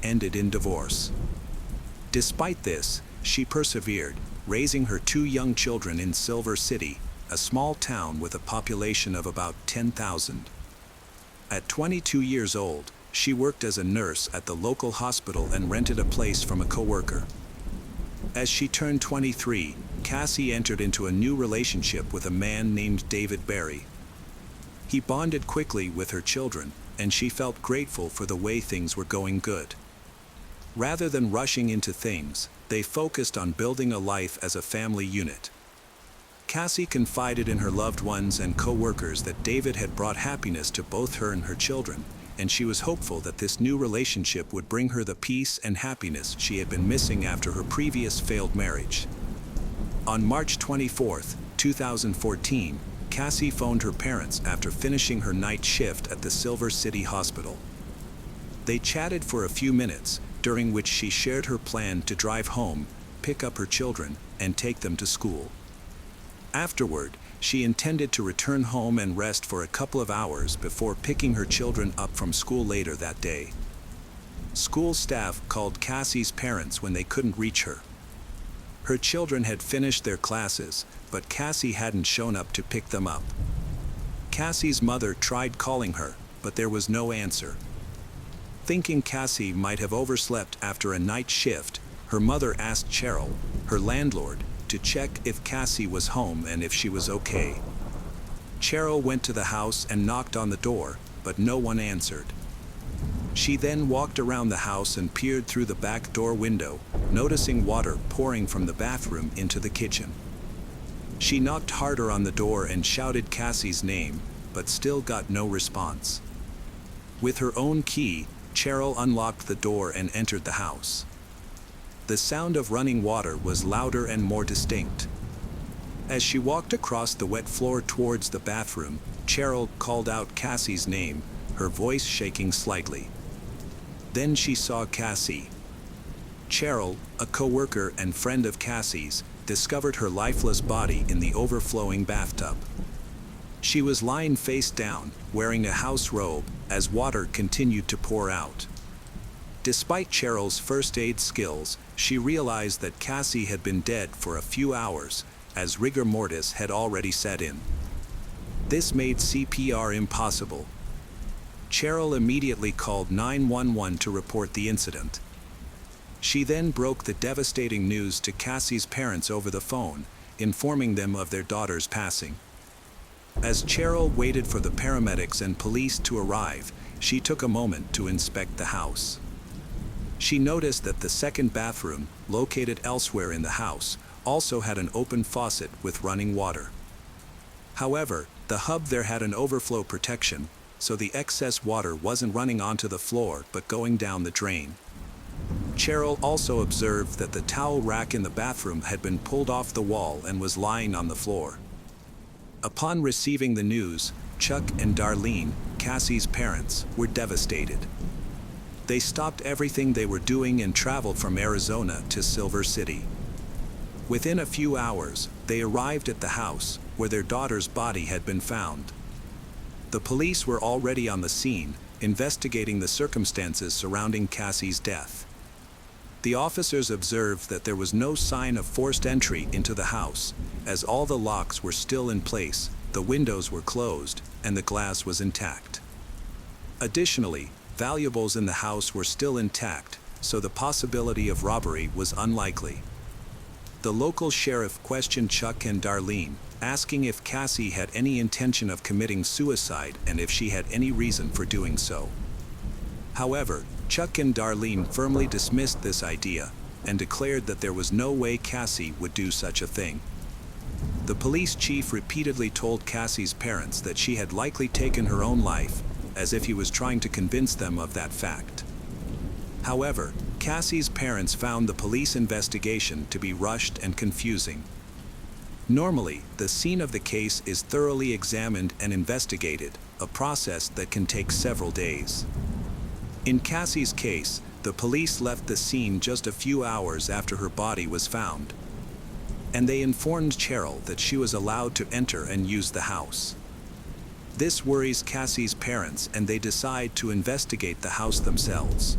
ended in divorce. Despite this, she persevered, raising her 2 young children in Silver City, a small town with a population of about 10,000. At 22 years old, she worked as a nurse at the local hospital and rented a place from a coworker. As she turned 23, Cassie entered into a new relationship with a man named David Berry. He bonded quickly with her children, and she felt grateful for the way things were going good. Rather than rushing into things, they focused on building a life as a family unit. Cassie confided in her loved ones and co-workers that David had brought happiness to both her and her children, and she was hopeful that this new relationship would bring her the peace and happiness she had been missing after her previous failed marriage. On March 24, 2014, Cassie phoned her parents after finishing her night shift at the Silver City Hospital. They chatted for a few minutes, during which she shared her plan to drive home, pick up her children, and take them to school. Afterward, she intended to return home and rest for a couple of hours before picking her children up from school later that day. School staff called Cassie's parents when they couldn't reach her. Her children had finished their classes, but Cassie hadn't shown up to pick them up. Cassie's mother tried calling her, but there was no answer. Thinking Cassie might have overslept after a night shift, her mother asked Cheryl, her landlord, to check if Cassie was home and if she was okay. Cheryl went to the house and knocked on the door, but no one answered. She then walked around the house and peered through the back door window, noticing water pouring from the bathroom into the kitchen. She knocked harder on the door and shouted Cassie's name, but still got no response. With her own key, Cheryl unlocked the door and entered the house. The sound of running water was louder and more distinct. As she walked across the wet floor towards the bathroom, Cheryl called out Cassie's name, her voice shaking slightly. Then she saw Cassie. Cheryl, a co-worker and friend of Cassie's, discovered her lifeless body in the overflowing bathtub. She was lying face down, wearing a house robe, as water continued to pour out. Despite Cheryl's first aid skills, she realized that Cassie had been dead for a few hours, as rigor mortis had already set in. This made CPR impossible. Cheryl immediately called 911 to report the incident. She then broke the devastating news to Cassie's parents over the phone, informing them of their daughter's passing. As Cheryl waited for the paramedics and police to arrive, she took a moment to inspect the house. She noticed that the second bathroom, located elsewhere in the house, also had an open faucet with running water. However, the hub there had an overflow protection, so the excess water wasn't running onto the floor but going down the drain. Cheryl also observed that the towel rack in the bathroom had been pulled off the wall and was lying on the floor. Upon receiving the news, Chuck and Darlene, Cassie's parents, were devastated. They stopped everything they were doing and traveled from Arizona to Silver City. Within a few hours, they arrived at the house where their daughter's body had been found. The police were already on the scene, investigating the circumstances surrounding Cassie's death. The officers observed that there was no sign of forced entry into the house, as all the locks were still in place, the windows were closed, and the glass was intact. Additionally, valuables in the house were still intact, so the possibility of robbery was unlikely. The local sheriff questioned Chuck and Darlene, asking if Cassie had any intention of committing suicide and if she had any reason for doing so. However, Chuck and Darlene firmly dismissed this idea and declared that there was no way Cassie would do such a thing. The police chief repeatedly told Cassie's parents that she had likely taken her own life, as if he was trying to convince them of that fact. However, Cassie's parents found the police investigation to be rushed and confusing. Normally, the scene of the case is thoroughly examined and investigated, a process that can take several days. In Cassie's case, the police left the scene just a few hours after her body was found, and they informed Cheryl that she was allowed to enter and use the house. This worries Cassie's parents, and they decide to investigate the house themselves.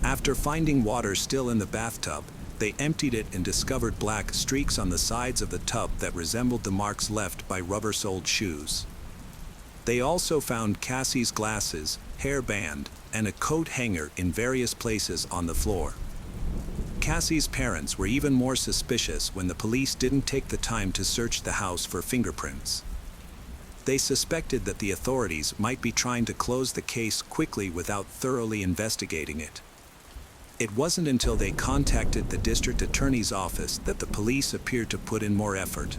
After finding water still in the bathtub, they emptied it and discovered black streaks on the sides of the tub that resembled the marks left by rubber-soled shoes. They also found Cassie's glasses, hairband, and a coat hanger in various places on the floor. Cassie's parents were even more suspicious when the police didn't take the time to search the house for fingerprints. They suspected that the authorities might be trying to close the case quickly without thoroughly investigating it. It wasn't until they contacted the district attorney's office that the police appeared to put in more effort.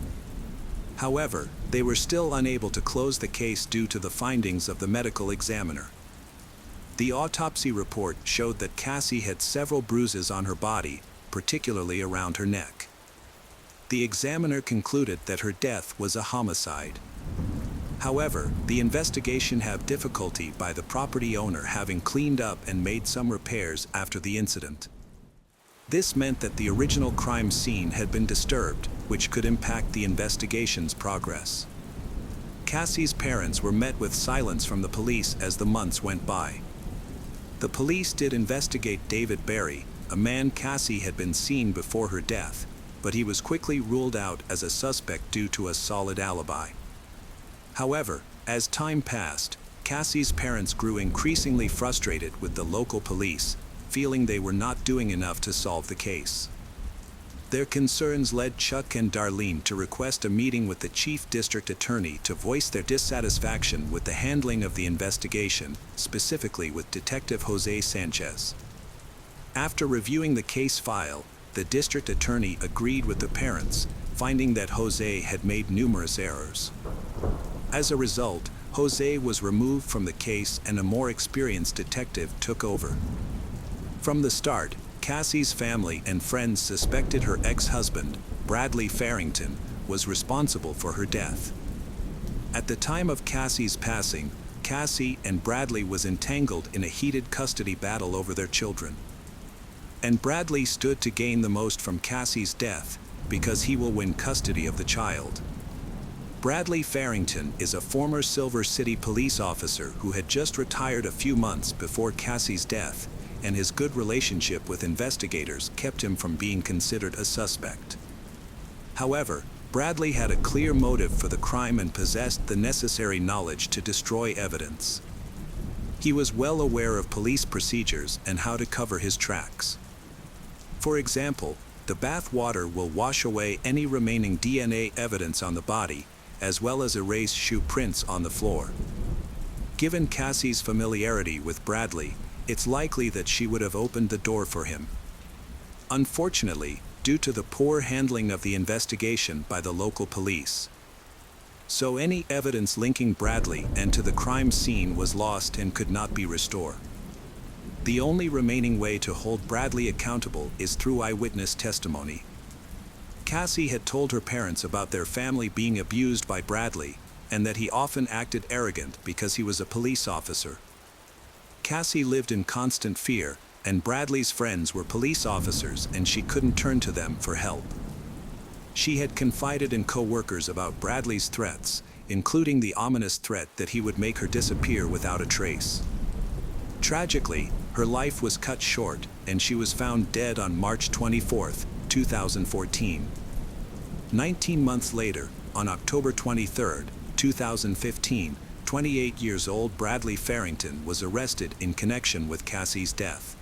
However, they were still unable to close the case due to the findings of the medical examiner. The autopsy report showed that Cassie had several bruises on her body, particularly around her neck. The examiner concluded that her death was a homicide. However, the investigation had difficulty by the property owner having cleaned up and made some repairs after the incident. This meant that the original crime scene had been disturbed, which could impact the investigation's progress. Cassie's parents were met with silence from the police as the months went by. The police did investigate David Berry, a man Cassie had been seen before her death, but he was quickly ruled out as a suspect due to a solid alibi. However, as time passed, Cassie's parents grew increasingly frustrated with the local police, feeling they were not doing enough to solve the case. Their concerns led Chuck and Darlene to request a meeting with the chief district attorney to voice their dissatisfaction with the handling of the investigation, specifically with Detective Jose Sanchez. After reviewing the case file, the district attorney agreed with the parents, finding that Jose had made numerous errors. As a result, Jose was removed from the case and a more experienced detective took over. From the start, Cassie's family and friends suspected her ex-husband, Bradley Farrington, was responsible for her death. At the time of Cassie's passing, Cassie and Bradley was entangled in a heated custody battle over their children. And Bradley stood to gain the most from Cassie's death, because he will win custody of the child. Bradley Farrington is a former Silver City police officer who had just retired a few months before Cassie's death, and his good relationship with investigators kept him from being considered a suspect. However, Bradley had a clear motive for the crime and possessed the necessary knowledge to destroy evidence. He was well aware of police procedures and how to cover his tracks. For example, the bath water will wash away any remaining DNA evidence on the body, as well as erase shoe prints on the floor. Given Cassie's familiarity with Bradley, it's likely that she would have opened the door for him. Unfortunately, due to the poor handling of the investigation by the local police, so any evidence linking Bradley and to the crime scene was lost and could not be restored. The only remaining way to hold Bradley accountable is through eyewitness testimony. Cassie had told her parents about their family being abused by Bradley, and that he often acted arrogant because he was a police officer. Cassie lived in constant fear, and Bradley's friends were police officers and she couldn't turn to them for help. She had confided in co-workers about Bradley's threats, including the ominous threat that he would make her disappear without a trace. Tragically, her life was cut short and she was found dead on March 24, 2014. 19 months later, on October 23, 2015, 28-year-old Bradley Farrington was arrested in connection with Cassie's death.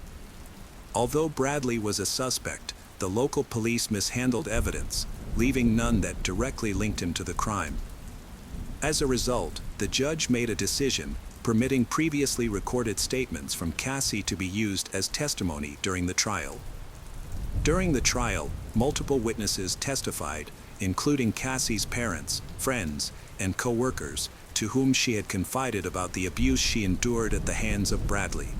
Although Bradley was a suspect, the local police mishandled evidence, leaving none that directly linked him to the crime. As a result, the judge made a decision permitting previously recorded statements from Cassie to be used as testimony during the trial. During the trial, multiple witnesses testified, including Cassie's parents, friends, and co-workers, to whom she had confided about the abuse she endured at the hands of Bradley.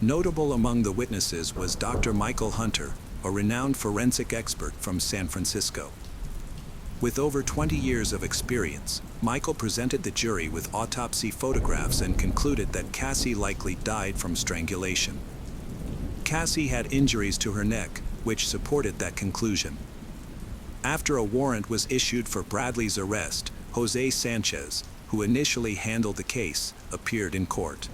Notable among the witnesses was Dr. Michael Hunter, a renowned forensic expert from San Francisco. With over 20 years of experience, Michael presented the jury with autopsy photographs and concluded that Cassie likely died from strangulation. Cassie had injuries to her neck, which supported that conclusion. After a warrant was issued for Bradley's arrest, Jose Sanchez, who initially handled the case, appeared in court.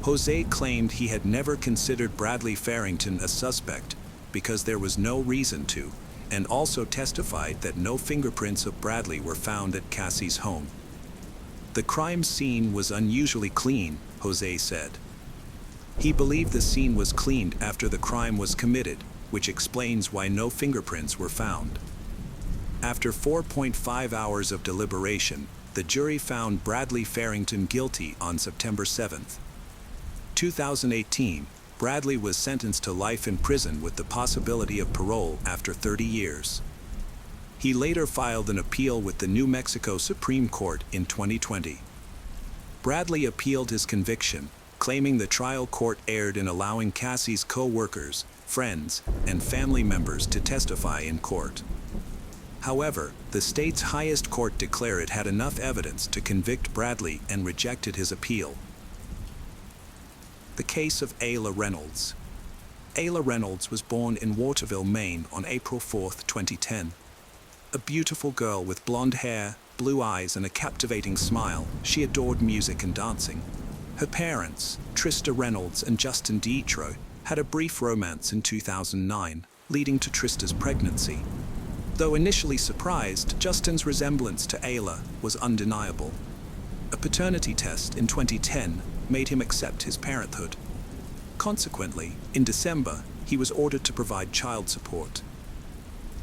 Jose claimed he had never considered Bradley Farrington a suspect because there was no reason to, and also testified that no fingerprints of Bradley were found at Cassie's home. The crime scene was unusually clean, Jose said. He believed the scene was cleaned after the crime was committed, which explains why no fingerprints were found. After 4.5 hours of deliberation, the jury found Bradley Farrington guilty on September 7, 2018. Bradley was sentenced to life in prison with the possibility of parole after 30 years. He later filed an appeal with the New Mexico Supreme Court in 2020. Bradley appealed his conviction, claiming the trial court erred in allowing Cassie's co-workers, friends, and family members to testify in court. However, the state's highest court declared it had enough evidence to convict Bradley and rejected his appeal. The case of Ayla Reynolds. Ayla Reynolds was born in Waterville, Maine on April 4, 2010. A beautiful girl with blonde hair, blue eyes, and a captivating smile, she adored music and dancing. Her parents, Trista Reynolds and Justin Dietro, had a brief romance in 2009, leading to Trista's pregnancy. Though initially surprised, Justin's resemblance to Ayla was undeniable. A paternity test in 2010 made him accept his parenthood. Consequently, in December, he was ordered to provide child support.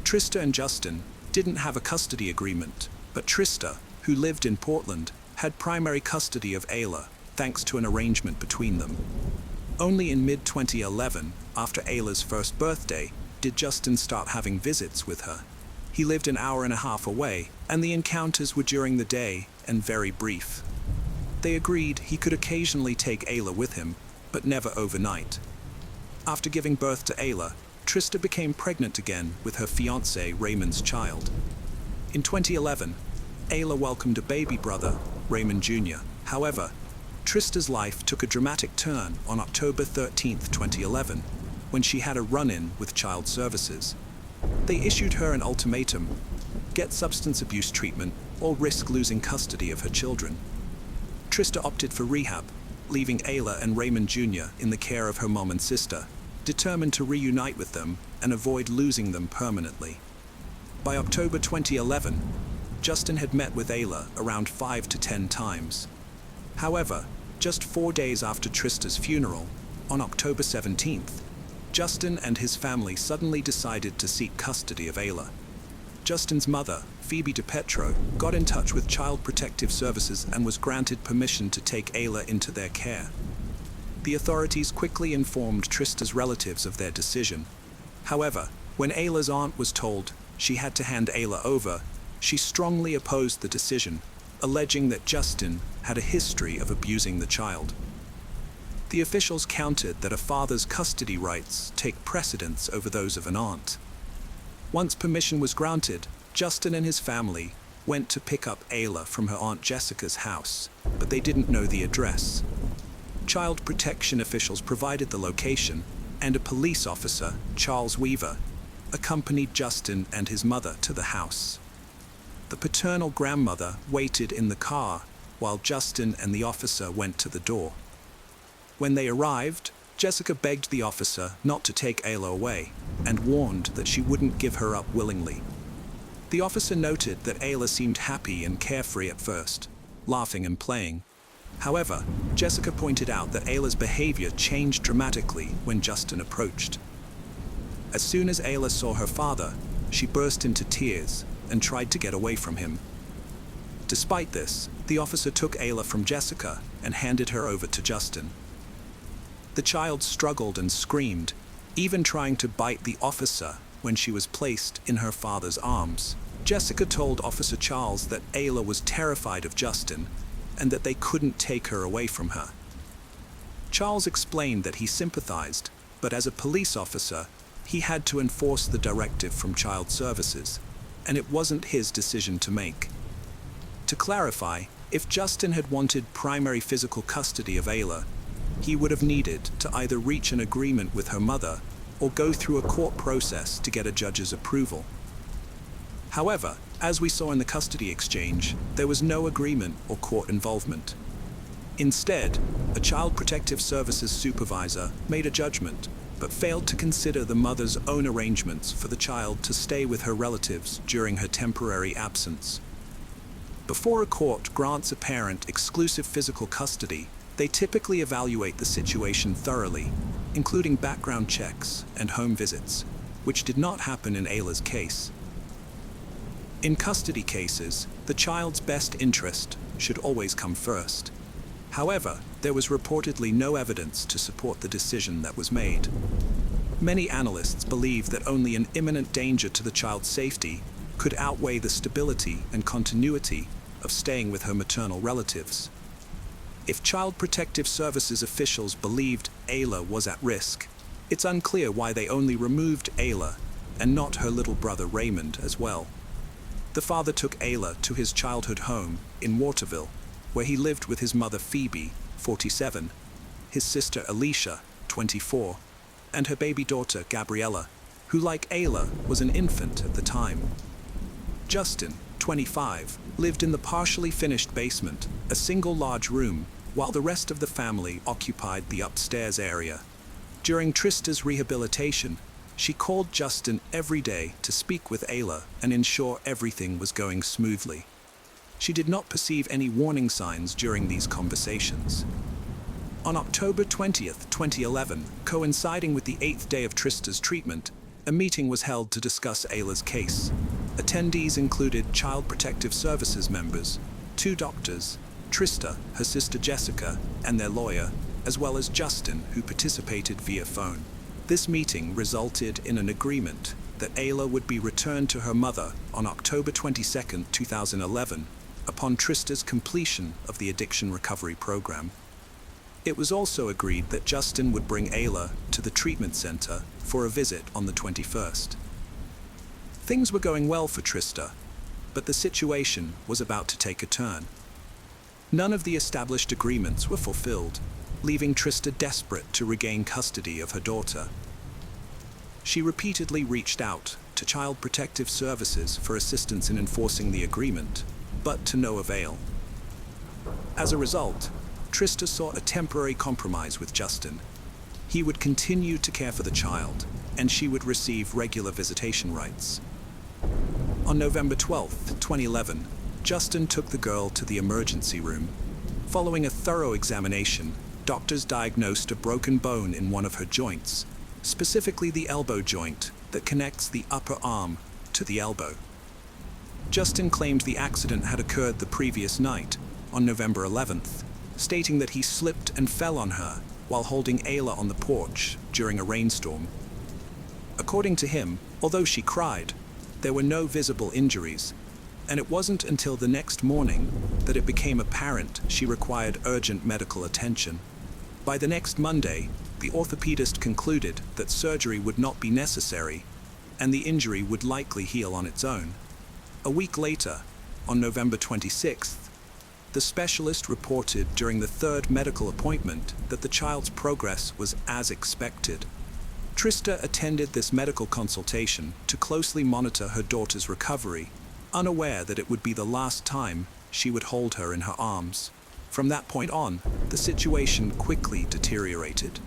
Trista and Justin didn't have a custody agreement, but Trista, who lived in Portland, had primary custody of Ayla, thanks to an arrangement between them. Only in mid-2011, after Ayla's first birthday, did Justin start having visits with her. He lived an hour and a half away, and the encounters were during the day and very brief. They agreed he could occasionally take Ayla with him, but never overnight. After giving birth to Ayla, Trista became pregnant again with her fiancé Raymond's child. In 2011, Ayla welcomed a baby brother, Raymond Jr. However, Trista's life took a dramatic turn on October 13, 2011, when she had a run-in with Child Services. They issued her an ultimatum: get substance abuse treatment or risk losing custody of her children. Trista opted for rehab, leaving Ayla and Raymond Jr. in the care of her mom and sister, determined to reunite with them and avoid losing them permanently. By October 2011, Justin had met with Ayla around 5 to 10 times. However, just 4 days after Trista's funeral, on October 17th, Justin and his family suddenly decided to seek custody of Ayla. Justin's mother, Phoebe DiPetro, got in touch with Child Protective Services and was granted permission to take Ayla into their care. The authorities quickly informed Trista's relatives of their decision. However, when Ayla's aunt was told she had to hand Ayla over, she strongly opposed the decision, alleging that Justin had a history of abusing the child. The officials countered that a father's custody rights take precedence over those of an aunt. Once permission was granted, Justin and his family went to pick up Ayla from her Aunt Jessica's house, but they didn't know the address. Child protection officials provided the location, and a police officer, Charles Weaver, accompanied Justin and his mother to the house. The paternal grandmother waited in the car while Justin and the officer went to the door. When they arrived, Jessica begged the officer not to take Ayla away and warned that she wouldn't give her up willingly. The officer noted that Ayla seemed happy and carefree at first, laughing and playing. However, Jessica pointed out that Ayla's behavior changed dramatically when Justin approached. As soon as Ayla saw her father, she burst into tears and tried to get away from him. Despite this, the officer took Ayla from Jessica and handed her over to Justin. The child struggled and screamed, even trying to bite the officer when she was placed in her father's arms. Jessica told Officer Charles that Ayla was terrified of Justin and that they couldn't take her away from her. Charles explained that he sympathized, but as a police officer, he had to enforce the directive from Child Services, and it wasn't his decision to make. To clarify, if Justin had wanted primary physical custody of Ayla, he would have needed to either reach an agreement with her mother or go through a court process to get a judge's approval. However, as we saw in the custody exchange, there was no agreement or court involvement. Instead, a Child Protective Services supervisor made a judgment, but failed to consider the mother's own arrangements for the child to stay with her relatives during her temporary absence. Before a court grants a parent exclusive physical custody, they typically evaluate the situation thoroughly, including background checks and home visits, which did not happen in Ayla's case. In custody cases, the child's best interest should always come first. However, there was reportedly no evidence to support the decision that was made. Many analysts believe that only an imminent danger to the child's safety could outweigh the stability and continuity of staying with her maternal relatives. If Child Protective Services officials believed Ayla was at risk, it's unclear why they only removed Ayla and not her little brother Raymond as well. The father took Ayla to his childhood home in Waterville, where he lived with his mother Phoebe, 47, his sister Alicia, 24, and her baby daughter Gabriella, who like Ayla was an infant at the time. Justin, 25, lived in the partially finished basement, a single large room, while the rest of the family occupied the upstairs area. During Trista's rehabilitation, she called Justin every day to speak with Ayla and ensure everything was going smoothly. She did not perceive any warning signs during these conversations. On October 20th, 2011, coinciding with the 8th day of Trista's treatment, a meeting was held to discuss Ayla's case. Attendees included Child Protective Services members, 2 doctors, Trista, her sister Jessica, and their lawyer, as well as Justin, who participated via phone. This meeting resulted in an agreement that Ayla would be returned to her mother on October 22, 2011, upon Trista's completion of the addiction recovery program. It was also agreed that Justin would bring Ayla to the treatment center for a visit on the 21st. Things were going well for Trista, but the situation was about to take a turn. None of the established agreements were fulfilled, leaving Trista desperate to regain custody of her daughter. She repeatedly reached out to Child Protective Services for assistance in enforcing the agreement, but to no avail. As a result, Trista saw a temporary compromise with Justin. He would continue to care for the child, and she would receive regular visitation rights. On November 12, 2011, Justin took the girl to the emergency room. Following a thorough examination, doctors diagnosed a broken bone in one of her joints, specifically the elbow joint that connects the upper arm to the elbow. Justin claimed the accident had occurred the previous night, on November 11th, stating that he slipped and fell on her while holding Ayla on the porch during a rainstorm. According to him, although she cried, there were no visible injuries, and it wasn't until the next morning that it became apparent she required urgent medical attention. By the next Monday, the orthopedist concluded that surgery would not be necessary, and the injury would likely heal on its own. A week later, on November 26th, the specialist reported during the third medical appointment that the child's progress was as expected. Trista attended this medical consultation to closely monitor her daughter's recovery, unaware that it would be the last time she would hold her in her arms. From that point on, the situation quickly deteriorated.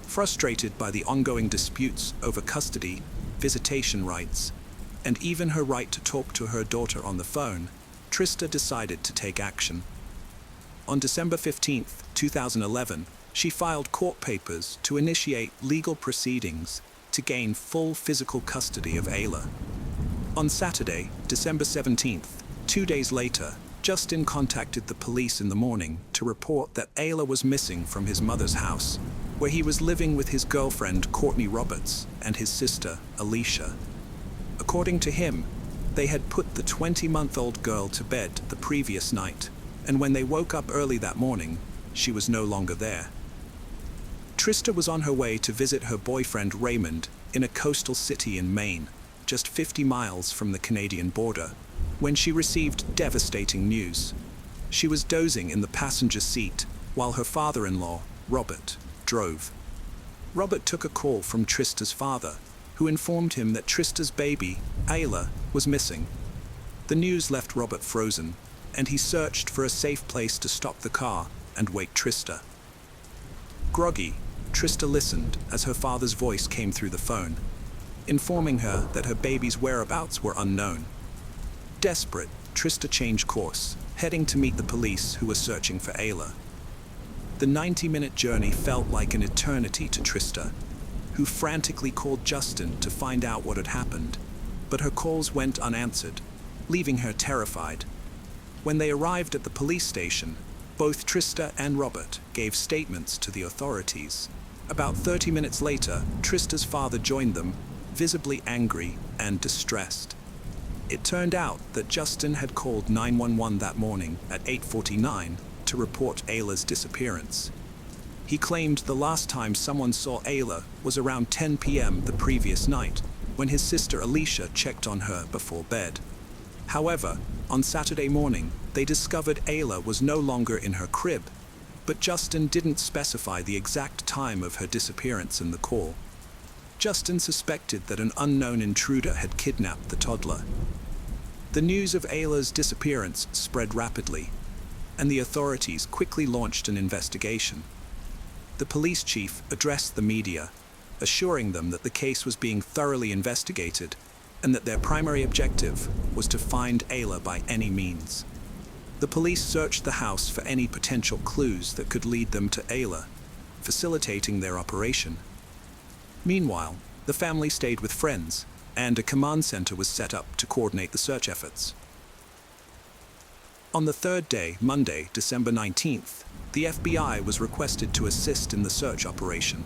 Frustrated by the ongoing disputes over custody, visitation rights, and even her right to talk to her daughter on the phone, Trista decided to take action. On December 15, 2011, she filed court papers to initiate legal proceedings to gain full physical custody of Ayla. On Saturday, December 17th, 2 days later, Justin contacted the police in the morning to report that Ayla was missing from his mother's house, where he was living with his girlfriend Courtney Roberts and his sister Alicia. According to him, they had put the 20-month-old girl to bed the previous night, and when they woke up early that morning, she was no longer there. Trista was on her way to visit her boyfriend Raymond in a coastal city in Maine, just 50 miles from the Canadian border, when she received devastating news. She was dozing in the passenger seat while her father-in-law, Robert, drove. Robert took a call from Trista's father, who informed him that Trista's baby, Ayla, was missing. The news left Robert frozen, and he searched for a safe place to stop the car and wake Trista. Groggy, Trista listened as her father's voice came through the phone, informing her that her baby's whereabouts were unknown. Desperate, Trista changed course, heading to meet the police who were searching for Ayla. The 90-minute journey felt like an eternity to Trista, who frantically called Justin to find out what had happened, but her calls went unanswered, leaving her terrified. When they arrived at the police station, both Trista and Robert gave statements to the authorities. About 30 minutes later, Trista's father joined them, visibly angry and distressed. It turned out that Justin had called 911 that morning at 8:49 to report Ayla's disappearance. He claimed the last time someone saw Ayla was around 10 p.m. the previous night, when his sister Alicia checked on her before bed. However, on Saturday morning, they discovered Ayla was no longer in her crib, but Justin didn't specify the exact time of her disappearance in the call. Justin suspected that an unknown intruder had kidnapped the toddler. The news of Ayla's disappearance spread rapidly, and the authorities quickly launched an investigation. The police chief addressed the media, assuring them that the case was being thoroughly investigated and that their primary objective was to find Ayla by any means. The police searched the house for any potential clues that could lead them to Ayla, facilitating their operation. Meanwhile, the family stayed with friends, and a command center was set up to coordinate the search efforts. On the third day, Monday, December 19th, the FBI was requested to assist in the search operation.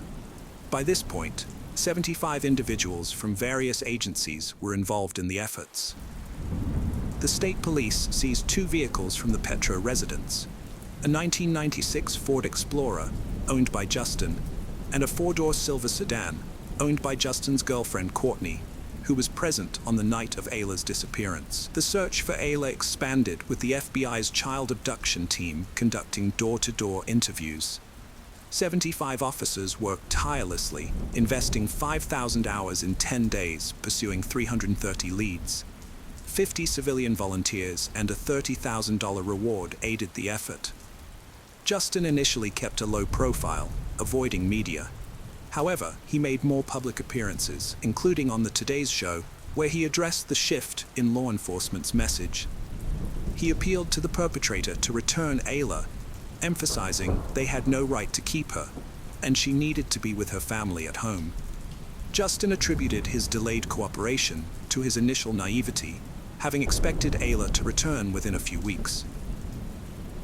By this point, 75 individuals from various agencies were involved in the efforts. The state police seized 2 vehicles from the Petra residence, a 1996 Ford Explorer, owned by Justin, and a 4-door silver sedan, owned by Justin's girlfriend Courtney, who was present on the night of Ayla's disappearance. The search for Ayla expanded with the FBI's child abduction team conducting door-to-door interviews. 75 officers worked tirelessly, investing 5,000 hours in 10 days, pursuing 330 leads. 50 civilian volunteers and a $30,000 reward aided the effort. Justin initially kept a low profile, avoiding media. However, he made more public appearances, including on the Today's Show, where he addressed the shift in law enforcement's message. He appealed to the perpetrator to return Ayla, emphasizing they had no right to keep her, and she needed to be with her family at home. Justin attributed his delayed cooperation to his initial naivety, having expected Ayla to return within a few weeks.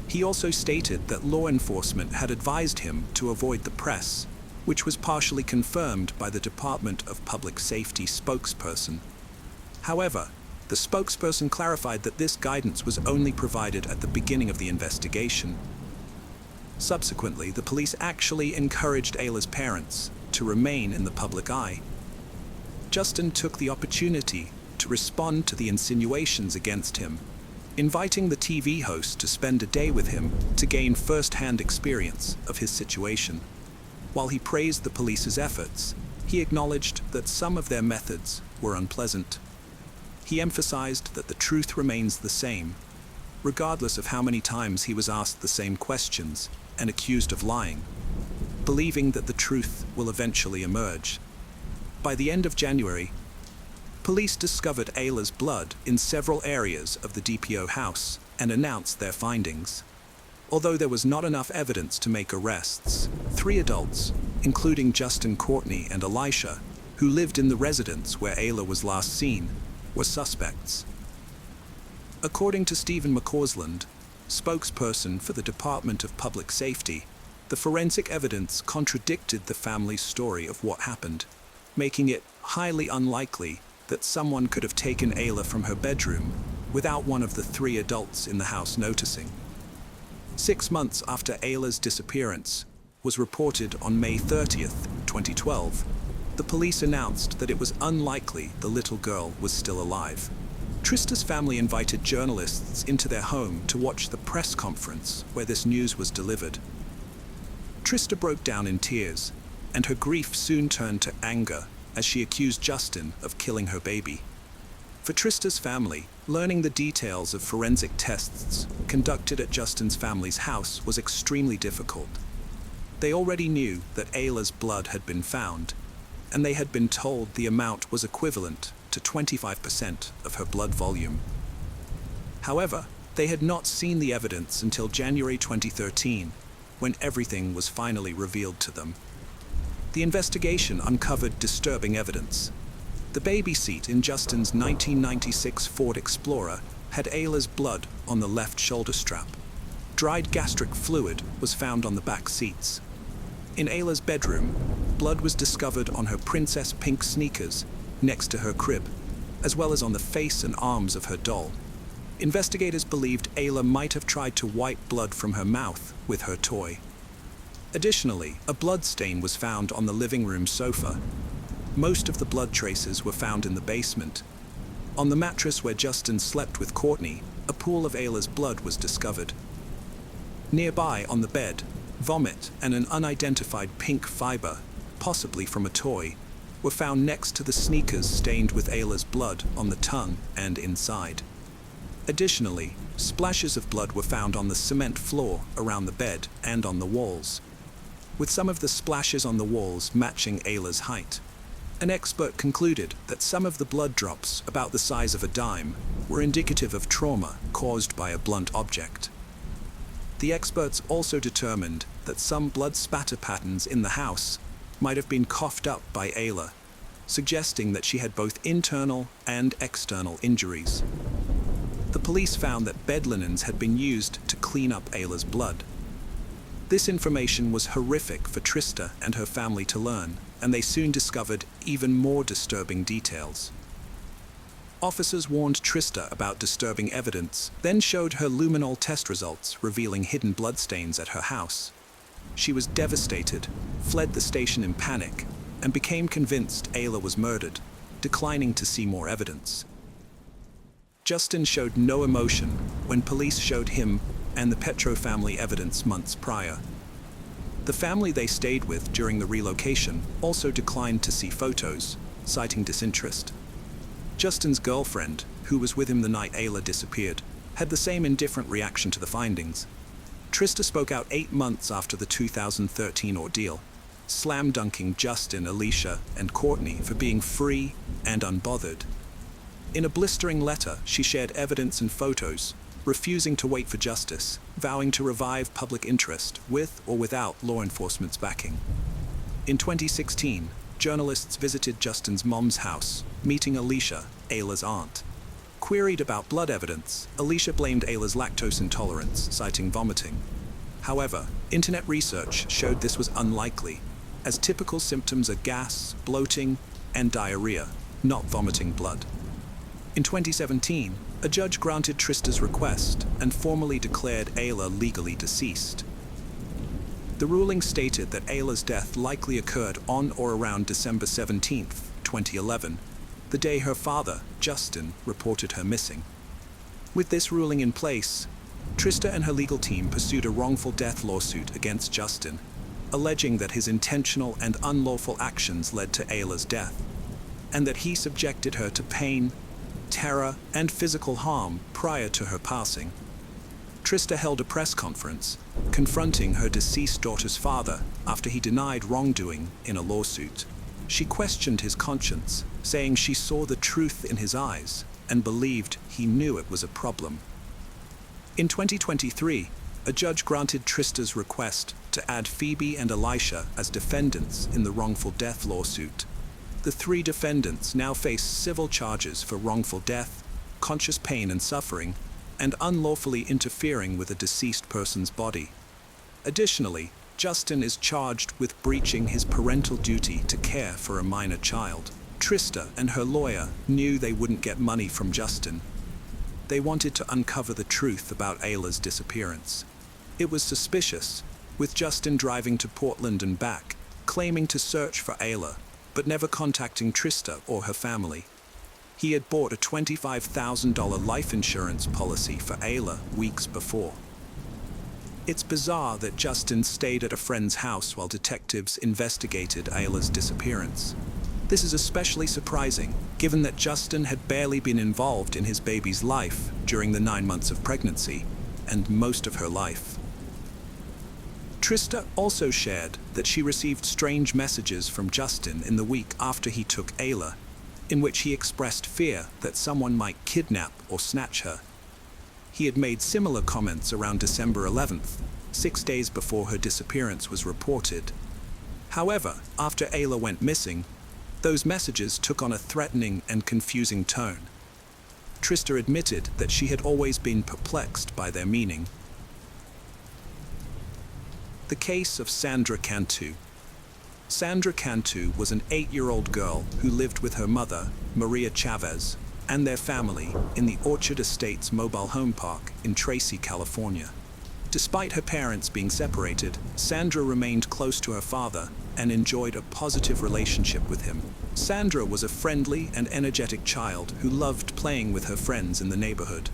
He also stated that law enforcement had advised him to avoid the press, which was partially confirmed by the Department of Public Safety spokesperson. However, the spokesperson clarified that this guidance was only provided at the beginning of the investigation. Subsequently, the police actually encouraged Ayla's parents to remain in the public eye. Justin took the opportunity to respond to the insinuations against him, inviting the TV host to spend a day with him to gain first-hand experience of his situation. While he praised the police's efforts, he acknowledged that some of their methods were unpleasant. He emphasized that the truth remains the same, regardless of how many times he was asked the same questions and accused of lying, believing that the truth will eventually emerge. By the end of January, police discovered Ayla's blood in several areas of the DPO house and announced their findings. Although there was not enough evidence to make arrests, 3 adults, including Justin Courtney and Elisha, who lived in the residence where Ayla was last seen, were suspects. According to Stephen McCausland, spokesperson for the Department of Public Safety, the forensic evidence contradicted the family's story of what happened, making it highly unlikely that someone could have taken Ayla from her bedroom without one of the 3 adults in the house noticing. 6 months after Ayla's disappearance was reported on May 30th, 2012, the police announced that it was unlikely the little girl was still alive. Trista's family invited journalists into their home to watch the press conference where this news was delivered. Trista broke down in tears, and her grief soon turned to anger as she accused Justin of killing her baby. For Trista's family, learning the details of forensic tests conducted at Justin's family's house was extremely difficult. They already knew that Ayla's blood had been found, and they had been told the amount was equivalent to 25% of her blood volume. However, they had not seen the evidence until January 2013, when everything was finally revealed to them. The investigation uncovered disturbing evidence. The baby seat in Justin's 1996 Ford Explorer had Ayla's blood on the left shoulder strap. Dried gastric fluid was found on the back seats. In Ayla's bedroom, blood was discovered on her princess pink sneakers next to her crib, as well as on the face and arms of her doll. Investigators believed Ayla might have tried to wipe blood from her mouth with her toy. Additionally, a blood stain was found on the living room sofa. Most of the blood traces were found in the basement. On the mattress where Justin slept with Courtney, a pool of Ayla's blood was discovered. Nearby on the bed, vomit and an unidentified pink fiber, possibly from a toy, were found next to the sneakers stained with Ayla's blood on the tongue and inside. Additionally, splashes of blood were found on the cement floor around the bed and on the walls, with some of the splashes on the walls matching Ayla's height. An expert concluded that some of the blood drops, about the size of a dime, were indicative of trauma caused by a blunt object. The experts also determined that some blood spatter patterns in the house might have been coughed up by Ayla, suggesting that she had both internal and external injuries. The police found that bed linens had been used to clean up Ayla's blood. This information was horrific for Trista and her family to learn, and they soon discovered even more disturbing details. Officers warned Trista about disturbing evidence, then showed her luminol test results revealing hidden bloodstains at her house. She was devastated, fled the station in panic, and became convinced Ayla was murdered, declining to see more evidence. Justin showed no emotion when police showed him and the Petro family evidence months prior. The family they stayed with during the relocation also declined to see photos, citing disinterest. Justin's girlfriend, who was with him the night Ayla disappeared, had the same indifferent reaction to the findings. Trista spoke out 8 months after the 2013 ordeal, slam-dunking Justin, Alicia, and Courtney for being free and unbothered. In a blistering letter, she shared evidence and photos, refusing to wait for justice, vowing to revive public interest with or without law enforcement's backing. In 2016, journalists visited Justin's mom's house, meeting Alicia, Ayla's aunt. Queried about blood evidence, Alicia blamed Ayla's lactose intolerance, citing vomiting. However, internet research showed this was unlikely, as typical symptoms are gas, bloating, and diarrhea, not vomiting blood. In 2017, a judge granted Trista's request and formally declared Ayla legally deceased. The ruling stated that Ayla's death likely occurred on or around December 17, 2011, the day her father, Justin, reported her missing. With this ruling in place, Trista and her legal team pursued a wrongful death lawsuit against Justin, alleging that his intentional and unlawful actions led to Ayla's death, and that he subjected her to pain, terror, and physical harm prior to her passing. Trista held a press conference, confronting her deceased daughter's father after he denied wrongdoing in a lawsuit. She questioned his conscience, saying she saw the truth in his eyes and believed he knew it was a problem. In 2023, a judge granted Trista's request to add Phoebe and Elisha as defendants in the wrongful death lawsuit. The 3 defendants now face civil charges for wrongful death, conscious pain and suffering, and unlawfully interfering with a deceased person's body. Additionally, Justin is charged with breaching his parental duty to care for a minor child. Trista and her lawyer knew they wouldn't get money from Justin. They wanted to uncover the truth about Ayla's disappearance. It was suspicious, with Justin driving to Portland and back, claiming to search for Ayla, but never contacting Trista or her family. He had bought a $25,000 life insurance policy for Ayla weeks before. It's bizarre that Justin stayed at a friend's house while detectives investigated Ayla's disappearance. This is especially surprising, given that Justin had barely been involved in his baby's life during the 9 months of pregnancy, and most of her life. Trista also shared that she received strange messages from Justin in the week after he took Ayla, in which he expressed fear that someone might kidnap or snatch her. He had made similar comments around December 11th, 6 days before her disappearance was reported. However, after Ayla went missing, those messages took on a threatening and confusing tone. Trista admitted that she had always been perplexed by their meaning. The case of Sandra Cantu. Sandra Cantu was an 8-year-old girl who lived with her mother, Maria Chavez, and their family in the Orchard Estates mobile home park in Tracy, California. Despite her parents being separated, Sandra remained close to her father and enjoyed a positive relationship with him. Sandra was a friendly and energetic child who loved playing with her friends in the neighborhood.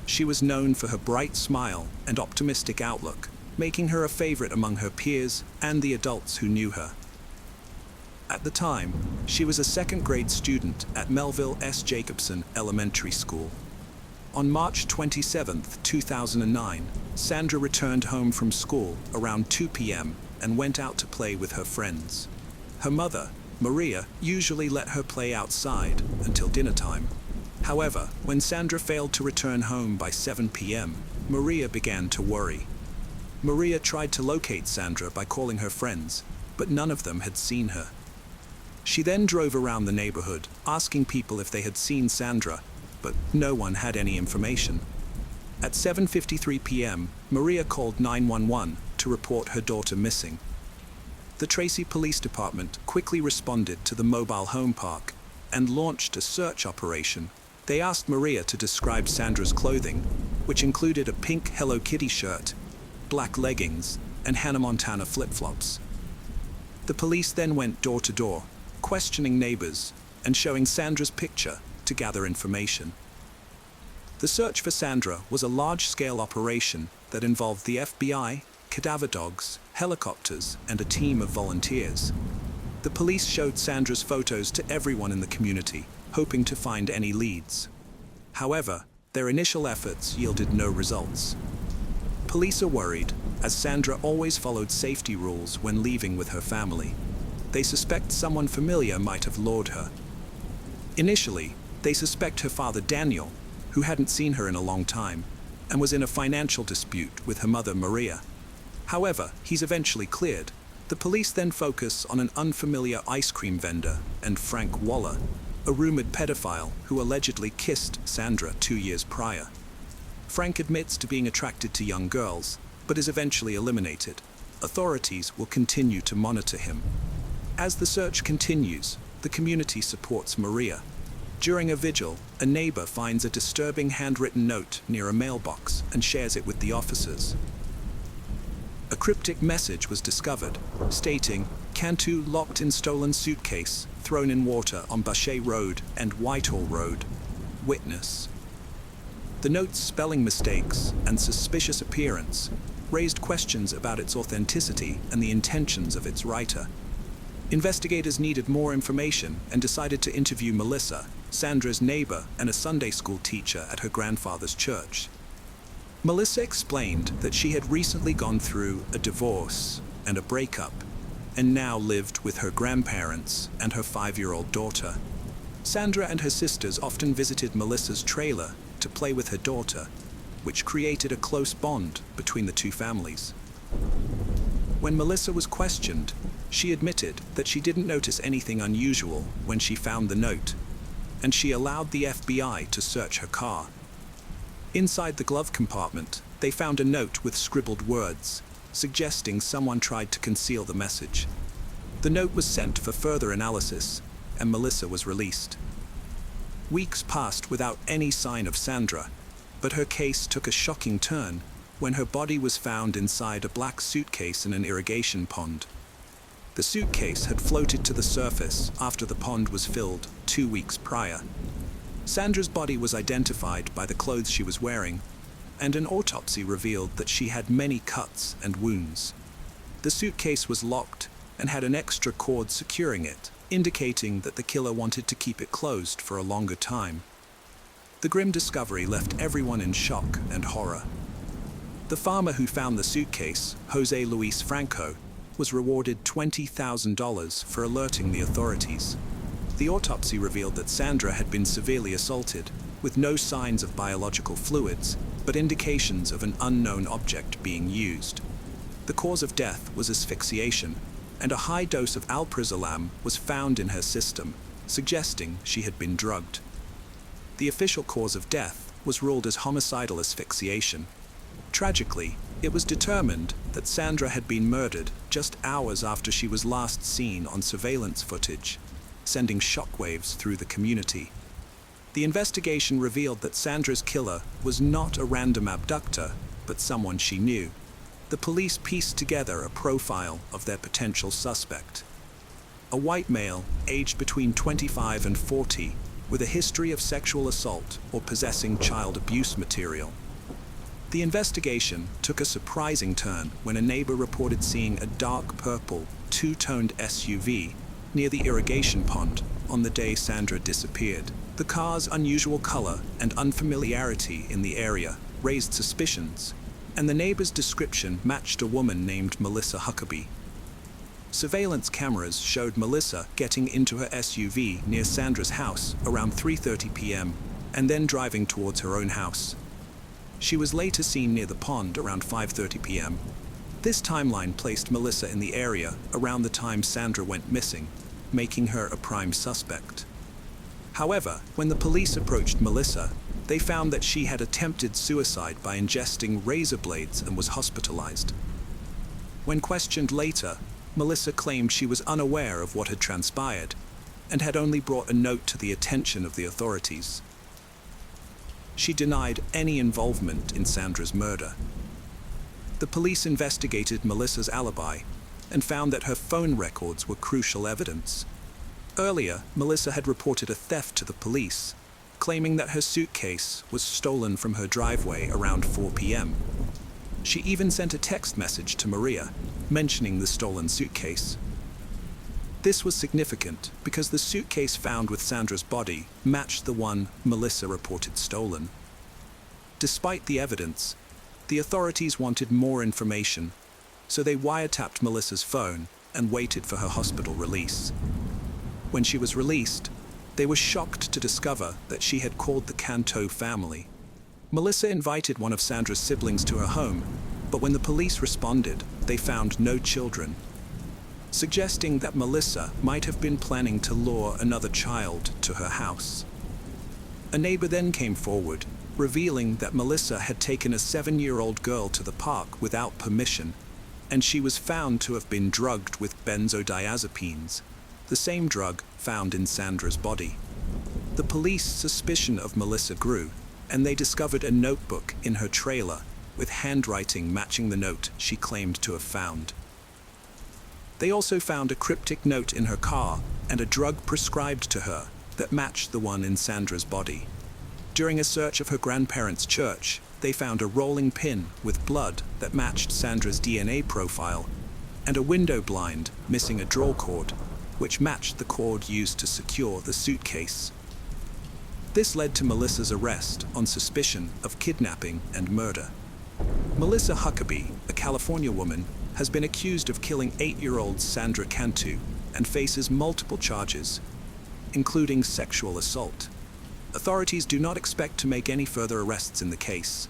She was known for her bright smile and optimistic outlook, making her a favorite among her peers and the adults who knew her. At the time, she was a second-grade student at Melville S. Jacobson Elementary School. On March 27, 2009, Sandra returned home from school around 2 p.m. and went out to play with her friends. Her mother, Maria, usually let her play outside until dinner time. However, when Sandra failed to return home by 7 p.m., Maria began to worry. Maria tried to locate Sandra by calling her friends, but none of them had seen her. She then drove around the neighborhood, asking people if they had seen Sandra, but no one had any information. At 7:53 p.m., Maria called 911 to report her daughter missing. The Tracy Police Department quickly responded to the mobile home park and launched a search operation. They asked Maria to describe Sandra's clothing, which included a pink Hello Kitty shirt, black leggings, and Hannah Montana flip-flops. The police then went door to door, questioning neighbors and showing Sandra's picture to gather information. The search for Sandra was a large-scale operation that involved the FBI, cadaver dogs, helicopters, and a team of volunteers. The police showed Sandra's photos to everyone in the community, hoping to find any leads. However, their initial efforts yielded no results. Police are worried, as Sandra always followed safety rules when leaving with her family. They suspect someone familiar might have lured her. Initially, they suspect her father Daniel, who hadn't seen her in a long time, and was in a financial dispute with her mother Maria. However, he's eventually cleared. The police then focus on an unfamiliar ice cream vendor and Frank Waller, a rumored pedophile who allegedly kissed Sandra 2 years prior. Frank admits to being attracted to young girls, but is eventually eliminated. Authorities will continue to monitor him. As the search continues, the community supports Maria. During a vigil, a neighbor finds a disturbing handwritten note near a mailbox and shares it with the officers. A cryptic message was discovered, stating, "Cantu locked in stolen suitcase, thrown in water on Bachet Road and Whitehall Road. Witness." The note's spelling mistakes and suspicious appearance raised questions about its authenticity and the intentions of its writer. Investigators needed more information and decided to interview Melissa, Sandra's neighbor and a Sunday school teacher at her grandfather's church. Melissa explained that she had recently gone through a divorce and a breakup, and now lived with her grandparents and her 5-year-old daughter. Sandra and her sisters often visited Melissa's trailer to play with her daughter, which created a close bond between the two families. When Melissa was questioned, she admitted that she didn't notice anything unusual when she found the note, and she allowed the FBI to search her car. Inside the glove compartment, they found a note with scribbled words, suggesting someone tried to conceal the message. The note was sent for further analysis, and Melissa was released. Weeks passed without any sign of Sandra, but her case took a shocking turn when her body was found inside a black suitcase in an irrigation pond. The suitcase had floated to the surface after the pond was filled 2 weeks prior. Sandra's body was identified by the clothes she was wearing, and an autopsy revealed that she had many cuts and wounds. The suitcase was locked and had an extra cord securing it, indicating that the killer wanted to keep it closed for a longer time. The grim discovery left everyone in shock and horror. The farmer who found the suitcase, Jose Luis Franco, was rewarded $20,000 for alerting the authorities. The autopsy revealed that Sandra had been severely assaulted, with no signs of biological fluids, but indications of an unknown object being used. The cause of death was asphyxiation, and a high dose of alprazolam was found in her system, suggesting she had been drugged. The official cause of death was ruled as homicidal asphyxiation. Tragically, it was determined that Sandra had been murdered just hours after she was last seen on surveillance footage, sending shockwaves through the community. The investigation revealed that Sandra's killer was not a random abductor, but someone she knew. The police pieced together a profile of their potential suspect. A white male, aged between 25 and 40, with a history of sexual assault or possessing child abuse material. The investigation took a surprising turn when a neighbor reported seeing a dark purple, two-toned SUV near the irrigation pond on the day Sandra disappeared. The car's unusual color and unfamiliarity in the area raised suspicions, and the neighbor's description matched a woman named Melissa Huckabee. Surveillance cameras showed Melissa getting into her SUV near Sandra's house around 3:30 p.m. and then driving towards her own house. She was later seen near the pond around 5:30 p.m. This timeline placed Melissa in the area around the time Sandra went missing, making her a prime suspect. However, when the police approached Melissa, they found that she had attempted suicide by ingesting razor blades and was hospitalized. When questioned later, Melissa claimed she was unaware of what had transpired and had only brought a note to the attention of the authorities. She denied any involvement in Sandra's murder. The police investigated Melissa's alibi and found that her phone records were crucial evidence. Earlier, Melissa had reported a theft to the police, claiming that her suitcase was stolen from her driveway around 4 p.m. She even sent a text message to Maria, mentioning the stolen suitcase. This was significant because the suitcase found with Sandra's body matched the one Melissa reported stolen. Despite the evidence, The authorities wanted more information, so they wiretapped Melissa's phone and waited for her hospital release. When she was released, they were shocked to discover that she had called the Cantu family. Melissa invited one of Sandra's siblings to her home, but when the police responded, they found no children, suggesting that Melissa might have been planning to lure another child to her house. A neighbor then came forward, revealing that Melissa had taken a 7-year-old girl to the park without permission, and she was found to have been drugged with benzodiazepines, the same drug found in Sandra's body. The police suspicion of Melissa grew, and they discovered a notebook in her trailer with handwriting matching the note she claimed to have found. They also found a cryptic note in her car and a drug prescribed to her that matched the one in Sandra's body. During a search of her grandparents' church, they found a rolling pin with blood that matched Sandra's DNA profile, and a window blind missing a drawer cord, which matched the cord used to secure the suitcase. This led to Melissa's arrest on suspicion of kidnapping and murder. Melissa Huckabee, a California woman, has been accused of killing 8-year-old Sandra Cantu and faces multiple charges, including sexual assault. Authorities do not expect to make any further arrests in the case.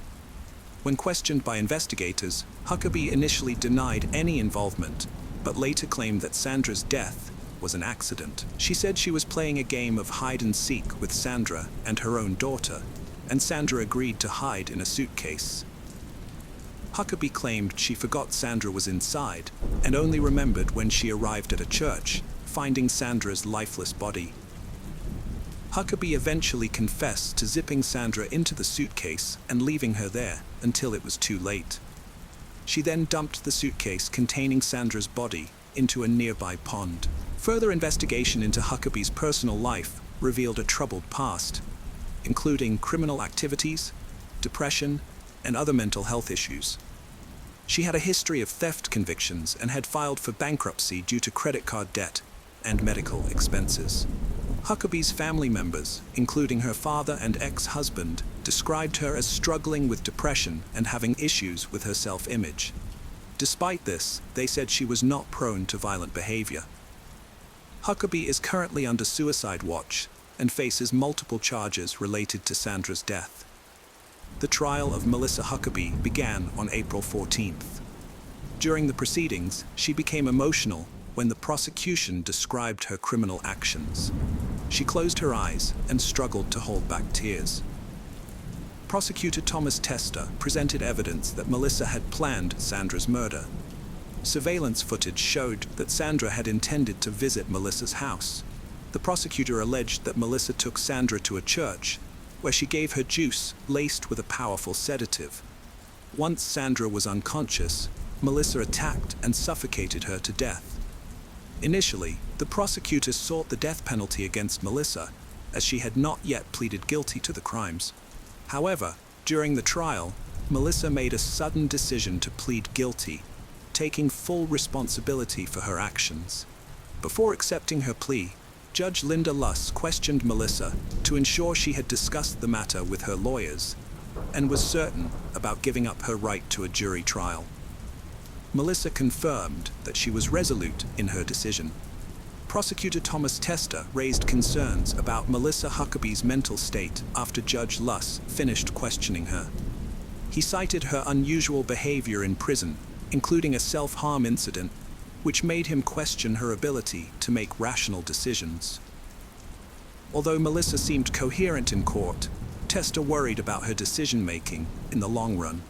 When questioned by investigators, Huckabee initially denied any involvement, but later claimed that Sandra's death was an accident. She said she was playing a game of hide-and-seek with Sandra and her own daughter, and Sandra agreed to hide in a suitcase. Huckabee claimed she forgot Sandra was inside and only remembered when she arrived at a church, finding Sandra's lifeless body. Huckabee eventually confessed to zipping Sandra into the suitcase and leaving her there until it was too late. She then dumped the suitcase containing Sandra's body into a nearby pond. Further investigation into Huckabee's personal life revealed a troubled past, including criminal activities, depression, and other mental health issues. She had a history of theft convictions and had filed for bankruptcy due to credit card debt and medical expenses. Huckabee's family members, including her father and ex-husband, described her as struggling with depression and having issues with her self-image. Despite this, they said she was not prone to violent behavior. Huckabee is currently under suicide watch and faces multiple charges related to Sandra's death. The trial of Melissa Huckabee began on April 14th. During the proceedings, she became emotional when the prosecution described her criminal actions. She closed her eyes and struggled to hold back tears. Prosecutor Thomas Tester presented evidence that Melissa had planned Sandra's murder. Surveillance footage showed that Sandra had intended to visit Melissa's house. The prosecutor alleged that Melissa took Sandra to a church, where she gave her juice laced with a powerful sedative. Once Sandra was unconscious, Melissa attacked and suffocated her to death. Initially, the prosecutor sought the death penalty against Melissa, as she had not yet pleaded guilty to the crimes. However, during the trial, Melissa made a sudden decision to plead guilty, taking full responsibility for her actions. Before accepting her plea, Judge Linda Luss questioned Melissa to ensure she had discussed the matter with her lawyers and was certain about giving up her right to a jury trial. Melissa confirmed that she was resolute in her decision. Prosecutor Thomas Tester raised concerns about Melissa Huckabee's mental state after Judge Luss finished questioning her. He cited her unusual behavior in prison, including a self-harm incident, which made him question her ability to make rational decisions. Although Melissa seemed coherent in court, Tester worried about her decision-making in the long run.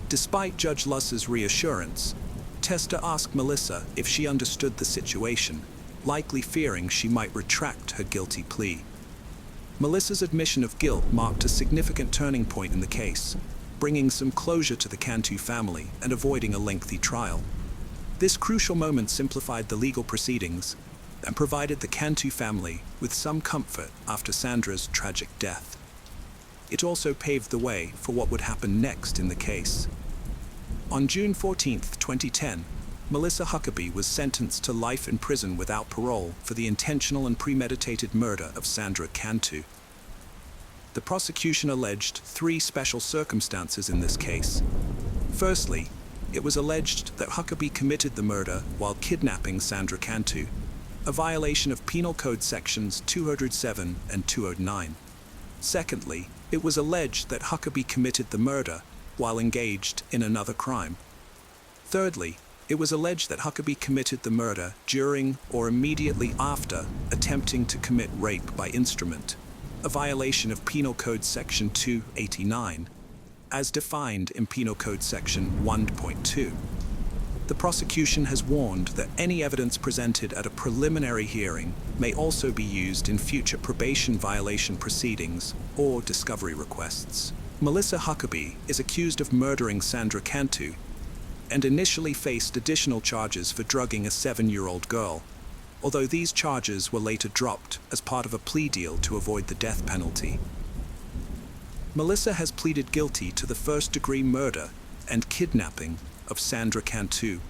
Despite Judge Luss's reassurance, Tester asked Melissa if she understood the situation, likely fearing she might retract her guilty plea. Melissa's admission of guilt marked a significant turning point in the case, bringing some closure to the Cantu family and avoiding a lengthy trial. This crucial moment simplified the legal proceedings and provided the Cantu family with some comfort after Sandra's tragic death. It also paved the way for what would happen next in the case. On June 14, 2010, Melissa Huckabee was sentenced to life in prison without parole for the intentional and premeditated murder of Sandra Cantu. The prosecution alleged three special circumstances in this case. Firstly, it was alleged that Huckabee committed the murder while kidnapping Sandra Cantu, a violation of Penal Code Sections 207 and 209. Secondly, it was alleged that Huckabee committed the murder while engaged in another crime. Thirdly, it was alleged that Huckabee committed the murder during or immediately after attempting to commit rape by instrument, a violation of Penal Code Section 289, as defined in Penal Code Section 1.2. The prosecution has warned that any evidence presented at a preliminary hearing may also be used in future probation violation proceedings or discovery requests. Melissa Huckabee is accused of murdering Sandra Cantu and initially faced additional charges for drugging a 7-year-old girl, although these charges were later dropped as part of a plea deal to avoid the death penalty. Melissa has pleaded guilty to the first-degree murder and kidnapping of Sandra Cantu.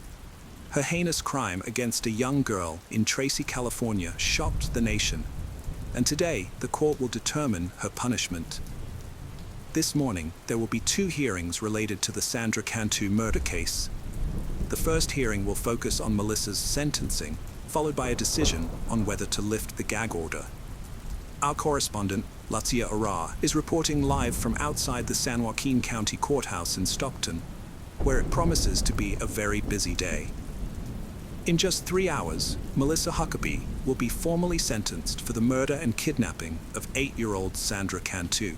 Her heinous crime against a young girl in Tracy, California shocked the nation, and today the court will determine her punishment. This morning, there will be 2 hearings related to the Sandra Cantu murder case. The first hearing will focus on Melissa's sentencing, followed by a decision on whether to lift the gag order. Our correspondent, Latia Ara, is reporting live from outside the San Joaquin County Courthouse in Stockton, where it promises to be a very busy day. In just 3 hours, Melissa Huckabee will be formally sentenced for the murder and kidnapping of 8-year-old Sandra Cantu.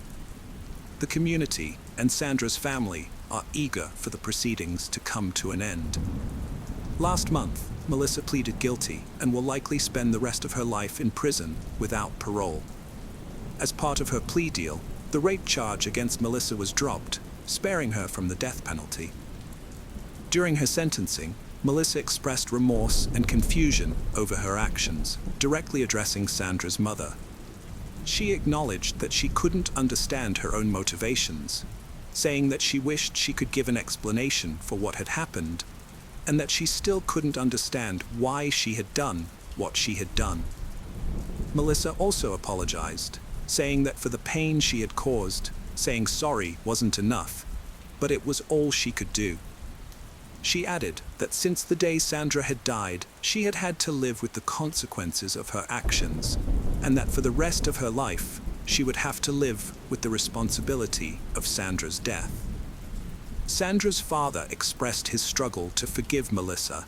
The community and Sandra's family are eager for the proceedings to come to an end. Last month, Melissa pleaded guilty and will likely spend the rest of her life in prison without parole. As part of her plea deal, the rape charge against Melissa was dropped, sparing her from the death penalty. During her sentencing, Melissa expressed remorse and confusion over her actions, directly addressing Sandra's mother. She acknowledged that she couldn't understand her own motivations, saying that she wished she could give an explanation for what had happened, and that she still couldn't understand why she had done what she had done. Melissa also apologized, saying that for the pain she had caused, saying sorry wasn't enough, but it was all she could do. She added that since the day Sandra had died, she had had to live with the consequences of her actions, and that for the rest of her life, she would have to live with the responsibility of Sandra's death. Sandra's father expressed his struggle to forgive Melissa,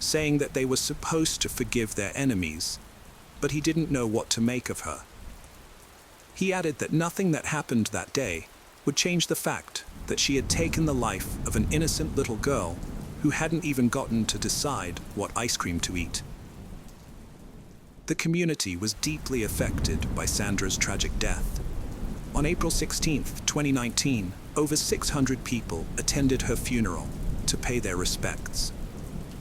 saying that they were supposed to forgive their enemies, but he didn't know what to make of her. He added that nothing that happened that day would change the fact that she had taken the life of an innocent little girl who hadn't even gotten to decide what ice cream to eat. The community was deeply affected by Sandra's tragic death. On April 16, 2019, over 600 people attended her funeral to pay their respects.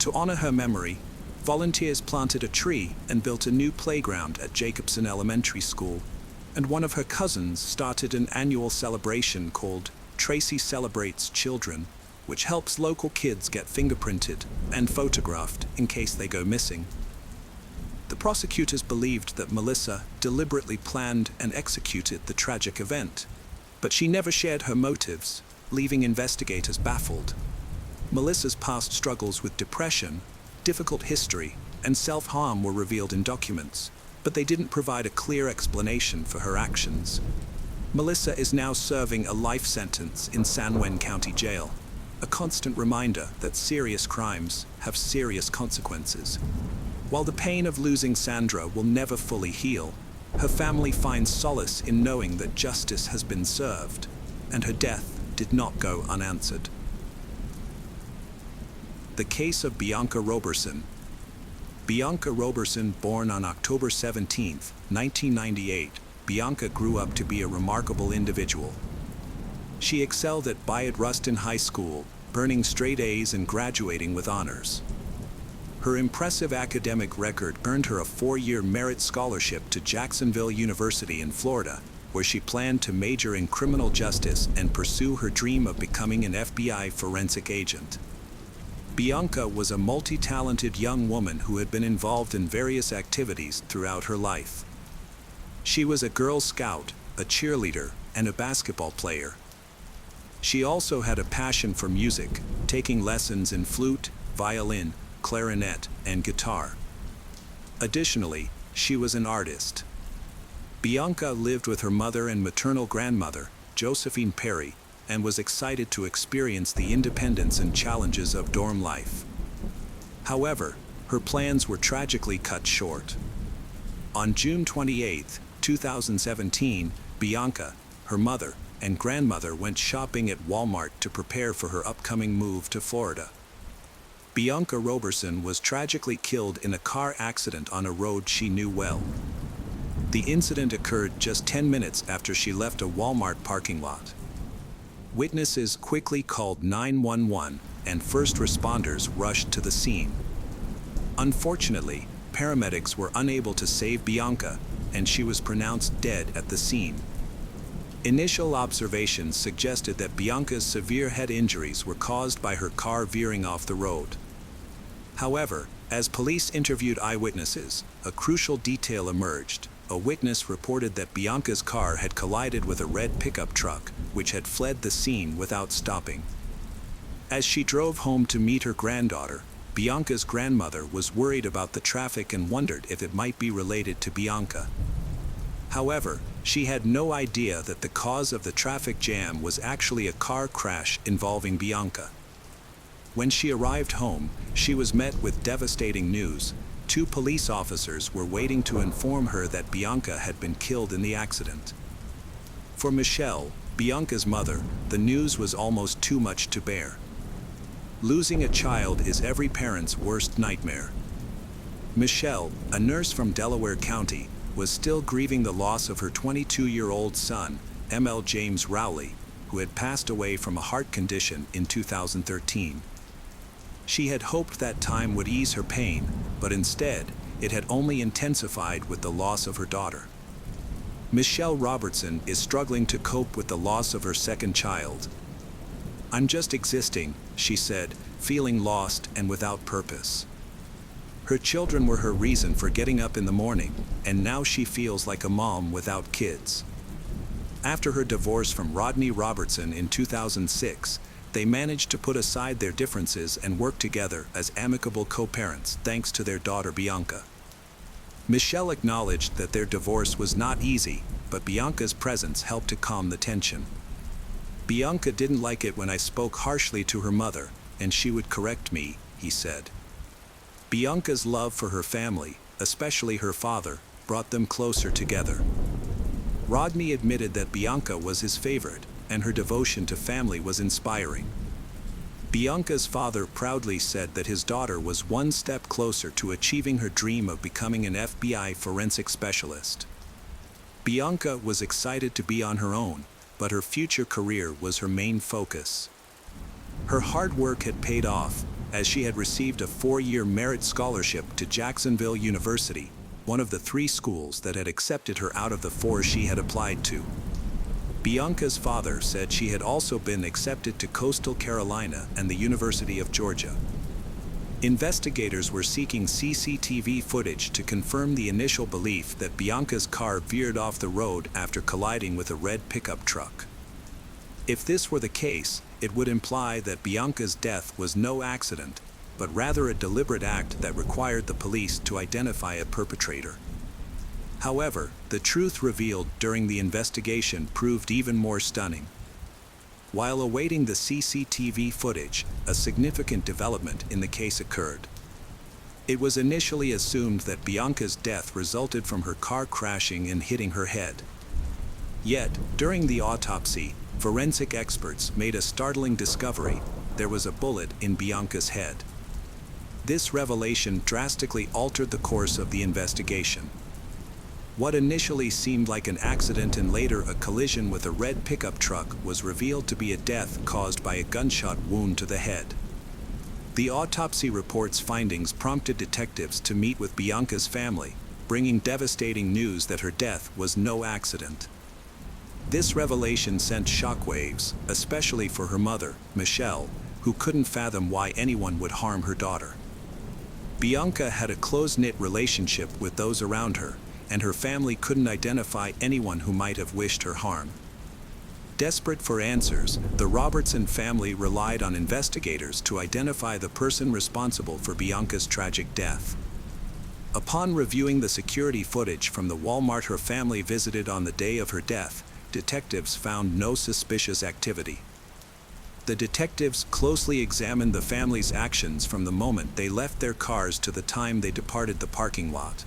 To honor her memory, volunteers planted a tree and built a new playground at Jacobson Elementary School, and one of her cousins started an annual celebration called Tracy Celebrates Children, which helps local kids get fingerprinted and photographed in case they go missing. The prosecutors believed that Melissa deliberately planned and executed the tragic event, but she never shared her motives, leaving investigators baffled. Melissa's past struggles with depression, difficult history, and self-harm were revealed in documents, but they didn't provide a clear explanation for her actions. Melissa is now serving a life sentence in San Juan County Jail, a constant reminder that serious crimes have serious consequences. While the pain of losing Sandra will never fully heal, her family finds solace in knowing that justice has been served, and her death did not go unanswered. The case of Bianca Roberson. Bianca Roberson, born on October 17, 1998, Bianca grew up to be a remarkable individual. She excelled at Bayard Rustin High School, earning straight A's and graduating with honors. Her impressive academic record earned her a 4-year merit scholarship to Jacksonville University in Florida, where she planned to major in criminal justice and pursue her dream of becoming an FBI forensic agent. Bianca was a multi-talented young woman who had been involved in various activities throughout her life. She was a Girl Scout, a cheerleader, and a basketball player. She also had a passion for music, taking lessons in flute, violin, clarinet, and guitar. Additionally, she was an artist. Bianca lived with her mother and maternal grandmother, Josephine Perry, and was excited to experience the independence and challenges of dorm life. However, her plans were tragically cut short. On June 28, 2017, Bianca, her mother, and grandmother went shopping at Walmart to prepare for her upcoming move to Florida. Bianca Roberson was tragically killed in a car accident on a road she knew well. The incident occurred just 10 minutes after she left a Walmart parking lot. Witnesses quickly called 911, and first responders rushed to the scene. Unfortunately, paramedics were unable to save Bianca, and she was pronounced dead at the scene. Initial observations suggested that Bianca's severe head injuries were caused by her car veering off the road. However, as police interviewed eyewitnesses, a crucial detail emerged. A witness reported that Bianca's car had collided with a red pickup truck, which had fled the scene without stopping. As she drove home to meet her granddaughter, Bianca's grandmother was worried about the traffic and wondered if it might be related to Bianca. However, she had no idea that the cause of the traffic jam was actually a car crash involving Bianca. When she arrived home, she was met with devastating news. 2 police officers were waiting to inform her that Bianca had been killed in the accident. For Michelle, Bianca's mother, the news was almost too much to bear. Losing a child is every parent's worst nightmare. Michelle, a nurse from Delaware County, was still grieving the loss of her 22-year-old son, M.L. James Rowley, who had passed away from a heart condition in 2013. She had hoped that time would ease her pain, but instead, it had only intensified with the loss of her daughter. Michelle Robertson is struggling to cope with the loss of her second child. "I'm just existing," she said, feeling lost and without purpose. Her children were her reason for getting up in the morning, and now she feels like a mom without kids. After her divorce from Rodney Robertson in 2006, they managed to put aside their differences and work together as amicable co-parents thanks to their daughter Bianca. Michelle acknowledged that their divorce was not easy, but Bianca's presence helped to calm the tension. "Bianca didn't like it when I spoke harshly to her mother, and she would correct me," he said. Bianca's love for her family, especially her father, brought them closer together. Rodney admitted that Bianca was his favorite, and her devotion to family was inspiring. Bianca's father proudly said that his daughter was one step closer to achieving her dream of becoming an FBI forensic specialist. Bianca was excited to be on her own, but her future career was her main focus. Her hard work had paid off, as she had received a 4-year merit scholarship to Jacksonville University, one of the 3 schools that had accepted her out of the 4 she had applied to. Bianca's father said she had also been accepted to Coastal Carolina and the University of Georgia. Investigators were seeking CCTV footage to confirm the initial belief that Bianca's car veered off the road after colliding with a red pickup truck. If this were the case, it would imply that Bianca's death was no accident, but rather a deliberate act that required the police to identify a perpetrator. However, the truth revealed during the investigation proved even more stunning. While awaiting the CCTV footage, a significant development in the case occurred. It was initially assumed that Bianca's death resulted from her car crashing and hitting her head. Yet, during the autopsy, forensic experts made a startling discovery: there was a bullet in Bianca's head. This revelation drastically altered the course of the investigation. What initially seemed like an accident and later a collision with a red pickup truck was revealed to be a death caused by a gunshot wound to the head. The autopsy report's findings prompted detectives to meet with Bianca's family, bringing devastating news that her death was no accident. This revelation sent shockwaves, especially for her mother, Michelle, who couldn't fathom why anyone would harm her daughter. Bianca had a close-knit relationship with those around her, and her family couldn't identify anyone who might have wished her harm. Desperate for answers, the Robertson family relied on investigators to identify the person responsible for Bianca's tragic death. Upon reviewing the security footage from the Walmart her family visited on the day of her death, detectives found no suspicious activity. The detectives closely examined the family's actions from the moment they left their cars to the time they departed the parking lot.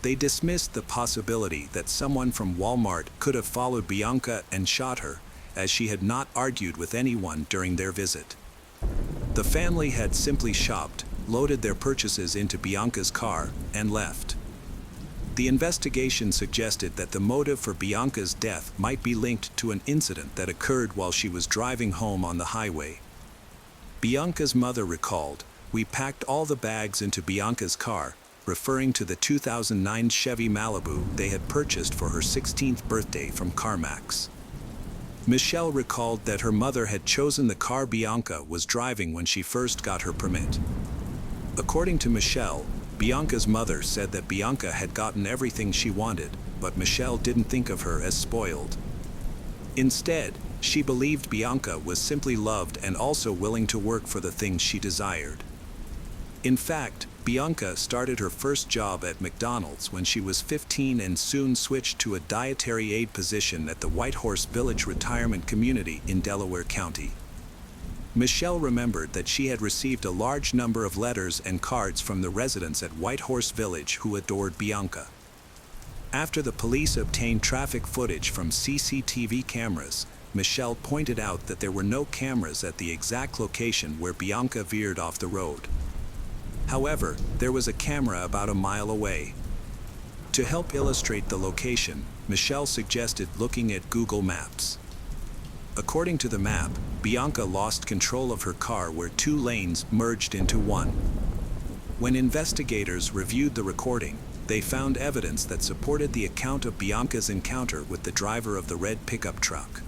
They dismissed the possibility that someone from Walmart could have followed Bianca and shot her, as she had not argued with anyone during their visit. The family had simply shopped, loaded their purchases into Bianca's car, and left. The investigation suggested that the motive for Bianca's death might be linked to an incident that occurred while she was driving home on the highway. Bianca's mother recalled, "We packed all the bags into Bianca's car," referring to the 2009 Chevy Malibu they had purchased for her 16th birthday from CarMax. Michelle recalled that her mother had chosen the car Bianca was driving when she first got her permit. According to Michelle, Bianca's mother said that Bianca had gotten everything she wanted, but Michelle didn't think of her as spoiled. Instead, she believed Bianca was simply loved and also willing to work for the things she desired. In fact, Bianca started her first job at McDonald's when she was 15 and soon switched to a dietary aide position at the Whitehorse Village Retirement Community in Delaware County. Michelle remembered that she had received a large number of letters and cards from the residents at Whitehorse Village who adored Bianca. After the police obtained traffic footage from CCTV cameras, Michelle pointed out that there were no cameras at the exact location where Bianca veered off the road. However, there was a camera about a mile away. To help illustrate the location, Michelle suggested looking at Google Maps. According to the map, Bianca lost control of her car where two lanes merged into one. When investigators reviewed the recording, they found evidence that supported the account of Bianca's encounter with the driver of the red pickup truck.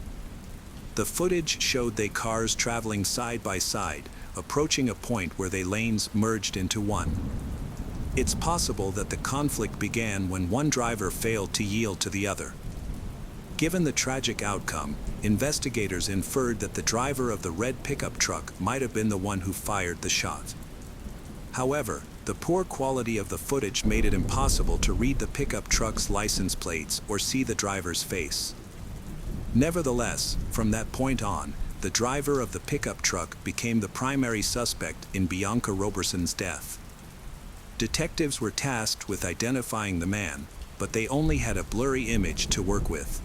The footage showed their cars traveling side by side, approaching a point where their lanes merged into one. It's possible that the conflict began when one driver failed to yield to the other. Given the tragic outcome, investigators inferred that the driver of the red pickup truck might have been the one who fired the shot. However, the poor quality of the footage made it impossible to read the pickup truck's license plates or see the driver's face. Nevertheless, from that point on, the driver of the pickup truck became the primary suspect in Bianca Roberson's death. Detectives were tasked with identifying the man, but they only had a blurry image to work with.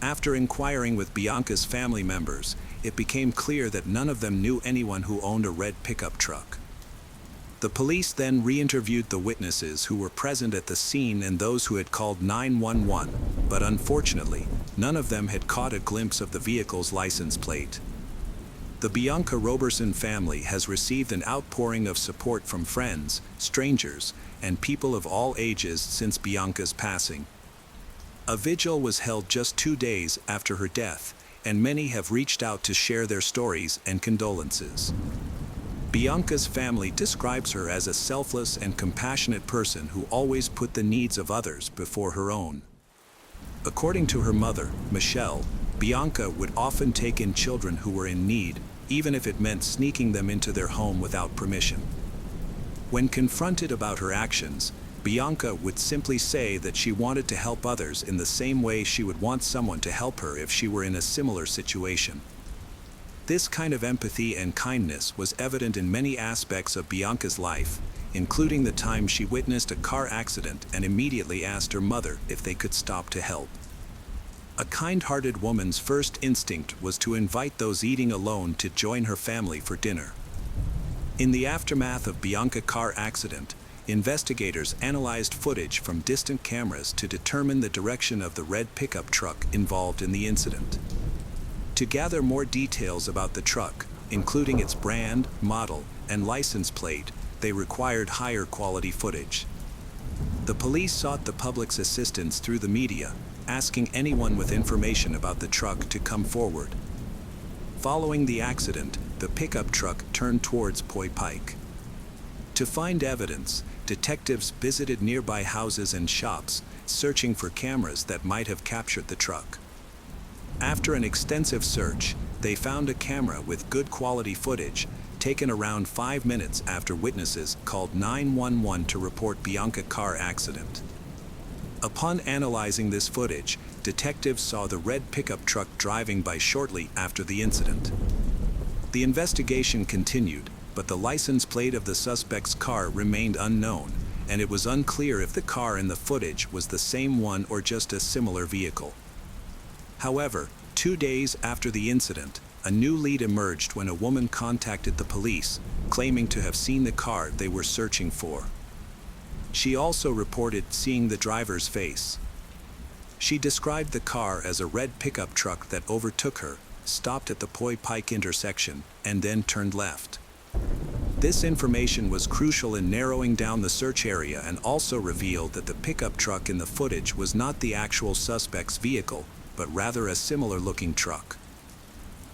After inquiring with Bianca's family members, it became clear that none of them knew anyone who owned a red pickup truck. The police then re-interviewed the witnesses who were present at the scene and those who had called 911, but unfortunately, none of them had caught a glimpse of the vehicle's license plate. The Bianca Roberson family has received an outpouring of support from friends, strangers, and people of all ages since Bianca's passing. A vigil was held just 2 days after her death, and many have reached out to share their stories and condolences. Bianca's family describes her as a selfless and compassionate person who always put the needs of others before her own. According to her mother, Michelle, Bianca would often take in children who were in need, even if it meant sneaking them into their home without permission. When confronted about her actions, Bianca would simply say that she wanted to help others in the same way she would want someone to help her if she were in a similar situation. This kind of empathy and kindness was evident in many aspects of Bianca's life, including the time she witnessed a car accident and immediately asked her mother if they could stop to help. A kind-hearted woman's first instinct was to invite those eating alone to join her family for dinner. In the aftermath of Bianca's car accident, investigators analyzed footage from distant cameras to determine the direction of the red pickup truck involved in the incident. To gather more details about the truck, including its brand, model, and license plate, they required higher quality footage. The police sought the public's assistance through the media, asking anyone with information about the truck to come forward. Following the accident, the pickup truck turned towards Poi Pike. To find evidence, detectives visited nearby houses and shops, searching for cameras that might have captured the truck. After an extensive search, they found a camera with good quality footage, taken around 5 minutes after witnesses called 911 to report Bianca's car accident. Upon analyzing this footage, detectives saw the red pickup truck driving by shortly after the incident. The investigation continued, but the license plate of the suspect's car remained unknown, and it was unclear if the car in the footage was the same one or just a similar vehicle. However, 2 days after the incident, a new lead emerged when a woman contacted the police, claiming to have seen the car they were searching for. She also reported seeing the driver's face. She described the car as a red pickup truck that overtook her, stopped at the Poi Pike intersection, and then turned left. This information was crucial in narrowing down the search area and also revealed that the pickup truck in the footage was not the actual suspect's vehicle, but rather a similar-looking truck.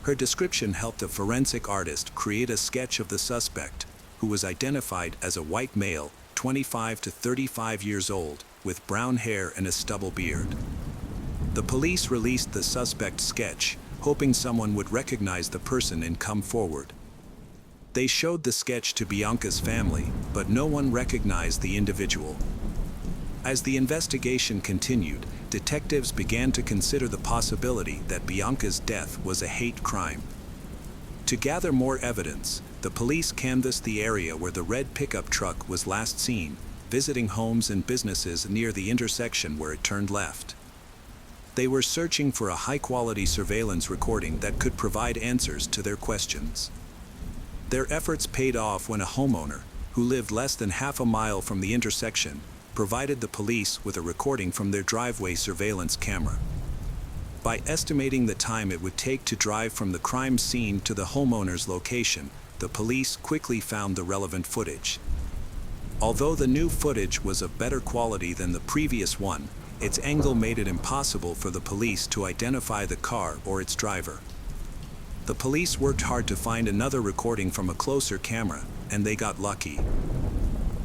Her description helped a forensic artist create a sketch of the suspect, who was identified as a white male, 25 to 35 years old, with brown hair and a stubble beard. The police released the suspect's sketch, hoping someone would recognize the person and come forward. They showed the sketch to Bianca's family, but no one recognized the individual. As the investigation continued, detectives began to consider the possibility that Bianca's death was a hate crime. To gather more evidence, the police canvassed the area where the red pickup truck was last seen, visiting homes and businesses near the intersection where it turned left. They were searching for a high-quality surveillance recording that could provide answers to their questions. Their efforts paid off when a homeowner, who lived less than half a mile from the intersection, provided the police with a recording from their driveway surveillance camera. By estimating the time it would take to drive from the crime scene to the homeowner's location, the police quickly found the relevant footage. Although the new footage was of better quality than the previous one, its angle made it impossible for the police to identify the car or its driver. The police worked hard to find another recording from a closer camera, and they got lucky.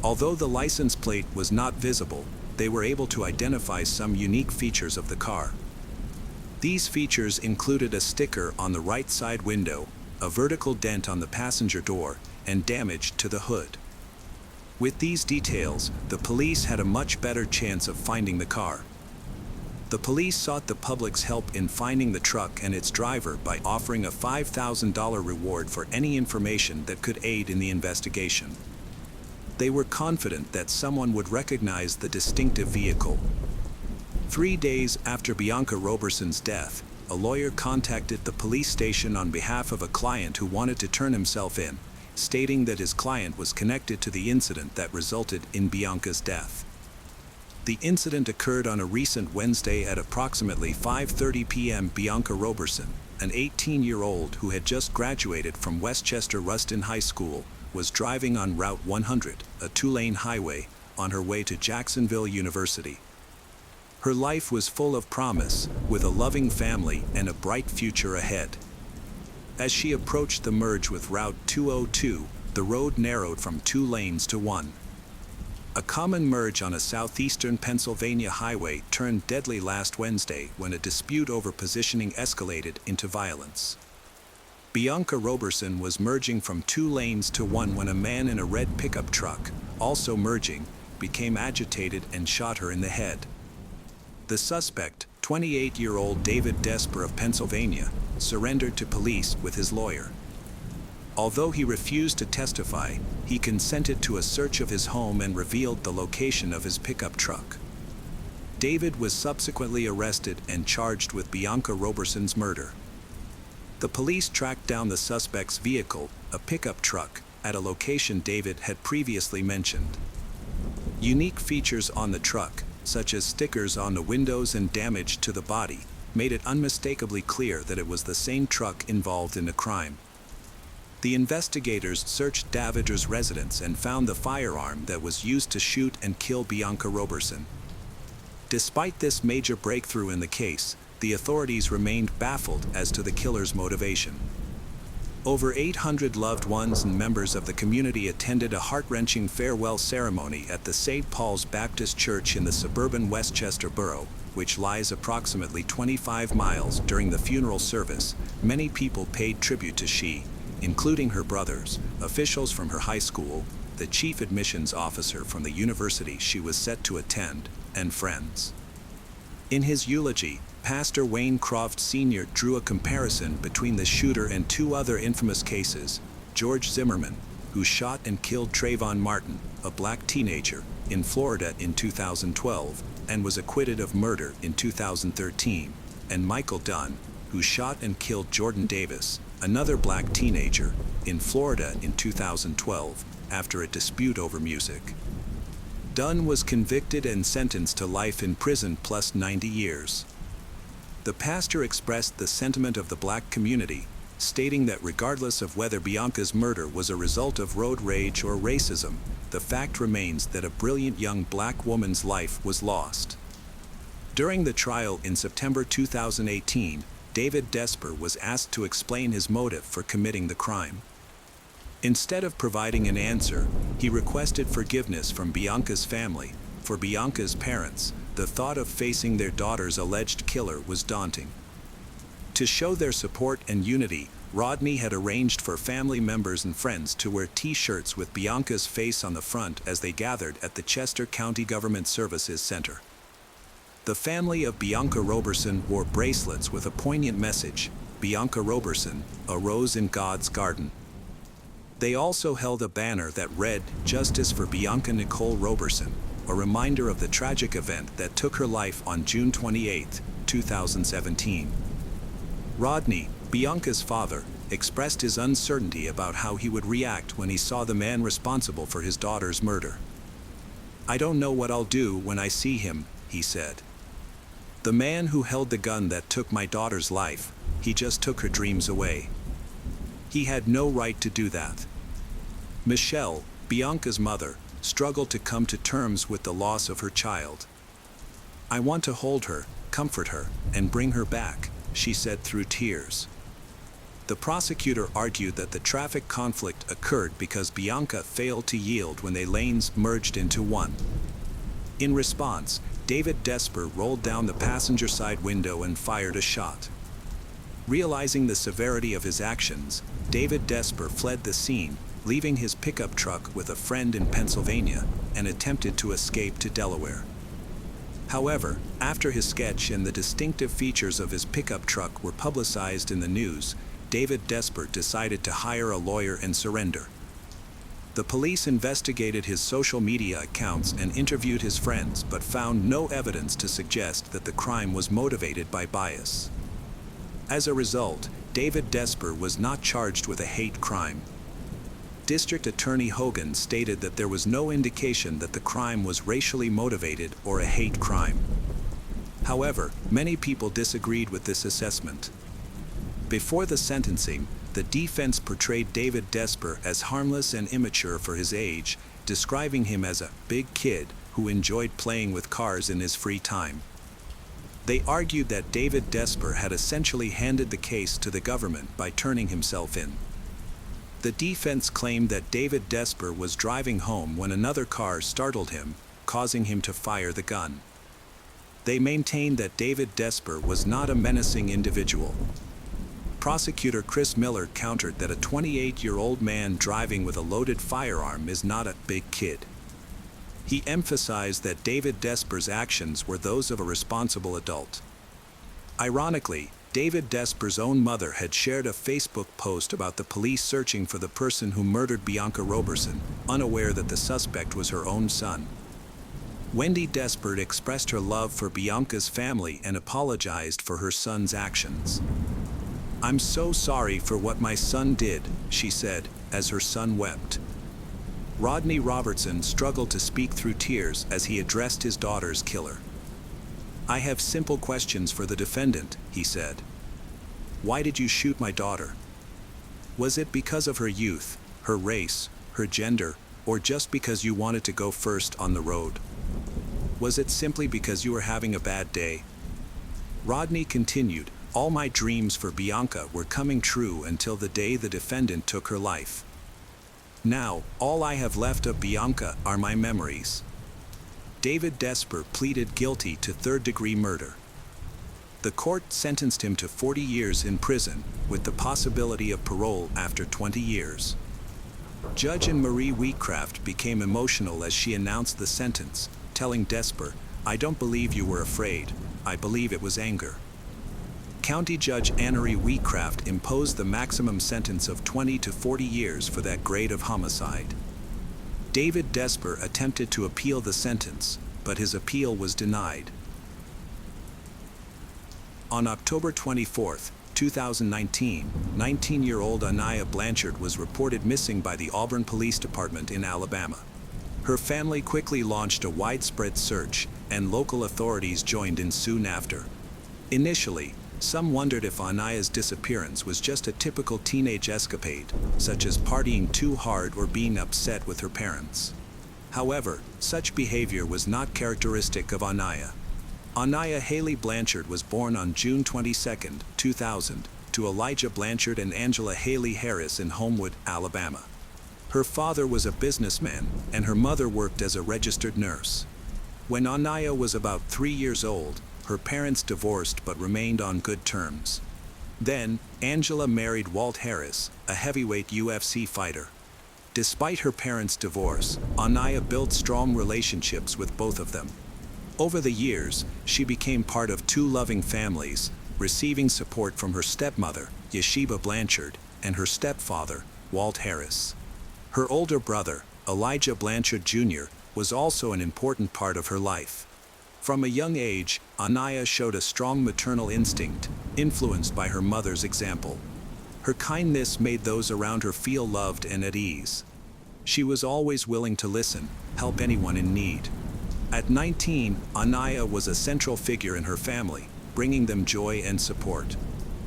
Although the license plate was not visible, they were able to identify some unique features of the car. These features included a sticker on the right side window, a vertical dent on the passenger door, and damage to the hood. With these details, the police had a much better chance of finding the car. The police sought the public's help in finding the truck and its driver by offering a $5,000 reward for any information that could aid in the investigation. They were confident that someone would recognize the distinctive vehicle. 3 days after Bianca Roberson's death, a lawyer contacted the police station on behalf of a client who wanted to turn himself in, stating that his client was connected to the incident that resulted in Bianca's death. The incident occurred on a recent Wednesday at approximately 5:30 p.m. Bianca Roberson, an 18-year-old who had just graduated from Westchester Ruston High School, was driving on Route 100, a 2-lane highway, on her way to Jacksonville University. Her life was full of promise, with a loving family and a bright future ahead. As she approached the merge with Route 202, the road narrowed from 2 lanes to 1. A common merge on a southeastern Pennsylvania highway turned deadly last Wednesday when a dispute over positioning escalated into violence. Bianca Roberson was merging from 2 lanes to 1 when a man in a red pickup truck, also merging, became agitated and shot her in the head. The suspect, 28-year-old David Desper of Pennsylvania, surrendered to police with his lawyer. Although he refused to testify, he consented to a search of his home and revealed the location of his pickup truck. David was subsequently arrested and charged with Bianca Roberson's murder. The police tracked down the suspect's vehicle, a pickup truck, at a location David had previously mentioned. Unique features on the truck, such as stickers on the windows and damage to the body, made it unmistakably clear that it was the same truck involved in the crime. The investigators searched Davider's residence and found the firearm that was used to shoot and kill Bianca Roberson. Despite this major breakthrough in the case, the authorities remained baffled as to the killer's motivation. Over 800 loved ones and members of the community attended a heart-wrenching farewell ceremony at the St. Paul's Baptist Church in the suburban Westchester borough, which lies approximately 25 miles. During the funeral service, many people paid tribute to she, including her brothers, officials from her high school, the chief admissions officer from the university she was set to attend, and friends. In his eulogy, Pastor Wayne Croft Sr. drew a comparison between the shooter and two other infamous cases: George Zimmerman, who shot and killed Trayvon Martin, a black teenager, in Florida in 2012, and was acquitted of murder in 2013, and Michael Dunn, who shot and killed Jordan Davis, another black teenager, in Florida in 2012, after a dispute over music. Dunn was convicted and sentenced to life in prison plus 90 years. The pastor expressed the sentiment of the black community, stating that regardless of whether Bianca's murder was a result of road rage or racism, the fact remains that a brilliant young black woman's life was lost. During the trial in September 2018, David Desper was asked to explain his motive for committing the crime. Instead of providing an answer, he requested forgiveness from Bianca's family. For Bianca's parents, the thought of facing their daughter's alleged killer was daunting. To show their support and unity, Rodney had arranged for family members and friends to wear T-shirts with Bianca's face on the front as they gathered at the Chester County Government Services Center. The family of Bianca Roberson wore bracelets with a poignant message: Bianca Roberson, a rose in God's garden. They also held a banner that read, "Justice for Bianca Nicole Roberson," a reminder of the tragic event that took her life on June 28, 2017. Rodney, Bianca's father, expressed his uncertainty about how he would react when he saw the man responsible for his daughter's murder. "I don't know what I'll do when I see him," he said. "The man who held the gun that took my daughter's life, he just took her dreams away. He had no right to do that." Michelle, Bianca's mother, struggled to come to terms with the loss of her child. "I want to hold her, comfort her, and bring her back," she said through tears. The prosecutor argued that the traffic conflict occurred because Bianca failed to yield when their lanes merged into one. In response, David Desper rolled down the passenger side window and fired a shot. Realizing the severity of his actions, David Desper fled the scene, leaving his pickup truck with a friend in Pennsylvania, and attempted to escape to Delaware. However, after his sketch and the distinctive features of his pickup truck were publicized in the news, David Desper decided to hire a lawyer and surrender. The police investigated his social media accounts and interviewed his friends, but found no evidence to suggest that the crime was motivated by bias. As a result, David Desper was not charged with a hate crime. District Attorney Hogan stated that there was no indication that the crime was racially motivated or a hate crime. However, many people disagreed with this assessment. Before the sentencing, the defense portrayed David Desper as harmless and immature for his age, describing him as a big kid who enjoyed playing with cars in his free time. They argued that David Desper had essentially handed the case to the government by turning himself in. The defense claimed that David Desper was driving home when another car startled him, causing him to fire the gun. They maintained that David Desper was not a menacing individual. Prosecutor Chris Miller countered that a 28-year-old man driving with a loaded firearm is not a big kid. He emphasized that David Desper's actions were those of a responsible adult. Ironically, David Desper's own mother had shared a Facebook post about the police searching for the person who murdered Bianca Roberson, unaware that the suspect was her own son. Wendy Desper expressed her love for Bianca's family and apologized for her son's actions. "I'm so sorry for what my son did," she said, as her son wept. Rodney Robertson struggled to speak through tears as he addressed his daughter's killer. "I have simple questions for the defendant," he said. "Why did you shoot my daughter? Was it because of her youth, her race, her gender, or just because you wanted to go first on the road? Was it simply because you were having a bad day?" Rodney continued, All my dreams for Bianca were coming true until the day the defendant took her life. Now, all I have left of Bianca are my memories. David Desper pleaded guilty to third-degree murder. The court sentenced him to 40 years in prison, with the possibility of parole after 20 years. Judge Anne-Marie Wheatcraft became emotional as she announced the sentence, telling Desper, "I don't believe you were afraid, I believe it was anger." County Judge Anne-Marie Wheatcraft imposed the maximum sentence of 20 to 40 years for that grade of homicide. David Desper attempted to appeal the sentence, but his appeal was denied. On October 24, 2019, 19-year-old Anaya Blanchard was reported missing by the Auburn Police Department in Alabama. Her family quickly launched a widespread search, and local authorities joined in soon after. Initially, some wondered if Anaya's disappearance was just a typical teenage escapade, such as partying too hard or being upset with her parents. However, such behavior was not characteristic of Anaya. Anaya Haley Blanchard was born on June 22, 2000, to Elijah Blanchard and Angela Haley Harris in Homewood, Alabama. Her father was a businessman, and her mother worked as a registered nurse. When Anaya was about 3 years old, her parents divorced but remained on good terms. Then, Angela married Walt Harris, a heavyweight UFC fighter. Despite her parents' divorce, Anaya built strong relationships with both of them. Over the years, she became part of 2 loving families, receiving support from her stepmother, Yeshiba Blanchard, and her stepfather, Walt Harris. Her older brother, Elijah Blanchard Jr., was also an important part of her life. From a young age, Anaya showed a strong maternal instinct, influenced by her mother's example. Her kindness made those around her feel loved and at ease. She was always willing to listen, help anyone in need. At 19, Anaya was a central figure in her family, bringing them joy and support.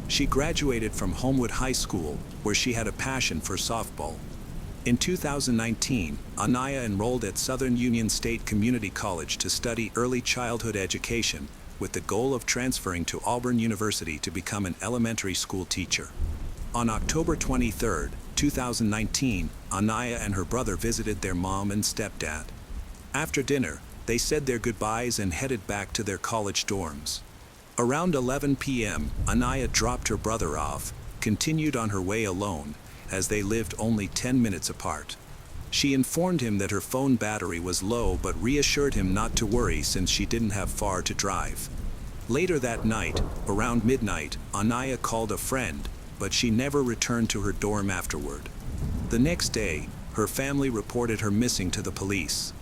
She graduated from Homewood High School, where she had a passion for softball. In 2019, Anaya enrolled at Southern Union State Community College to study early childhood education, with the goal of transferring to Auburn University to become an elementary school teacher. On October 23, 2019, Anaya and her brother visited their mom and stepdad. After dinner, they said their goodbyes and headed back to their college dorms. Around 11 p.m., Anaya dropped her brother off, continued on her way alone, as they lived only 10 minutes apart. She informed him that her phone battery was low but reassured him not to worry since she didn't have far to drive. Later that night, around midnight, Anaya called a friend, but she never returned to her dorm afterward. The next day, her family reported her missing to the police.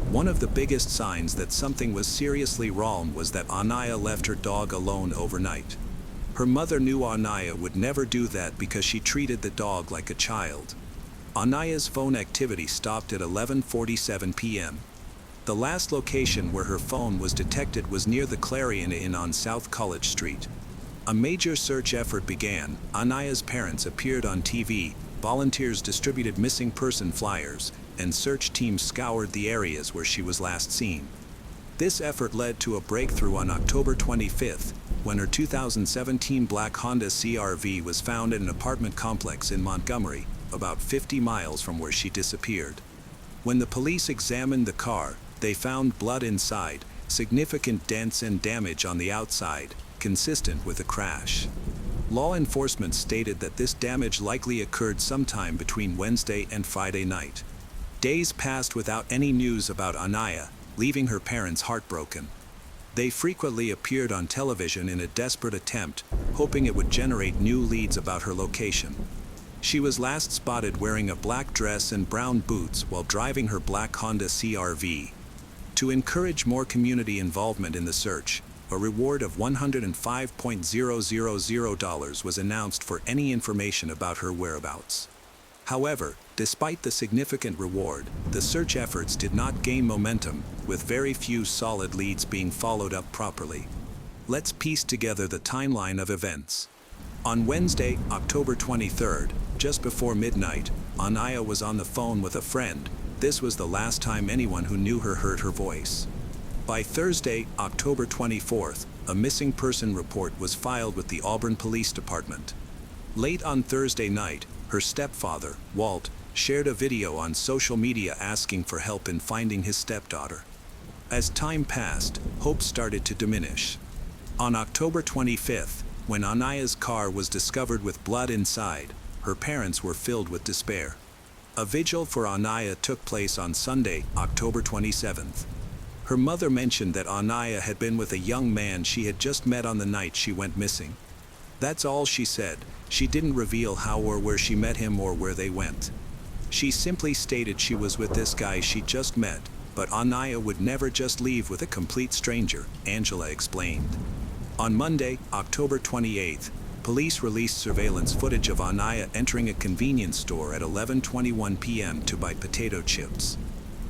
One of the biggest signs that something was seriously wrong was that Anaya left her dog alone overnight. Her mother knew Anaya would never do that because she treated the dog like a child. Anaya's phone activity stopped at 11:47 p.m. The last location where her phone was detected was near the Clarion Inn on South College Street. A major search effort began. Anaya's parents appeared on TV, volunteers distributed missing person flyers, and search teams scoured the areas where she was last seen. This effort led to a breakthrough on October 25th, when her 2017 black Honda CR-V was found in an apartment complex in Montgomery, about 50 miles from where she disappeared. When the police examined the car, they found blood inside, significant dents and damage on the outside, consistent with a crash. Law enforcement stated that this damage likely occurred sometime between Wednesday and Friday night. Days passed without any news about Anaya, leaving her parents heartbroken. They frequently appeared on television in a desperate attempt, hoping it would generate new leads about her location. She was last spotted wearing a black dress and brown boots while driving her black Honda CR-V. To encourage more community involvement in the search, a reward of $105,000 was announced for any information about her whereabouts. However, despite the significant reward, the search efforts did not gain momentum, with very few solid leads being followed up properly. Let's piece together the timeline of events. On Wednesday, October 23rd, just before midnight, Anaya was on the phone with a friend. This was the last time anyone who knew her heard her voice. By Thursday, October 24th, a missing person report was filed with the Auburn Police Department. Late on Thursday night, her stepfather, Walt, shared a video on social media asking for help in finding his stepdaughter. As time passed, hope started to diminish. On October 25th, when Anaya's car was discovered with blood inside, her parents were filled with despair. A vigil for Anaya took place on Sunday, October 27th. Her mother mentioned that Anaya had been with a young man she had just met on the night she went missing. That's all she said. She didn't reveal how or where she met him or where they went. She simply stated she was with this guy she just met, but Anaya would never just leave with a complete stranger, Angela explained. On Monday, October 28th, police released surveillance footage of Anaya entering a convenience store at 11:21 p.m. to buy potato chips.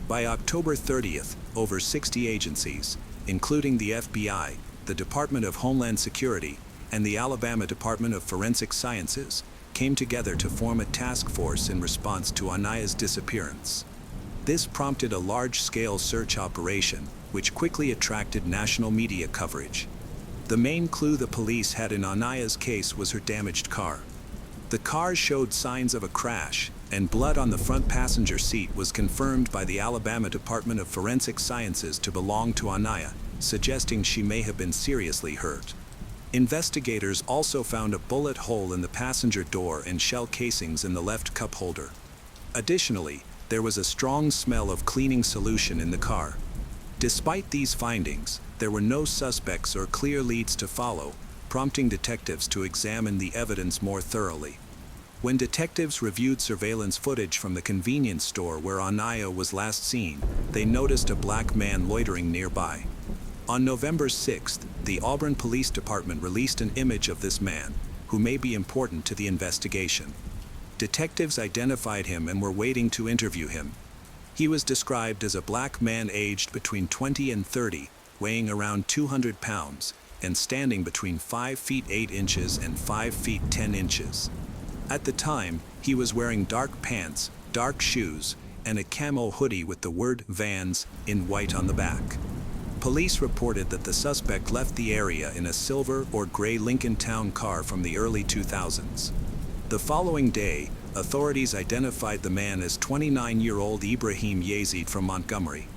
By October 30th, over 60 agencies, including the FBI, the Department of Homeland Security, and the Alabama Department of Forensic Sciences, came together to form a task force in response to Anaya's disappearance. This prompted a large-scale search operation, which quickly attracted national media coverage. The main clue the police had in Anaya's case was her damaged car. The car showed signs of a crash, and blood on the front passenger seat was confirmed by the Alabama Department of Forensic Sciences to belong to Anaya, suggesting she may have been seriously hurt. Investigators also found a bullet hole in the passenger door and shell casings in the left cup holder. Additionally, there was a strong smell of cleaning solution in the car. Despite these findings, there were no suspects or clear leads to follow, prompting detectives to examine the evidence more thoroughly. When detectives reviewed surveillance footage from the convenience store where Anaya was last seen, they noticed a black man loitering nearby. On November 6th, the Auburn Police Department released an image of this man, who may be important to the investigation. Detectives identified him and were waiting to interview him. He was described as a black man aged between 20 and 30, weighing around 200 pounds, and standing between 5 feet 8 inches and 5 feet 10 inches. At the time, he was wearing dark pants, dark shoes, and a camo hoodie with the word Vans in white on the back. Police reported that the suspect left the area in a silver or gray Lincoln Town car from the early 2000s. The following day, authorities identified the man as 29-year-old Ibrahim Yazid from Montgomery.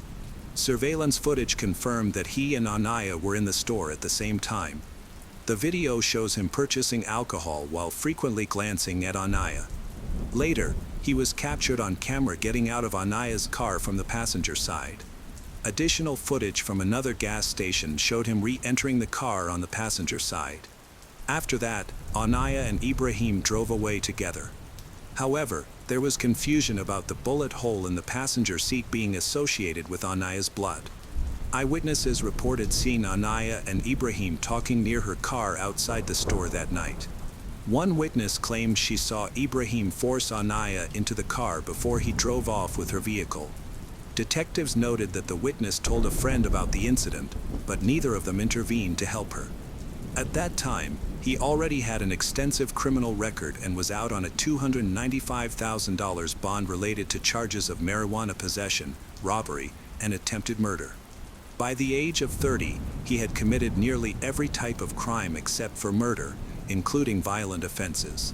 Surveillance footage confirmed that he and Anaya were in the store at the same time. The video shows him purchasing alcohol while frequently glancing at Anaya. Later, he was captured on camera getting out of Anaya's car from the passenger side. Additional footage from another gas station showed him re-entering the car on the passenger side. After that, Anaya and Ibrahim drove away together. However, there was confusion about the bullet hole in the passenger seat being associated with Anaya's blood. Eyewitnesses reported seeing Anaya and Ibrahim talking near her car outside the store that night. One witness claimed she saw Ibrahim force Anaya into the car before he drove off with her vehicle. Detectives noted that the witness told a friend about the incident, but neither of them intervened to help her. At that time, he already had an extensive criminal record and was out on a $295,000 bond related to charges of marijuana possession, robbery, and attempted murder. By the age of 30, he had committed nearly every type of crime except for murder, including violent offenses.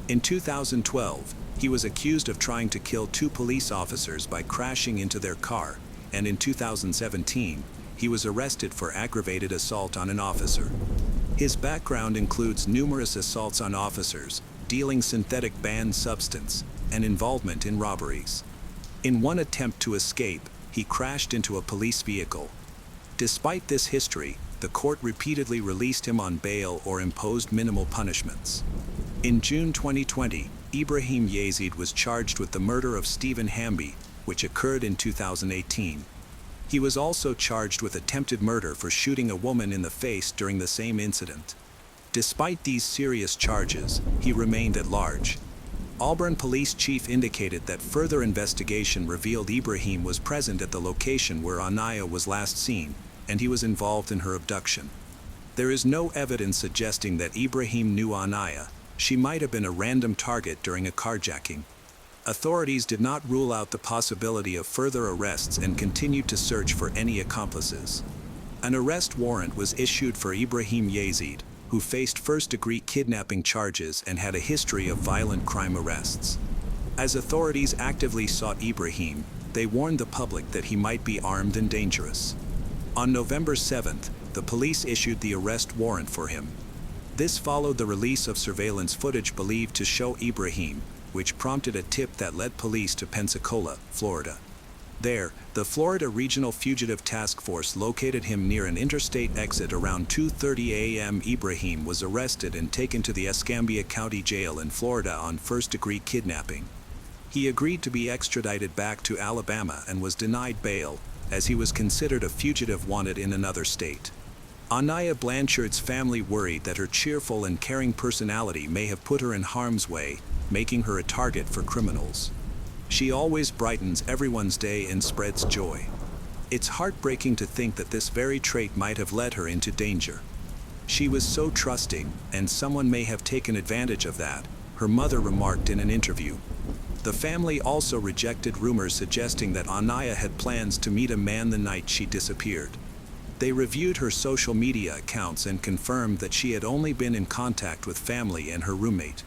In 2012, he was accused of trying to kill 2 police officers by crashing into their car, and in 2017, he was arrested for aggravated assault on an officer. His background includes numerous assaults on officers, dealing synthetic banned substance, and involvement in robberies. In one attempt to escape, he crashed into a police vehicle. Despite this history, the court repeatedly released him on bail or imposed minimal punishments. In June 2020, Ibrahim Yazid was charged with the murder of Stephen Hamby, which occurred in 2018. He was also charged with attempted murder for shooting a woman in the face during the same incident. Despite these serious charges, he remained at large. Auburn police chief indicated that further investigation revealed Ibrahim was present at the location where Anaya was last seen, and he was involved in her abduction. There is no evidence suggesting that Ibrahim knew Anaya. She might have been a random target during a carjacking. Authorities did not rule out the possibility of further arrests and continued to search for any accomplices. An arrest warrant was issued for Ibrahim Yazid, who faced first-degree kidnapping charges and had a history of violent crime arrests. As authorities actively sought Ibrahim, they warned the public that he might be armed and dangerous. On November 7th, the police issued the arrest warrant for him. This followed the release of surveillance footage believed to show Ibrahim, which prompted a tip that led police to Pensacola, Florida. There, the Florida Regional Fugitive Task Force located him near an interstate exit around 2:30 a.m. Ibrahim was arrested and taken to the Escambia County Jail in Florida on first-degree kidnapping. He agreed to be extradited back to Alabama and was denied bail, as he was considered a fugitive wanted in another state. Anaya Blanchard's family worried that her cheerful and caring personality may have put her in harm's way, making her a target for criminals. She always brightens everyone's day and spreads joy. It's heartbreaking to think that this very trait might have led her into danger. She was so trusting, and someone may have taken advantage of that, her mother remarked in an interview. The family also rejected rumors suggesting that Anaya had plans to meet a man the night she disappeared. They reviewed her social media accounts and confirmed that she had only been in contact with family and her roommate.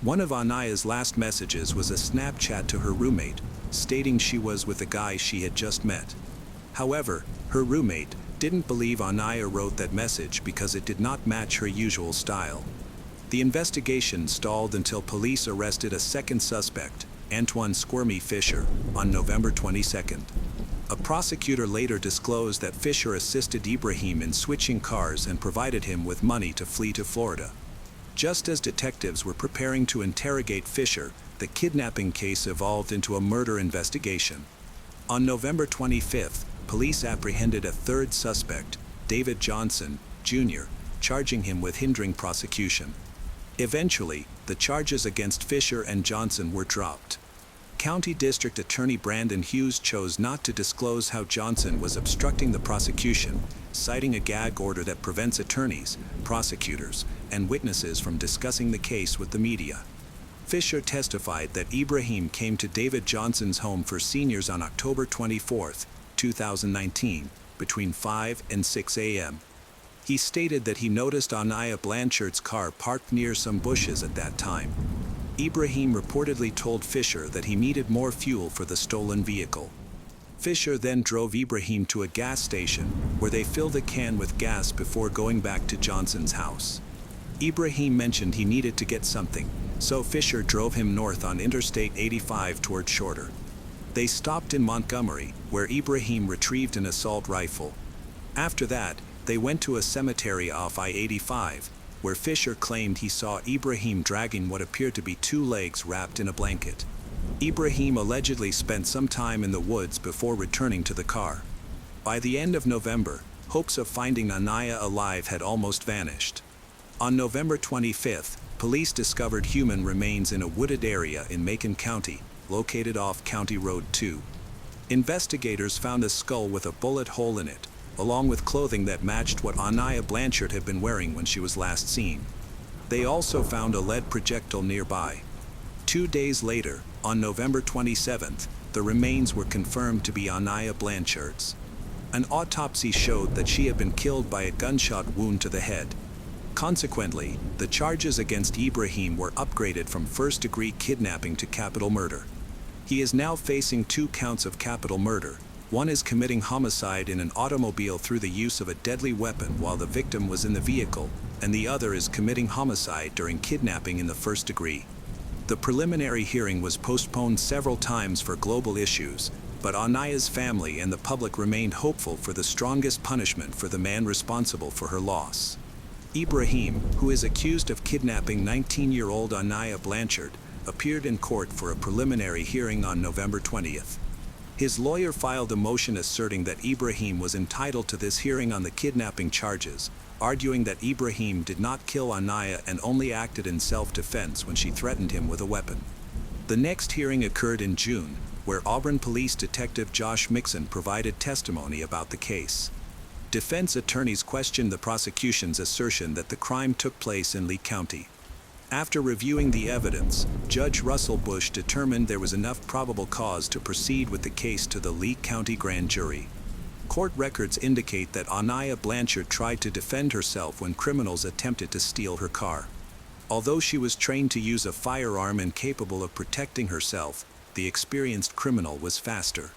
One of Anaya's last messages was a Snapchat to her roommate, stating she was with a guy she had just met. However, her roommate didn't believe Anaya wrote that message because it did not match her usual style. The investigation stalled until police arrested a second suspect, Antoine "Squirmy" Fisher, on November 22nd. A prosecutor later disclosed that Fisher assisted Ibrahim in switching cars and provided him with money to flee to Florida. Just as detectives were preparing to interrogate Fisher, the kidnapping case evolved into a murder investigation. On November 25th, police apprehended a third suspect, David Johnson, Jr., charging him with hindering prosecution. Eventually, the charges against Fisher and Johnson were dropped. County District Attorney Brandon Hughes chose not to disclose how Johnson was obstructing the prosecution, citing a gag order that prevents attorneys, prosecutors, and witnesses from discussing the case with the media. Fisher testified that Ibrahim came to David Johnson's home for seniors on October 24, 2019, between 5 and 6 a.m. He stated that he noticed Anaya Blanchard's car parked near some bushes at that time. Ibrahim reportedly told Fisher that he needed more fuel for the stolen vehicle. Fisher then drove Ibrahim to a gas station, where they filled a can with gas before going back to Johnson's house. Ibrahim mentioned he needed to get something, so Fisher drove him north on Interstate 85 toward Shorter. They stopped in Montgomery, where Ibrahim retrieved an assault rifle. After that, they went to a cemetery off I-85, where Fisher claimed he saw Ibrahim dragging what appeared to be two legs wrapped in a blanket. Ibrahim allegedly spent some time in the woods before returning to the car. By the end of November, hopes of finding Anaya alive had almost vanished. On November 25th, police discovered human remains in a wooded area in Macon County, located off County Road 2. Investigators found a skull with a bullet hole in it, along with clothing that matched what Anaya Blanchard had been wearing when she was last seen. They also found a lead projectile nearby. 2 days later, on November 27th, the remains were confirmed to be Anaya Blanchard's. An autopsy showed that she had been killed by a gunshot wound to the head. Consequently, the charges against Ibrahim were upgraded from first-degree kidnapping to capital murder. He is now facing 2 counts of capital murder. One is committing homicide in an automobile through the use of a deadly weapon while the victim was in the vehicle, and the other is committing homicide during kidnapping in the first degree. The preliminary hearing was postponed several times for global issues, but Anaya's family and the public remained hopeful for the strongest punishment for the man responsible for her loss. Ibrahim, who is accused of kidnapping 19-year-old Anaya Blanchard, appeared in court for a preliminary hearing on November 20th. His lawyer filed a motion asserting that Ibrahim was entitled to this hearing on the kidnapping charges, arguing that Ibrahim did not kill Anaya and only acted in self-defense when she threatened him with a weapon. The next hearing occurred in June, where Auburn Police Detective Josh Mixon provided testimony about the case. Defense attorneys questioned the prosecution's assertion that the crime took place in Lee County. After reviewing the evidence, Judge Russell Bush determined there was enough probable cause to proceed with the case to the Lee County Grand Jury. Court records indicate that Anaya Blanchard tried to defend herself when criminals attempted to steal her car. Although she was trained to use a firearm and capable of protecting herself, the experienced criminal was faster.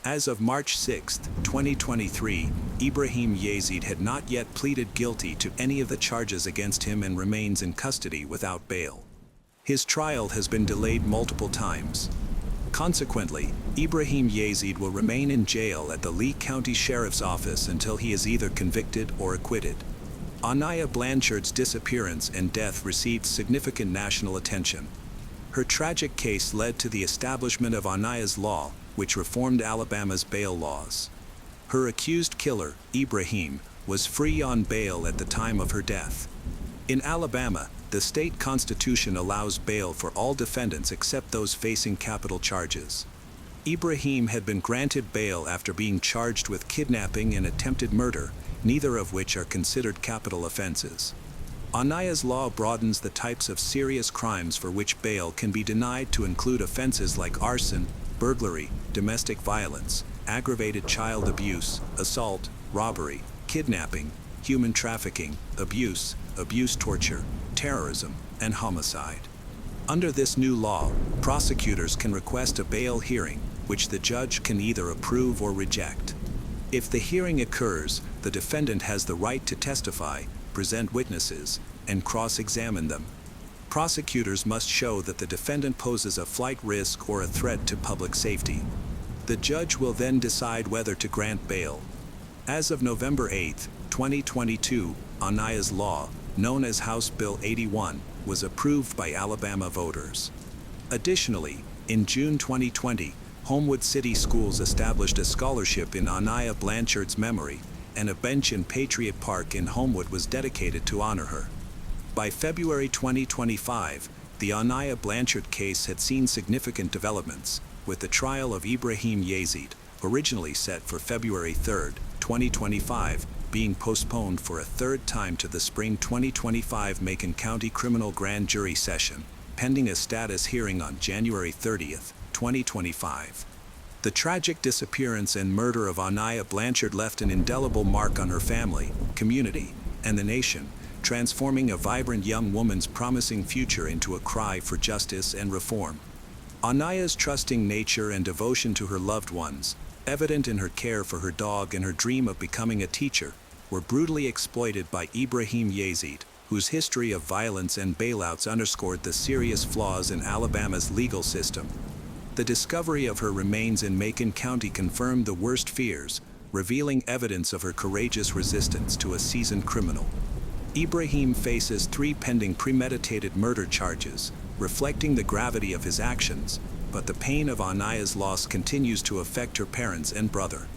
As of March 6, 2023, Ibrahim Yazid had not yet pleaded guilty to any of the charges against him and remains in custody without bail. His trial has been delayed multiple times. Consequently, Ibrahim Yazid will remain in jail at the Lee County Sheriff's Office until he is either convicted or acquitted. Anaya Blanchard's disappearance and death received significant national attention. Her tragic case led to the establishment of Anaya's Law, which reformed Alabama's bail laws. Her accused killer, Ibrahim, was free on bail at the time of her death. In Alabama, the state constitution allows bail for all defendants except those facing capital charges. Ibrahim had been granted bail after being charged with kidnapping and attempted murder, neither of which are considered capital offenses. Anaya's Law broadens the types of serious crimes for which bail can be denied to include offenses like arson, burglary, domestic violence, aggravated child abuse, assault, robbery, kidnapping, human trafficking, abuse torture, terrorism, and homicide. Under this new law, prosecutors can request a bail hearing, which the judge can either approve or reject. If the hearing occurs, the defendant has the right to testify, present witnesses, and cross-examine them. Prosecutors must show that the defendant poses a flight risk or a threat to public safety. The judge will then decide whether to grant bail. As of November 8, 2022, Anaya's Law, known as House Bill 81, was approved by Alabama voters. Additionally, in June 2020, Homewood City Schools established a scholarship in Anaya Blanchard's memory, and a bench in Patriot Park in Homewood was dedicated to honor her. By February 2025, the Anaya Blanchard case had seen significant developments, with the trial of Ibrahim Yazid, originally set for February 3, 2025, being postponed for a third time to the spring 2025 Macon County Criminal Grand Jury Session, pending a status hearing on January 30, 2025. The tragic disappearance and murder of Anaya Blanchard left an indelible mark on her family, community, and the nation, transforming a vibrant young woman's promising future into a cry for justice and reform. Anaya's trusting nature and devotion to her loved ones, evident in her care for her dog and her dream of becoming a teacher, were brutally exploited by Ibrahim Yazid, whose history of violence and bailouts underscored the serious flaws in Alabama's legal system. The discovery of her remains in Macon County confirmed the worst fears, revealing evidence of her courageous resistance to a seasoned criminal. Ibrahim faces 3 pending premeditated murder charges, reflecting the gravity of his actions, but the pain of Anaya's loss continues to affect her parents and brother.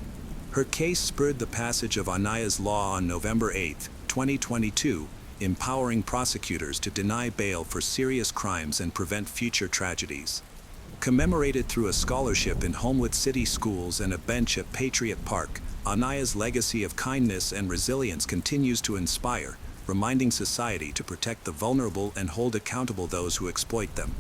Her case spurred the passage of Anaya's Law on November 8, 2022, empowering prosecutors to deny bail for serious crimes and prevent future tragedies. Commemorated through a scholarship in Homewood City Schools and a bench at Patriot Park, Anaya's legacy of kindness and resilience continues to inspire, reminding society to protect the vulnerable and hold accountable those who exploit them.